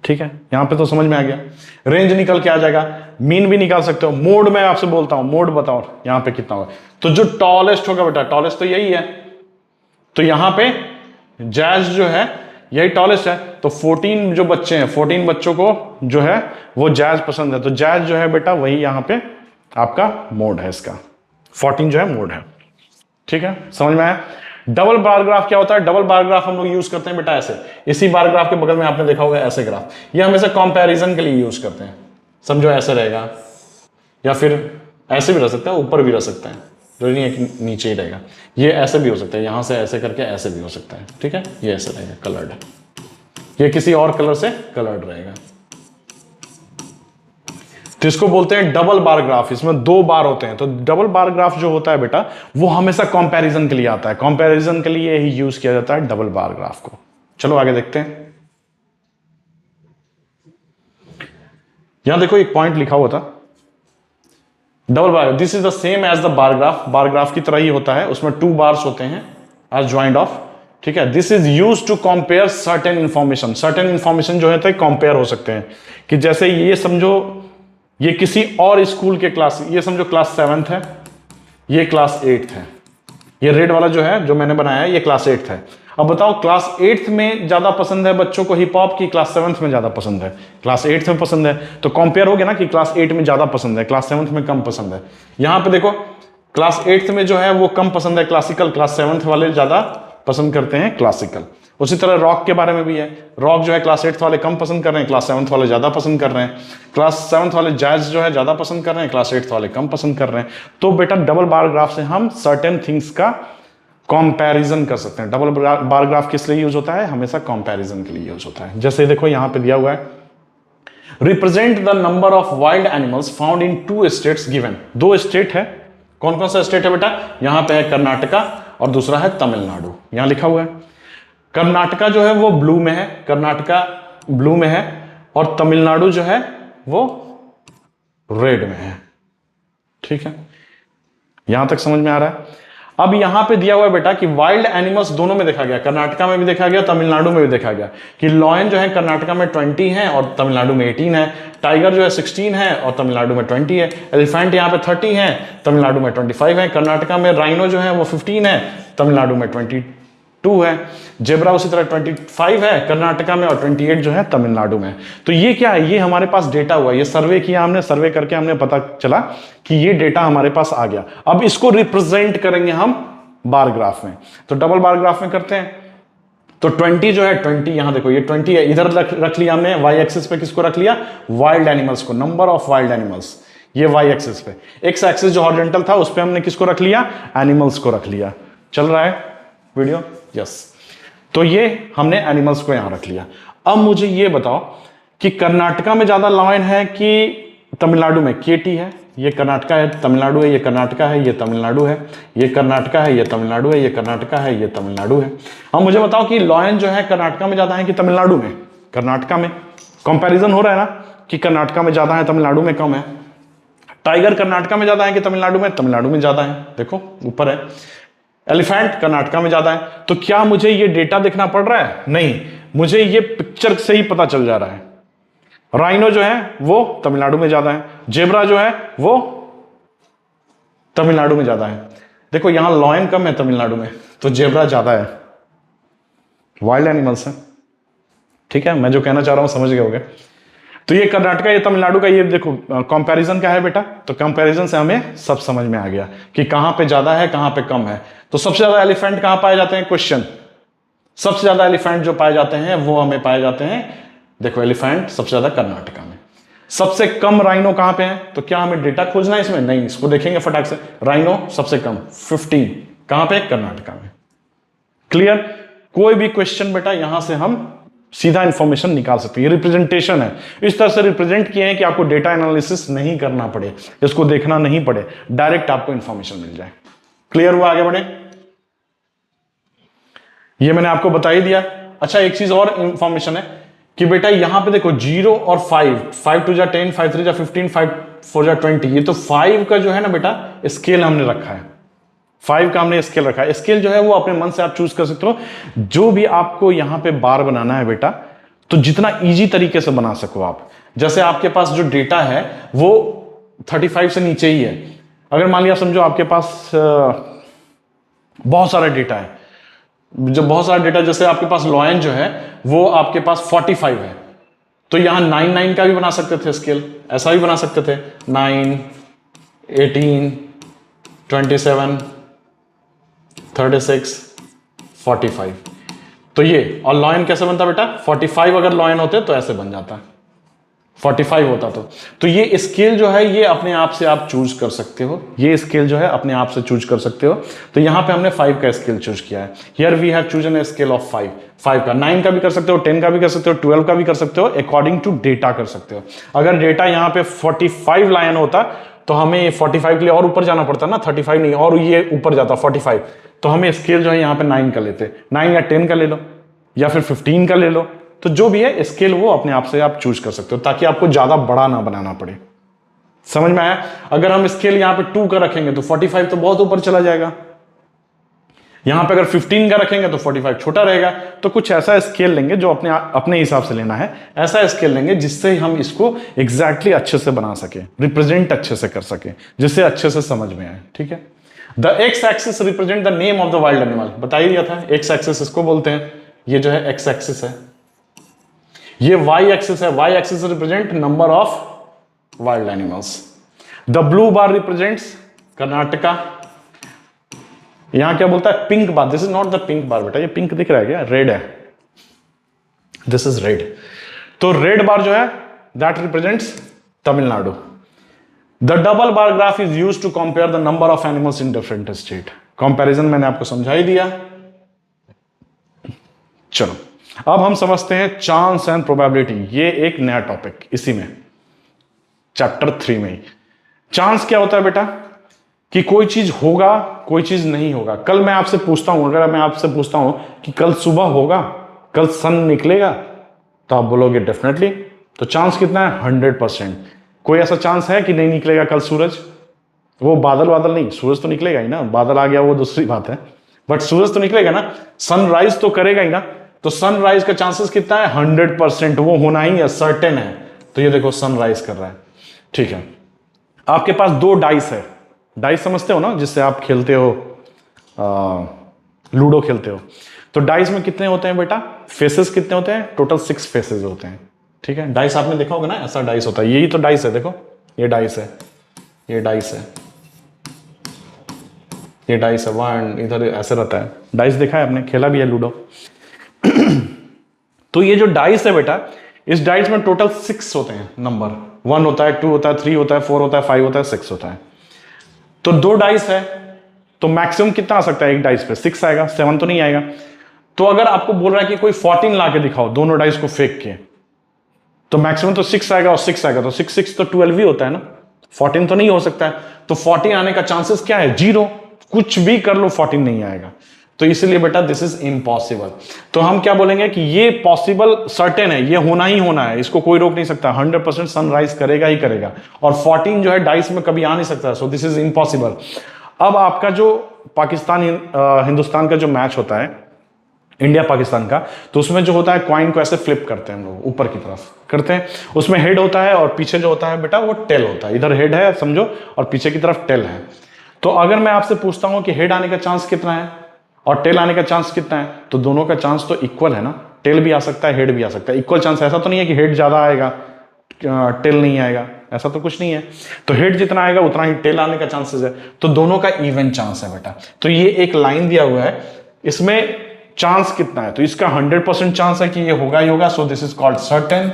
A: ठीक है। यहां पे तो समझ में आ गया, रेंज निकल के आ जाएगा। मीन भी निकाल सकते हो। मोड में आपसे बोलता हूं, मोड बताओ यहां पे कितना होगा, तो जो टॉलेस्ट होगा बेटा, टॉलेस्ट तो यही है, तो यहां पे जैज जो है यही टॉलेस्ट है। तो 14 जो बच्चे हैं, 14 बच्चों को जो है वो जैज पसंद है, तो जैज जो है बेटा वही यहां पे आपका मोड है, इसका 14 जो है मोड है, ठीक है। समझ में आया। डबल बार ग्राफ क्या होता है, डबल बार ग्राफ हम लोग यूज करते हैं बेटा ऐसे, इसी बार ग्राफ के बगल में आपने देखा होगा ऐसे ग्राफ, ये हमेशा कंपैरिजन के लिए यूज करते हैं। समझो ऐसे रहेगा, या फिर ऐसे भी रह सकता है, ऊपर भी रह सकता है, जरूरी नहीं है कि नीचे ही रहेगा, ये ऐसे भी हो सकता है, यहां से ऐसे करके ऐसे भी हो सकता है, ठीक है, ये ऐसे रहेगा कलर्ड, ये किसी और कलर से कलर्ड रहेगा। तो इसको बोलते हैं डबल बार ग्राफ, इसमें 2 बार होते हैं। तो डबल बार ग्राफ जो होता है बेटा वो हमेशा कंपैरिजन के लिए आता है, कंपैरिजन के लिए ही यूज किया जाता है डबल बार ग्राफ को। चलो आगे देखते हैं। यहां देखो एक पॉइंट लिखा हुआ था डबल बार, this is the same as the bar graph, bar graph की तरह ही होता है, उसमें 2 बार्स होते हैं एज ज्वाइंट ऑफ, ठीक है। This is use to compare certain information, certain information जो है तो कंपेयर हो सकते हैं, कि जैसे ये समझो ये किसी और स्कूल के क्लास, ये समझो क्लास 7th है, ये क्लास 8th है, ये रेड वाला जो है जो मैंने बनाया है ये क्लास 8th है। अब बताओ क्लास 8th में ज्यादा पसंद है बच्चों को हिप हॉप की क्लास 7th में ज्यादा पसंद है? क्लास 8th में पसंद है, तो कंपेयर हो गया ना कि क्लास 8 में ज्यादा पसंद है, क्लास 7th में कम पसंद है। यहां पे देखो क्लास 8th में जो है वो कम पसंद है क्लासिकल, क्लास 7th वाले ज्यादा पसंद करते हैं क्लासिकल। उसी तरह रॉक के बारे में भी है, रॉक जो है क्लास 8th वाले कम पसंद कर रहे हैं, क्लास 7th वाले ज्यादा पसंद कर रहे हैं, क्लास 7th वाले जैज जो है ज्यादा पसंद कर रहे हैं, क्लास 8th वाले कम पसंद कर रहे हैं। तो बेटा डबल बार ग्राफ से हम सर्टेन थिंग्स का कंपैरिजन कर सकते हैं। डबल बार ग्राफ किस लिए यूज होता है? हमेशा कंपैरिजन के लिए यूज होता है। जैसे देखो यहां पे दिया हुआ है, represent the number of wild animals found in 2 states given. 2 state है, कौन कौन सा स्टेट है बेटा? यहां पे है कर्नाटका और दूसरा है तमिलनाडु, यहां लिखा हुआ है। कर्नाटका जो है वो ब्लू में है, कर्नाटका ब्लू में है, और तमिलनाडु जो है वो रेड में है, ठीक है, यहां तक समझ में आ रहा है। अब यहां पे दिया हुआ है बेटा कि वाइल्ड एनिमल्स दोनों में देखा गया, कर्नाटका में भी देखा गया, तमिलनाडु में भी देखा गया, कि लॉयन जो है कर्नाटका में 20 है और तमिलनाडु में 18 है, टाइगर जो है 16 है और तमिलनाडु में 20 है, एलिफेंट यहाँ पे 30 है, तमिलनाडु में 25 है, कर्नाटका में राइनो जो है वो 15 है, तमिलनाडु में 22 है, जेब्रा उसी तरह 25 है कर्नाटका में और 28 जो है तमिलनाडु में। तो ये क्या है? ये हमारे पास डेटा हुआ, ये सर्वे किया हमने, सर्वे करके हमने पता चला कि ये डेटा हमारे पास आ गया। अब इसको रिप्रेजेंट करेंगे हम बार ग्राफ में, तो डबल बार ग्राफ में करते हैं। तो 20 जो है 20, यहां देखो ये 20 है, इधर रख लिया हमने वाई एक्सिस पे, किसको रख लिया? वाइल्ड एनिमल्स को, नंबर ऑफ वाइल्ड एनिमल्स, ये वाई एक्सिस पे। एक्स एक्सिस जो हॉरिजॉन्टल था उस पे हमने किसको रख लिया? एनिमल्स को रख लिया। चल रहा है वीडियो? यस। तो ये हमने एनिमल्स को यहां रख लिया। अब मुझे ये बताओ कि कर्नाटका में ज्यादा लॉयन है कि तमिलनाडु में? केटी है, ये कर्नाटका है, तमिलनाडु है, ये कर्नाटका है, ये तमिलनाडु है, ये कर्नाटका है, ये तमिलनाडु है, ये कर्नाटका है, ये तमिलनाडु है। अब मुझे बताओ कि लॉयन जो है कर्नाटका में ज्यादा है कि तमिलनाडु में? कर्नाटका में। कंपैरिजन हो रहा है ना कि कर्नाटका में ज्यादा है, तमिलनाडु में कम है। टाइगर कर्नाटका में ज्यादा है कि तमिलनाडु में? तमिलनाडु में ज्यादा है, देखो ऊपर है। एलिफेंट कर्नाटका में ज्यादा है। तो क्या मुझे ये डेटा देखना पड़ रहा है? नहीं, मुझे ये पिक्चर से ही पता चल जा रहा है। राइनो जो है वो तमिलनाडु में ज्यादा है, जेब्रा जो है वो तमिलनाडु में ज्यादा है। देखो यहां लॉयन कम है तमिलनाडु में, तो जेब्रा ज्यादा है, वाइल्ड एनिमल्स है, ठीक है। मैं जो कहना चाह रहा हूं समझ गए होगे। तो ये कर्नाटका, ये तमिलनाडु का, ये देखो कंपैरिजन क्या है बेटा? तो कंपैरिजन से हमें सब समझ में आ गया कि कहां पे ज्यादा है कहां पे कम है। तो सबसे ज्यादा एलिफेंट कहां पाए जाते हैं? क्वेश्चन। सबसे ज्यादा एलिफेंट जो पाए जाते हैं वो हमें पाए जाते हैं, देखो एलिफेंट सबसे ज्यादा कर्नाटका में। सबसे कम राइनो कहां पे है? तो क्या हमें डेटा खोजना है इसमें? नहीं, इसको देखेंगे फटाक से। राइनो सबसे कम 15 कहां पे? कर्नाटका में। क्लियर? कोई भी क्वेश्चन बेटा यहां से हम सीधा इंफॉर्मेशन निकाल सकते हैं। ये रिप्रेजेंटेशन है, इस तरह से रिप्रेजेंट किए हैं कि आपको डेटा एनालिसिस नहीं करना पड़े, इसको देखना नहीं पड़े, डायरेक्ट आपको इंफॉर्मेशन मिल जाए। क्लियर हुआ? आगे बढ़े। ये मैंने आपको बता ही दिया। अच्छा एक चीज और इंफॉर्मेशन है कि बेटा यहां पे देखो 0 और 5, 5 2 जा 10, 5 3 जा 15, 5 4 जा 20। ये तो 5 का जो है ना बेटा स्केल हमने रखा है, 5 का हमने स्केल रखा है। स्केल जो है वो अपने मन से आप चूज कर सकते हो, जो भी आपको यहां पे बार बनाना है बेटा, तो जितना इजी तरीके से बना सको आप। जैसे आपके पास जो डेटा है वो 35 से नीचे ही है। अगर मान लिया समझो आपके पास बहुत सारा डेटा है, जब बहुत सारा डेटा, जैसे आपके पास लॉयन जो है वो आपके पास 45 है, तो यहां 9 9 का भी बना सकते थे स्केल, ऐसा भी बना सकते थे 9 18 27 36 45। तो ये, और लॉयन कैसे बनता बेटा? 45 अगर लॉयन होते तो ऐसे बन जाता, 45 होता तो ये स्केल जो है ये अपने आप से आप चूज कर सकते हो, ये स्केल जो है अपने आप से चूज कर सकते हो। तो यहां पे हमने 5 का स्केल चूज किया है। Here we have chosen a scale of 5 का, 9 का भी कर सकते हो, 10 का भी कर सकते हो, 12 का भी कर सकते हो, अकॉर्डिंग टू डेटा कर सकते हो। अगर डेटा यहाँ पे 45 लाइन होता तो हमें 45 के लिए और ऊपर जाना पड़ता ना, 35 नहीं, और ये ऊपर जाता 45, तो हमें स्केल जो है यहाँ पे 9 का लेते, 9 या 10 का ले लो या फिर 15 का ले लो, तो जो भी है स्केल वो अपने आप से आप चूज कर सकते हो, ताकि आपको ज्यादा बड़ा ना बनाना पड़े। समझ में आया? अगर हम स्केल यहां पे 2 का रखेंगे तो 45 तो बहुत ऊपर चला जाएगा, यहां पे अगर 15 का रखेंगे तो 45 छोटा रहेगा। तो कुछ ऐसा स्केल लेंगे जो अपने हिसाब से लेना है, ऐसा स्केल लेंगे जिससे हम इसको एग्जैक्टली अच्छे से बना सके, रिप्रेजेंट अच्छे से कर सके, जिससे अच्छे से समझ में आए। ठीक है, the x axis represent the name of the wild animal, बता ही दिया था, एक्स एक्सिस इसको बोलते हैं, ये जो है एक्स एक्सिस है, ये वाई एक्सिस है, Y axis represent number of wild animals. The blue bar represents Karnataka, यहां क्या बोलता है, pink bar, this is not the pink bar बेटा, ये पिंक दिख रहा है क्या, रेड है, दिस इज रेड। तो रेड बार जो है that represents Tamil Nadu. The double bar graph is used to compare the number of animals in different state. Comparison मैंने आपको समझा ही दिया। चलो अब हम समझते हैं चांस एंड प्रोबेबिलिटी, ये एक नया टॉपिक इसी में चैप्टर 3 में ही। चांस क्या होता है बेटा, कि कोई चीज होगा कोई चीज नहीं होगा। कल मैं आपसे पूछता हूं, अगर मैं आपसे पूछता हूं कि कल सुबह होगा, कल सन निकलेगा, तो आप बोलोगे डेफिनेटली, तो चांस कितना है, 100%। कोई ऐसा चांस है कि नहीं निकलेगा कल सूरज, वो बादल बादल नहीं, सूरज तो निकलेगा ही ना, बादल आ गया वो दूसरी बात है, बट सूरज तो निकलेगा ना, सनराइज तो करेगा ही ना। तो सनराइज का चांसेस कितना है, 100%, वो होना ही है, सर्टेन है। तो ये देखो सनराइज कर रहा है। ठीक है, आपके पास 2 डाइस है, डाइस समझते हो ना, जिससे आप खेलते हो, लूडो खेलते हो। तो डाइस में कितने होते हैं बेटा, फेसेस कितने होते हैं, टोटल 6 फेसेस होते हैं। ठीक है, डाइस आपने देखा होगा ना, ऐसा डाइस होता है, यही तो डाइस है, देखो ये डाइस है, ये डाइस है, ये डाइस है, 1 इधर ऐसे रहता है। डाइस देखा है आपने, खेला भी है लूडो। तो ये जो डाइस है बेटा, इस डाइस में टोटल 6 होते हैं नंबर, 1 होता है, 2 होता है, 3 होता है, 4 होता है, 5 होता है, 6 होता है। तो 2 डाइस है, तो मैक्सिमम कितना आ सकता है एक डाइस पे, 6 आएगा, 7 तो नहीं आएगा। तो अगर आपको बोल रहा है कि कोई 14 ला के दिखाओ दोनों डाइस को फेंक के, तो मैक्सिमम तो 6 आएगा और 6 आएगा, तो 6 6 तो 12 ही होता है ना, 14 तो नहीं हो सकता है। तो 14 आने का चांसेस क्या है, 0, कुछ भी कर लो 14 नहीं आएगा। तो इसलिए बेटा दिस इज इम्पॉसिबल। तो हम क्या बोलेंगे कि ये पॉसिबल सर्टेन है, ये होना ही होना है, इसको कोई रोक नहीं सकता, 100% सनराइज करेगा ही करेगा। और 14 जो है डाइस में कभी आ नहीं सकता, सो दिस इज इम्पॉसिबल। अब आपका जो पाकिस्तान हिंदुस्तान का जो मैच होता है, इंडिया पाकिस्तान का, तो उसमें जो होता है कॉइन को ऐसे फ्लिप करते हैं हम लोग, ऊपर की तरफ करते हैं, उसमें हेड होता है और पीछे जो होता है बेटा वो टेल होता है। इधर हेड है समझो और पीछे की तरफ टेल है। तो अगर मैं आपसे पूछता हूं कि हेड आने का चांस कितना है और टेल आने का चांस कितना है, तो दोनों का चांस तो इक्वल है ना, टेल भी आ सकता है हेड भी आ सकता है, इक्वल चांस। ऐसा तो नहीं है कि हेड ज्यादा आएगा टेल नहीं आएगा, ऐसा तो कुछ नहीं है। तो हेड जितना आएगा उतना ही टेल आने का चांसेस है, तो दोनों का इवन चांस है बेटा। तो ये एक लाइन दिया हुआ है, इसमें चांस कितना है, तो इसका 100% चांस है कि ये होगा ही होगा, so this is called certain.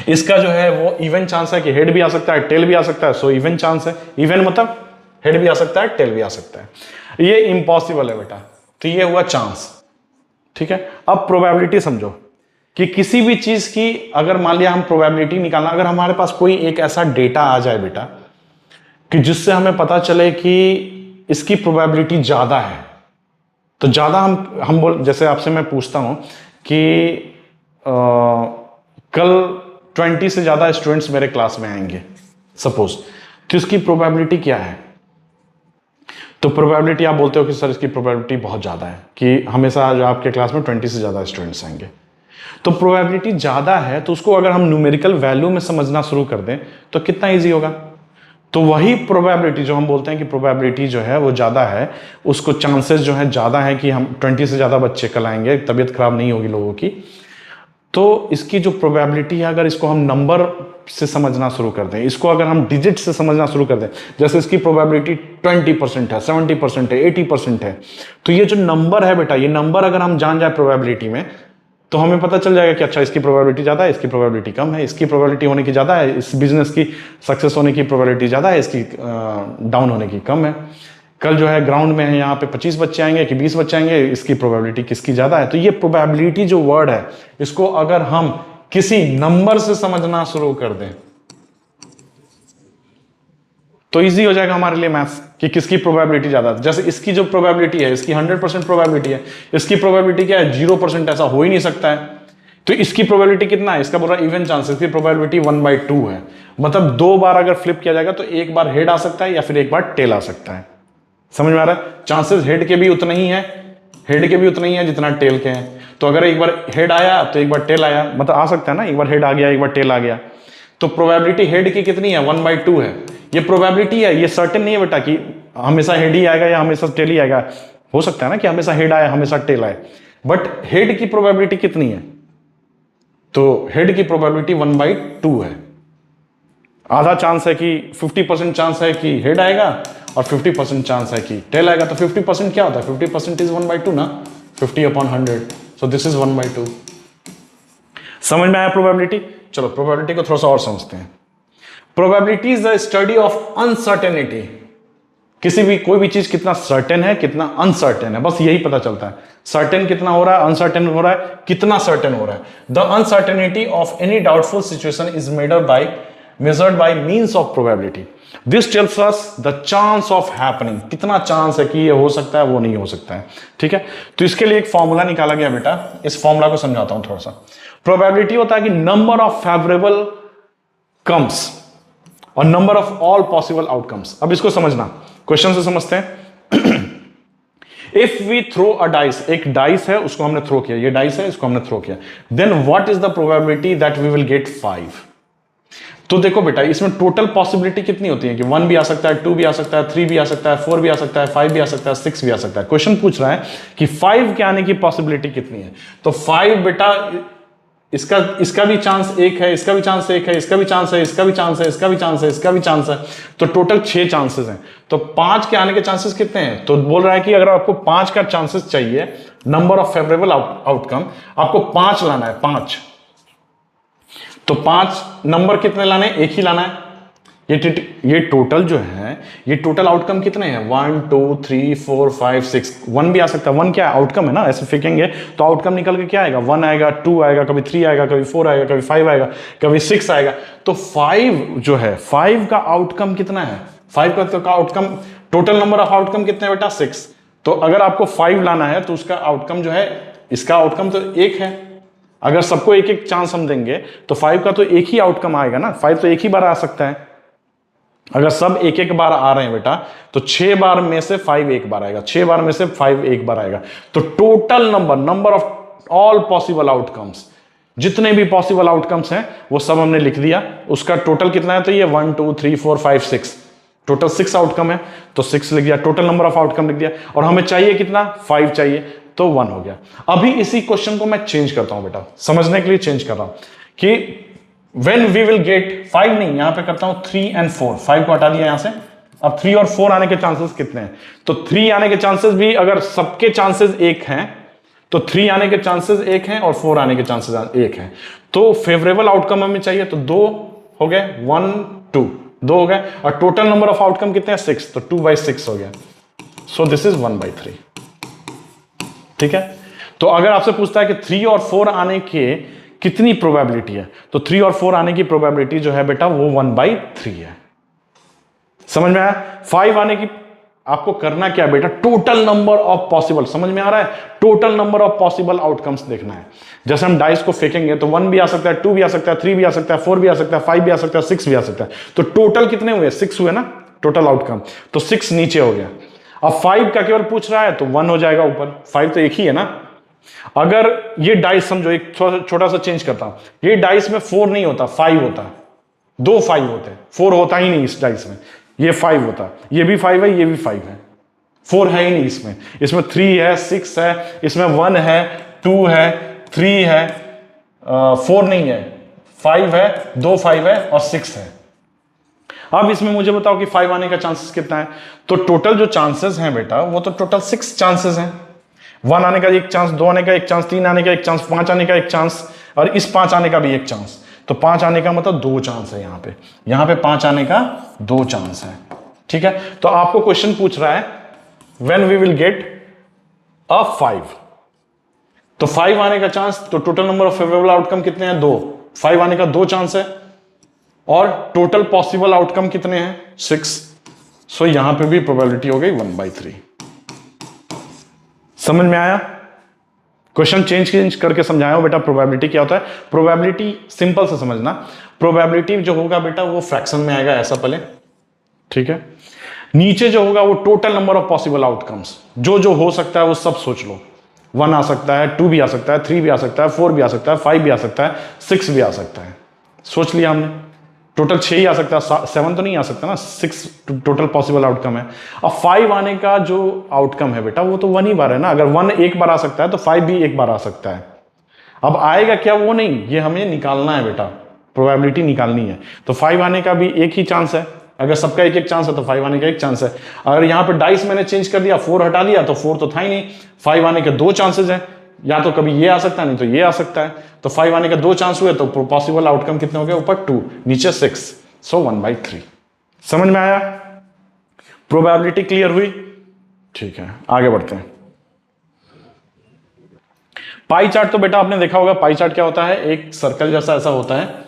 A: इसका जो है वो इवन चांस है कि हेड भी आ सकता है टेल भी आ सकता है, सो इवन चांस है। इवन मतलब हेड भी आ सकता है टेल भी आ सकता है, ये इम्पॉसिबल है बेटा। तो ये हुआ चांस, ठीक है। अब प्रोबेबिलिटी समझो कि किसी भी चीज की अगर मान लिया हम प्रोबेबिलिटी निकालना, अगर हमारे पास कोई एक ऐसा डेटा आ जाए बेटा कि जिससे हमें पता चले कि इसकी प्रोबेबिलिटी ज्यादा है, तो ज्यादा हम बोल, जैसे आपसे मैं पूछता हूं कि कल 20 से ज्यादा स्टूडेंट्स मेरे क्लास में आएंगे सपोज, तो इसकी प्रोबेबिलिटी क्या है, तो प्रोबेबिलिटी आप बोलते हो कि सर इसकी प्रोबेबिलिटी बहुत ज्यादा है कि हमेशा जो आपके क्लास में 20 से ज्यादा स्टूडेंट्स आएंगे। तो प्रोबेबिलिटी ज्यादा है, तो उसको अगर हम न्यूमेरिकल वैल्यू में समझना शुरू कर दें तो कितना इजी होगा। तो वही प्रोबेबिलिटी जो हम बोलते हैं कि प्रोबेबिलिटी जो है वो ज्यादा है, उसको चांसेस जो है ज्यादा है कि हम 20 से ज्यादा बच्चे कल आएंगे, तबीयत खराब नहीं होगी लोगों की। तो इसकी जो प्रोबेबिलिटी है, अगर इसको हम नंबर से समझना शुरू कर दें, इसको अगर हम डिजिट से समझना शुरू कर दें, जैसे इसकी प्रोबेबिलिटी 20% है, 70% है, 80% है, तो ये जो नंबर है बेटा, ये नंबर अगर हम जान जाए प्रोबेबिलिटी में, तो हमें पता चल जाएगा कि अच्छा इसकी प्रोबेबिलिटी ज़्यादा है, इसकी प्रोबेबिलिटी कम है, इसकी प्रोबेबिलिटी होने की ज़्यादा है, इस बिजनेस की सक्सेस होने की प्रोबेबिलिटी ज़्यादा है, इसकी डाउन होने की कम है। कल जो है ग्राउंड में है यहाँ पे 25 बच्चे आएंगे कि 20 बच्चे आएंगे, इसकी प्रोबेबिलिटी किसकी ज़्यादा है। तो ये प्रोबेबिलिटी जो वर्ड है, इसको अगर हम किसी नंबर से समझना शुरू कर दें तो इजी हो जाएगा हमारे लिए मैथ्स कि किसकी प्रोबेबिलिटी ज्यादा है। जैसे इसकी जो प्रोबेबिलिटी है, इसकी 100% प्रोबेबिलिटी है, इसकी प्रोबेबिलिटी क्या है 0%, ऐसा हो ही नहीं सकता है। तो इसकी प्रोबेबिलिटी कितना है, इसका बोल रहा है इवन चांसेस की प्रोबेबिलिटी 1/2 है। मतलब 2 बार अगर फ्लिप किया जाएगा तो एक बार हेड आ सकता है या फिर एक बार टेल आ सकता है। समझ में आ रहा है? चांसेस हेड के भी उतना ही है, हेड के भी उतना ही है जितना टेल के हैं। तो अगर एक बार हेड आया तो एक बार टेल आया, मतलब आ सकता है ना, एक बार हेड आ गया एक बार टेल आ गया। तो प्रोबेबिलिटी हेड की कितनी है 1/2 है। ये प्रोबेबिलिटी है, ये सर्टेन नहीं है बेटा कि हमेशा हेड ही आएगा या हमेशा टेल ही आएगा। हो सकता है ना कि हमेशा हेड आए हमेशा टेल आए, बट हेड की प्रोबेबिलिटी कितनी है, तो हेड की प्रोबेबिलिटी 1/2 है। आधा चांस है कि 50% चांस है कि हेड आएगा और 50% चांस है कि टेल आएगा। तो 50% क्या होता है, 50% इज 1/2 ना, 50/100, सो दिस इज 1/2। समझ में आया प्रोबेबिलिटी? चलो प्रोबेबिलिटी को थोड़ा सा और समझते हैं। Probability is the study of uncertainty. किसी भी कोई भी चीज कितना सर्टेन है कितना अनसर्टेन है, बस यही पता चलता है। सर्टेन कितना हो रहा है, अनसर्टेन हो रहा है, कितना सर्टेन हो रहा है। The uncertainty of any doubtful situation is measured by means of probability. This tells us the chance of happening. कितना चांस है कि ये हो सकता है वो नहीं हो सकता है। ठीक है, तो इसके लिए एक फॉर्मूला निकाला गया बेटा, इस फॉर्मूला को समझाता हूं थोड़ा सा। प्रोबेबिलिटी होता है कि नंबर ऑफ फेवरेबल कम्स और number of all possible outcomes. अब इसको समझना, क्वेश्चन से समझते हैं। If we throw a dice, एक डाइस है उसको हमने थ्रो किया, ये डाइस है इसको हमने थ्रो किया, then what is the probability that we will get 5। तो देखो बेटा इसमें टोटल पॉसिबिलिटी कितनी होती है कि 1 भी आ सकता है, 2 भी आ सकता है, 3 भी आ सकता है, 4 भी आ सकता है, 5 भी आ सकता है, 6 भी आ सकता है। क्वेश्चन पूछ रहा है कि 5 के आने की पॉसिबिलिटी कितनी है। तो 5 बेटा इसका भी चांस एक है, इसका भी चांस एक है, इसका भी चांस है, इसका भी चांस है, इसका भी चांस है, इसका भी चांस है। तो टोटल 6 चांसेस हैं। तो 5 के आने के चांसेस कितने हैं, तो बोल रहा है कि अगर आपको 5 का चांसेस चाहिए, नंबर ऑफ फेवरेबल आउटकम, आपको 5 लाना है, 5। तो 5 नंबर कितने लाने हैं, एक ही लाना है। ये टोटल जो है, ये टोटल आउटकम कितने हैं, 1 2 3 4 5 6। 1 भी आ सकता है, 1 क्या आउटकम है ना, ऐसे फेंकेंगे तो आउटकम निकल के क्या आएगा, 1 आएगा, 2 आएगा, कभी 3 आएगा, कभी 4 आएगा, कभी 5 आएगा, कभी 6 आएगा। तो 5 जो है, 5 का आउटकम कितना है, 5 का outcome, total number of outcome कितने बेटा 6। तो अगर आपको 5 लाना है तो उसका आउटकम जो है, इसका आउटकम तो 1 है। अगर सबको एक एक चांस हम देंगे तो 5 का तो एक ही आउटकम आएगा ना, 5 तो एक ही बार आ सकता है। अगर सब एक एक बार आ रहे हैं बेटा तो 6 बार में से 5 एक बार आएगा, 6 बार में से 5 एक बार आएगा। तो total number of all possible outcomes, जितने भी पॉसिबल आउटकम्स हैं वो सब हमने लिख दिया। उसका टोटल कितना है, तो ये 1 2 3 4 5 6, टोटल 6 आउटकम है तो 6 लिख दिया, टोटल नंबर ऑफ आउटकम लिख दिया। और हमें चाहिए कितना, 5 चाहिए, तो 1 हो गया। अभी इसी क्वेश्चन को मैं चेंज करता हूं बेटा, समझने के लिए चेंज कर रहा हूं कि when we will get 5 नहीं, यहां पे करता हूं 3 and 4, 5 को हटा दिया यहां से। अब 3 और 4 आने के चांसेस कितने हैं, तो 3 आने के चांसेस भी, अगर सबके चांसेस 1 हैं तो 3 आने के चांसेस 1 हैं और 4 आने के चांसेस 1 हैं। तो फेवरेबल आउटकम हमें चाहिए, तो 2 हो गए, 1 2 2 हो गए। और टोटल नंबर ऑफ आउटकम कितने हैं, 6, तो 2/6 हो गया। So this is 1/3। ठीक है, तो अगर आपसे पूछता है कि 3 और 4 आने के कितनी प्रोबेबिलिटी है, तो 3 और 4 आने की प्रोबेबिलिटी जो है बेटा वो 1/3 है। समझ में आया? 5 आने की आपको करना क्या है बेटा, टोटल नंबर ऑफ पॉसिबल, समझ में आ रहा है, total number of possible outcomes देखना है। जैसे हम डाइस को फेंकेंगे तो 1 भी आ सकता है, 2 भी आ सकता है, 3 भी आ सकता है, 4 भी आ सकता है, 5 भी आ सकता है, 6 भी आ सकता है। तो टोटल कितने हुए, 6 हुए ना टोटल आउटकम, तो 6 नीचे हो गया। अब 5 का केवल पूछ रहा है तो 1 हो जाएगा ऊपर, 5 तो एक ही है ना। अगर ये डाइस समझो, एक छोटा सा चेंज करता हूं, ये डाइस में 4 नहीं होता, 5 होता है, 2 5 होते हैं, 4 होता ही नहीं इस डाइस में, ये 5 होता है, ये भी 5 है, ये भी 5 है, 4 है ही नहीं इसमें। इसमें 3 है, 6 है, इसमें 1 है, 2 है, 3 है, 4 नहीं है, 5 है, 2 5 है और 6 है। अब इसमें मुझे बताओ कि 5 आने का चांसेस कितना है, तो टोटल जो चांसेस हैं बेटा वो तो टोटल 6 चांसेस हैं। 1 आने का एक चांस, 2 आने का एक चांस, 3 आने का एक चांस, 5 आने का एक चांस, और इस 5 आने का भी एक चांस। तो 5 आने का मतलब 2 चांस है यहाँ पे 5 आने का 2 चांस है। ठीक है, तो आपको क्वेश्चन पूछ रहा है when we will get a 5, तो 5 आने का चांस, तो total number of favourable outcome कितने हैं? 2। 5 आने का 2 चांस है, और टोटल पॉसिबल आउटकम कितने हैं? 6। सो यहां पे भी प्रोबेबिलिटी हो गई 1/3। समझ में आया? क्वेश्चन चेंज करके समझाया हो बेटा। प्रोबेबिलिटी क्या होता है? प्रोबेबिलिटी सिंपल से समझना, प्रोबेबिलिटी जो होगा बेटा वो फ्रैक्शन में आएगा ऐसा पहले, ठीक है। नीचे जो होगा वो total number of possible outcomes, जो जो हो सकता है वो सब सोच लो। 1 आ सकता है, 2 भी आ सकता है, 3 भी आ सकता है, 4 भी आ सकता है, 5 भी आ सकता है, 6 भी आ सकता है। सोच लिया हमने, टोटल 6 ही आ सकता है, 7 तो नहीं आ सकता ना, 6 टोटल पॉसिबल आउटकम है। अब 5 आने का जो आउटकम है बेटा वो तो 1 ही बार है ना। अगर 1 एक बार आ सकता है तो 5 भी एक बार आ सकता है। अब आएगा क्या वो नहीं, ये हमें निकालना है बेटा, प्रोबेबिलिटी निकालनी है। तो 5 आने का भी एक ही चांस है, अगर सबका एक एक चांस है तो 5 आने का एक चांस है। अगर यहाँ पे डाइस मैंने चेंज कर दिया, 4 हटा दिया तो 4 तो था ही नहीं, 5 आने के 2 चांसेस हैं, या तो कभी ये आ सकता है नहीं तो ये आ सकता है। तो 5 आने के 2 चांस हुए तो पॉसिबल आउटकम कितने हो गए? ऊपर 2, नीचे 6, सो 1/3। समझ में आया? प्रोबेबिलिटी क्लियर हुई? ठीक है, आगे बढ़ते हैं। पाई चार्ट तो बेटा आपने देखा होगा। पाई चार्ट क्या होता है? एक सर्कल जैसा ऐसा होता है।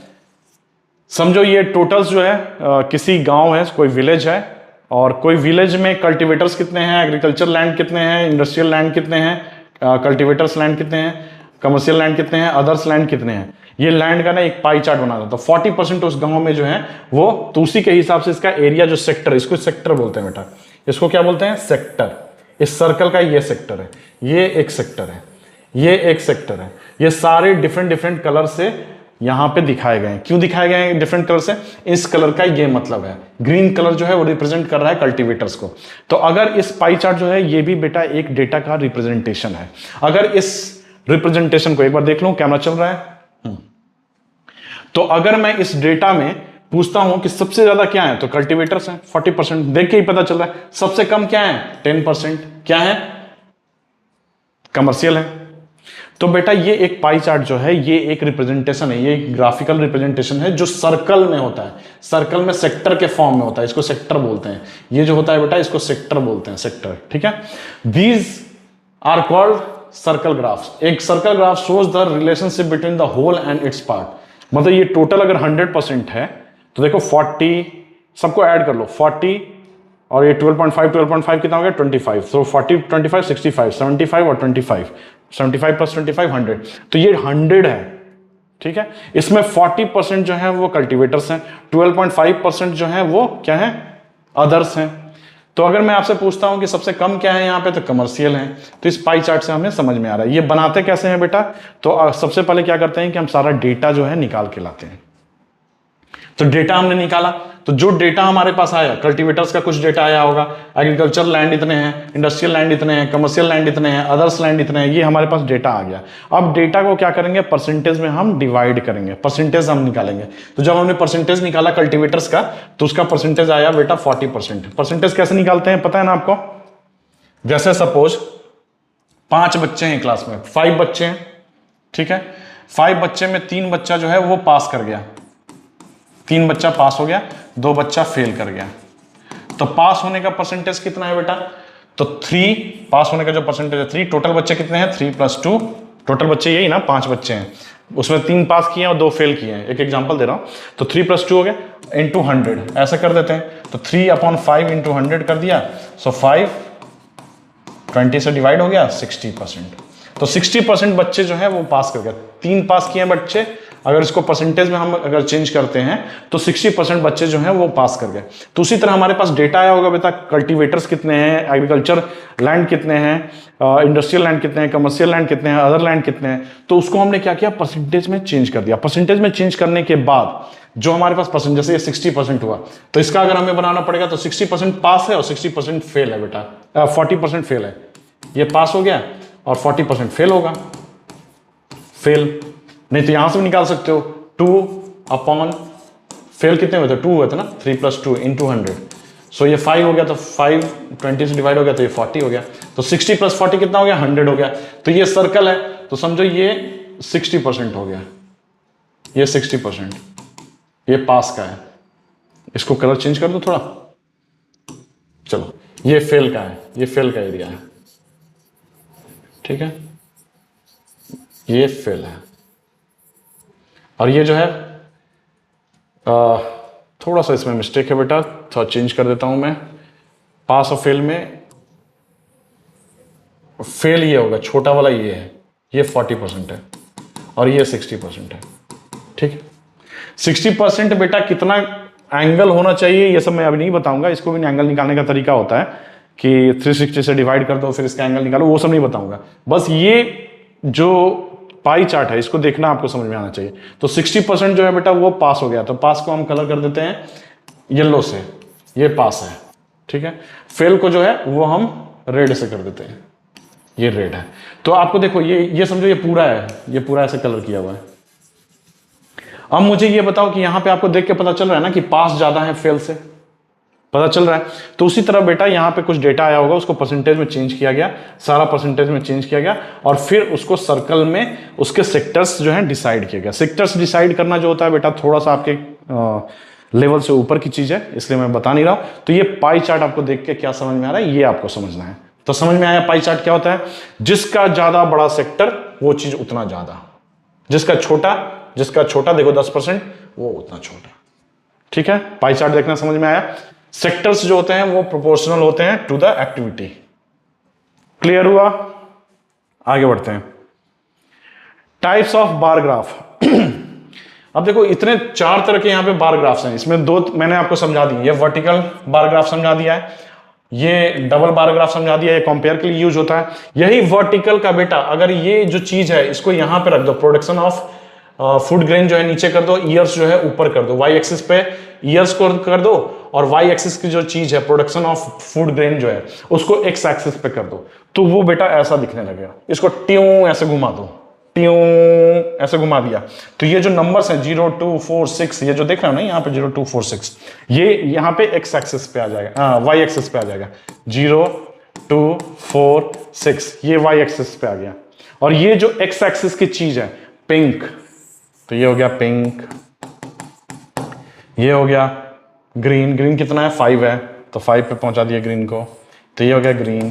A: समझो ये टोटल्स जो है किसी गांव है, कोई विलेज है, और कोई विलेज में कल्टीवेटर्स कितने हैं, एग्रीकल्चर लैंड कितने हैं, इंडस्ट्रियल लैंड कितने हैं, कल्टीवेटर्स लैंड कितने हैं, कमर्शियल लैंड कितने हैं, अदर्स लैंड कितने हैं। ये लैंड का ना एक पाई चार्ट बना था। तो 40% उस गांव में जो है वो, तो उसी के हिसाब से इसका एरिया जो सेक्टर, इसको सेक्टर बोलते हैं बेटा। इसको क्या बोलते हैं? सेक्टर। इस सर्कल का ये सेक्टर है, ये एक सेक्टर है, ये एक सेक्टर है। ये सारे डिफरेंट कलर से यहां पे दिखाए गए हैं। क्यों दिखाए गए हैं डिफरेंट कलर से? इस कलर का ये मतलब है, ग्रीन कलर जो है वो रिप्रेजेंट कर रहा है कल्टीवेटर्स को। तो अगर इस पाई चार्ट जो है ये भी बेटा एक डेटा का रिप्रेजेंटेशन है। अगर इस रिप्रेजेंटेशन को एक बार देख लूं, कैमरा चल रहा है। तो अगर मैं इस डेटा में पूछता हूं कि सबसे ज्यादा क्या है, तो कल्टीवेटर्स हैं 40%, देख के ही पता चल रहा है। सबसे कम क्या है? 10%। क्या है? कमर्शियल है। तो बेटा ये एक पाई चार्ट जो है ये एक रिप्रेजेंटेशन है, ये एक ग्राफिकल रिप्रेजेंटेशन है जो सर्कल में होता है। सर्कल में सेक्टर के फॉर्म में होता है, इसको सेक्टर बोलते हैं। ये जो होता है बेटा इसको सेक्टर बोलते हैं, सेक्टर, ठीक है। These are called circle graphs. एक circle graph shows the relationship between the whole and its part. मतलब ये टोटल अगर 100% है तो देखो 40, सबको ऐड कर लो, 40 और ये 12.5 कितना हो गया? 25। तो 40, 25, 65, 75 और 25, 75 + 25 100। तो ये 100 है, ठीक है। इसमें 40% जो है वो कल्टीवेटर्स हैं, 12.5% जो है वो क्या है? अदर्स हैं। तो अगर मैं आपसे पूछता हूं कि सबसे कम क्या है यहाँ पे, तो कमर्शियल है। तो इस पाई चार्ट से हमें समझ में आ रहा है। ये बनाते कैसे हैं बेटा? तो सबसे पहले क्या करते हैं कि हम सारा डेटा जो है निकाल के लाते हैं। तो डेटा हमने निकाला, तो जो डेटा हमारे पास आया, कल्टीवेटर्स का कुछ डेटा आया होगा, एग्रीकल्चर लैंड इतने हैं, इंडस्ट्रियल लैंड इतने हैं, कमर्शियल लैंड इतने हैं, अदर्स लैंड इतने हैं, ये हमारे पास डेटा आ गया। अब डेटा को क्या करेंगे? परसेंटेज में हम डिवाइड करेंगे, परसेंटेज हम निकालेंगे। तो जब हमने परसेंटेज निकाला कल्टीवेटर्स का, तो उसका परसेंटेज आया बेटा 40%। परसेंटेज कैसे निकालते हैं पता है ना आपको? जैसे सपोज 5 बच्चे हैं क्लास में, 5 बच्चे हैं, ठीक है। 5 बच्चे में 3 बच्चा जो है वो पास कर गया, 3 बच्चा पास हो गया, 2 बच्चा फेल कर गया। तो पास होने का परसेंटेज कितना है बेटा? तो 3, पास होने का जो परसेंटेज है 3। टोटल बच्चे कितने हैं? 3 + 2, टोटल बच्चे यही ना, 5 बच्चे हैं, उसमें 3 पास किए और 2 फेल किए हैं। एक एग्जांपल दे रहा हूं। तो 3 + 2 हो गया, इंटू 100 ऐसा कर देते हैं। तो 3/5 इंटू 100 कर दिया। सो 5 20 से डिवाइड हो गया, 60%। तो 60% बच्चे जो है वो पास कर गए। 3 पास किए बच्चे, अगर इसको परसेंटेज में हम अगर चेंज करते हैं तो 60% बच्चे जो हैं वो पास कर गए। तो उसी तरह हमारे पास डेटा आया होगा बेटा, कल्टीवेटर्स कितने हैं, एग्रीकल्चर लैंड कितने हैं, इंडस्ट्रियल लैंड कितने हैं, कमर्शियल लैंड कितने हैं, अदर लैंड कितने हैं। तो उसको हमने क्या किया? परसेंटेज में चेंज कर दिया। परसेंटेज में चेंज करने के बाद जो हमारे पास परसेंट, जैसे ये 60% हुआ, तो इसका अगर हमें बनाना पड़ेगा तो 60% पास है और 60% फेल है बेटा, 40% फेल है। ये पास हो गया और 40% फेल होगा, फेल। नहीं तो यहां से भी निकाल सकते हो, 2 अपॉन फेल कितने हुए थे? 2 हुए थे ना, 3 + 2 इंटू 100। सो ये 5 हो गया, तो 5 20 से डिवाइड हो गया तो ये 40 हो गया। तो 60 प्लस 40 कितना हो गया? 100 हो गया। तो ये सर्कल है, तो समझो ये 60% हो गया, ये 60%, ये पास का है। इसको कलर चेंज कर दो थोड़ा, चलो ये फेल का है, ये फेल का एरिया है, ठीक है, ये फेल है। और ये जो है थोड़ा सा इसमें मिस्टेक है बेटा, थोड़ा चेंज कर देता हूं मैं। पास और फेल में फेल ये होगा, छोटा वाला ये है, ये 40% है और ये 60% है, ठीक है। 60% बेटा कितना एंगल होना चाहिए ये सब मैं अभी नहीं बताऊंगा, इसको भी एंगल निकालने का तरीका होता है कि 360 से डिवाइड कर दो फिर इसका एंगल निकालो, वो सब नहीं बताऊंगा। बस ये जो पाई चार्ट है इसको देखना आपको समझ में आना चाहिए। तो 60% जो है बेटा वो पास हो गया, तो पास को हम कलर कर देते हैं येलो से, ये पास है, ठीक है। फेल को जो है वो हम रेड से कर देते हैं, ये रेड है। तो आपको देखो ये समझो ये पूरा है, ये पूरा ऐसे कलर किया हुआ है। अब मुझे ये बताओ कि यहां पे आपको देख के पता चल रहा है ना कि पास ज्यादा है फेल से, पता चल रहा है। तो उसी तरह बेटा यहाँ पे कुछ डेटा आया होगा, उसको परसेंटेज में चेंज किया गया, सारा परसेंटेज में चेंज किया गया और फिर उसको सर्कल में उसके सेक्टर्स जो है डिसाइड किया गया। सेक्टर्स डिसाइड करना जो होता है बेटा थोड़ा सा आपके लेवल से ऊपर की चीज है, इसलिए मैं बता नहीं रहा हूं। तो ये पाई चार्ट आपको देख के क्या समझ में आ रहा है ये आपको समझना है। तो समझ में आया पाई चार्ट क्या होता है? जिसका ज्यादा बड़ा सेक्टर वो चीज उतना ज्यादा, जिसका छोटा देखो 10% वो उतना छोटा, ठीक है। पाई चार्ट देखना समझ में आया। सेक्टर्स जो होते हैं वो प्रोपोर्शनल होते हैं टू द एक्टिविटी। क्लियर हुआ? आगे बढ़ते हैं। Types of bar graph. अब देखो इतने 4 तरह के यहां पे बार ग्राफ्स हैं, इसमें 2 मैंने आपको समझा दी। ये वर्टिकल बार ग्राफ समझा दिया है, ये डबल बार ग्राफ समझा दिया, ये कंपेयर के लिए यूज होता है। यही वर्टिकल का बेटा अगर ये जो चीज है इसको यहां पे रख दो, प्रोडक्शन ऑफ फूड ग्रेन जो है नीचे कर दो, ईयर्स जो है ऊपर कर दो, वाई एक्सिस पे ईयर्स को कर दो और वाई एक्सिस की जो चीज है प्रोडक्शन ऑफ फूड ग्रेन जो है उसको एक्स एक्सिस पे कर दो, तो वो बेटा ऐसा दिखने लगेगा। इसको ट्यूं ऐसे घुमा दो, ट्यूं ऐसे घुमा दिया, तो ये जो नंबर्स हैं 0 2 4 6, ये जो देख रहे हो ना यहाँ पे 0 2 4 6, ये यहाँ पे एक्स एक्सिस पे आ जाएगा, वाई एक्सिस पे आ जाएगा। 0 2 4 6 ये वाई एक्सिस पे आ गया। और ये जो एक्स एक्सिस की चीज है पिंक, तो ये हो गया पिंक, ये हो गया ग्रीन। ग्रीन कितना है? 5 है, तो 5 पे पहुंचा दिया ग्रीन को, तो ये हो गया ग्रीन।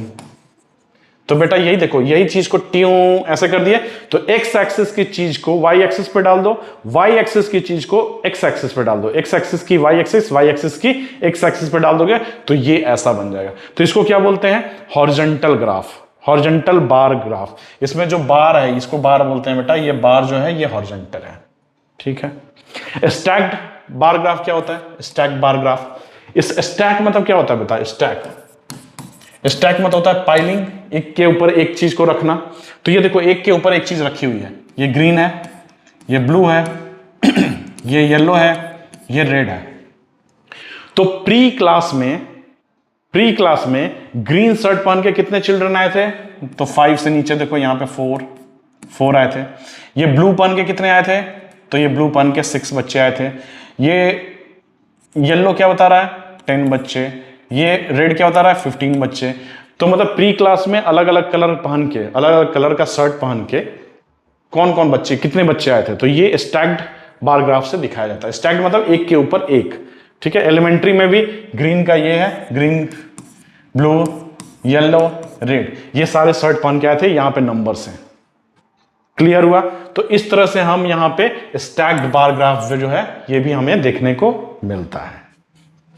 A: तो बेटा यही देखो, यही चीज को ट्यूं ऐसे कर दिया, तो एक्स एक्सिस की चीज को वाई एक्सिस पे डाल दो, वाई एक्सिस की चीज को एक्स एक्सिस पे डाल दो, एक्स एक्सिस की वाई एक्सिस की एक्स एक्सिस पे डाल दोगे तो ये ऐसा बन जाएगा। तो इसको क्या बोलते हैं? Horizontal graph, horizontal bar graph. इसमें जो बार है इसको बार बोलते हैं बेटा, ये बार जो है ये हॉरिजॉन्टल है, ठीक है। स्टैक्ड बार ग्राफ क्या होता है? Stack bar graph. इस स्टैक मतलब क्या होता है बेटा? स्टैक मतलब होता है पाइलिंग, एक के ऊपर एक चीज को रखना। तो ये देखो एक के ऊपर एक चीज रखी हुई है, ये ग्रीन है, ये ब्लू है, ये येलो है, ये रेड है। तो प्री क्लास में ग्रीन शर्ट पहन के कितने चिल्ड्रन आए थे? तो 5 से नीचे देखो यहां पे 4 आए थे। ये ब्लू पहन के कितने आए थे? तो ये ब्लू पहन के 6 बच्चे आए थे। ये येलो क्या बता रहा है? 10 बच्चे। ये रेड क्या बता रहा है? 15 बच्चे। तो मतलब प्री क्लास में अलग अलग कलर पहन के, अलग अलग कलर का शर्ट पहन के कौन कौन बच्चे, कितने बच्चे आए थे? तो ये स्टैक्ड बार ग्राफ से दिखाया जाता है। स्टैक्ड मतलब एक के ऊपर एक, ठीक है। एलिमेंट्री में भी ग्रीन का ये है, ग्रीन, ब्लू, येलो, रेड, ये सारे शर्ट पहन के आए थे, यहां पे नंबर्स हैं। क्लियर हुआ? तो इस तरह से हम यहां पे स्टैक्ड बार ग्राफ जो है ये भी हमें देखने को मिलता है,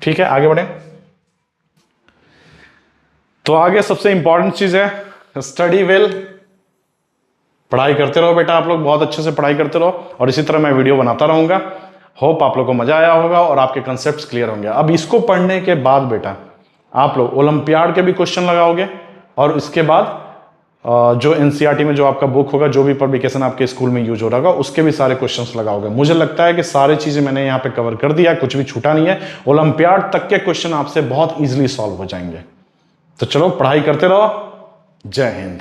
A: ठीक है। आगे बढ़े। तो आगे सबसे इंपॉर्टेंट चीज है स्टडी वेल। पढ़ाई करते रहो बेटा, आप लोग बहुत अच्छे से पढ़ाई करते रहो और इसी तरह मैं वीडियो बनाता रहूंगा। होप आप लोग को मजा आया होगा और आपके कंसेप्ट्स क्लियर होंगे। अब इसको पढ़ने के बाद बेटा आप लोग ओलंपियाड के भी क्वेश्चन लगाओगे और इसके बाद जो एनसीईआरटी में जो आपका बुक होगा, जो भी पब्लिकेशन आपके स्कूल में यूज हो रहा होगा, उसके भी सारे क्वेश्चंस लगाओगे। मुझे लगता है कि सारी चीजें मैंने यहाँ पे कवर कर दिया, कुछ भी छूटा नहीं है। ओलंपियाड तक के क्वेश्चन आपसे बहुत इजीली सॉल्व हो जाएंगे। तो चलो पढ़ाई करते रहो। जय हिंद।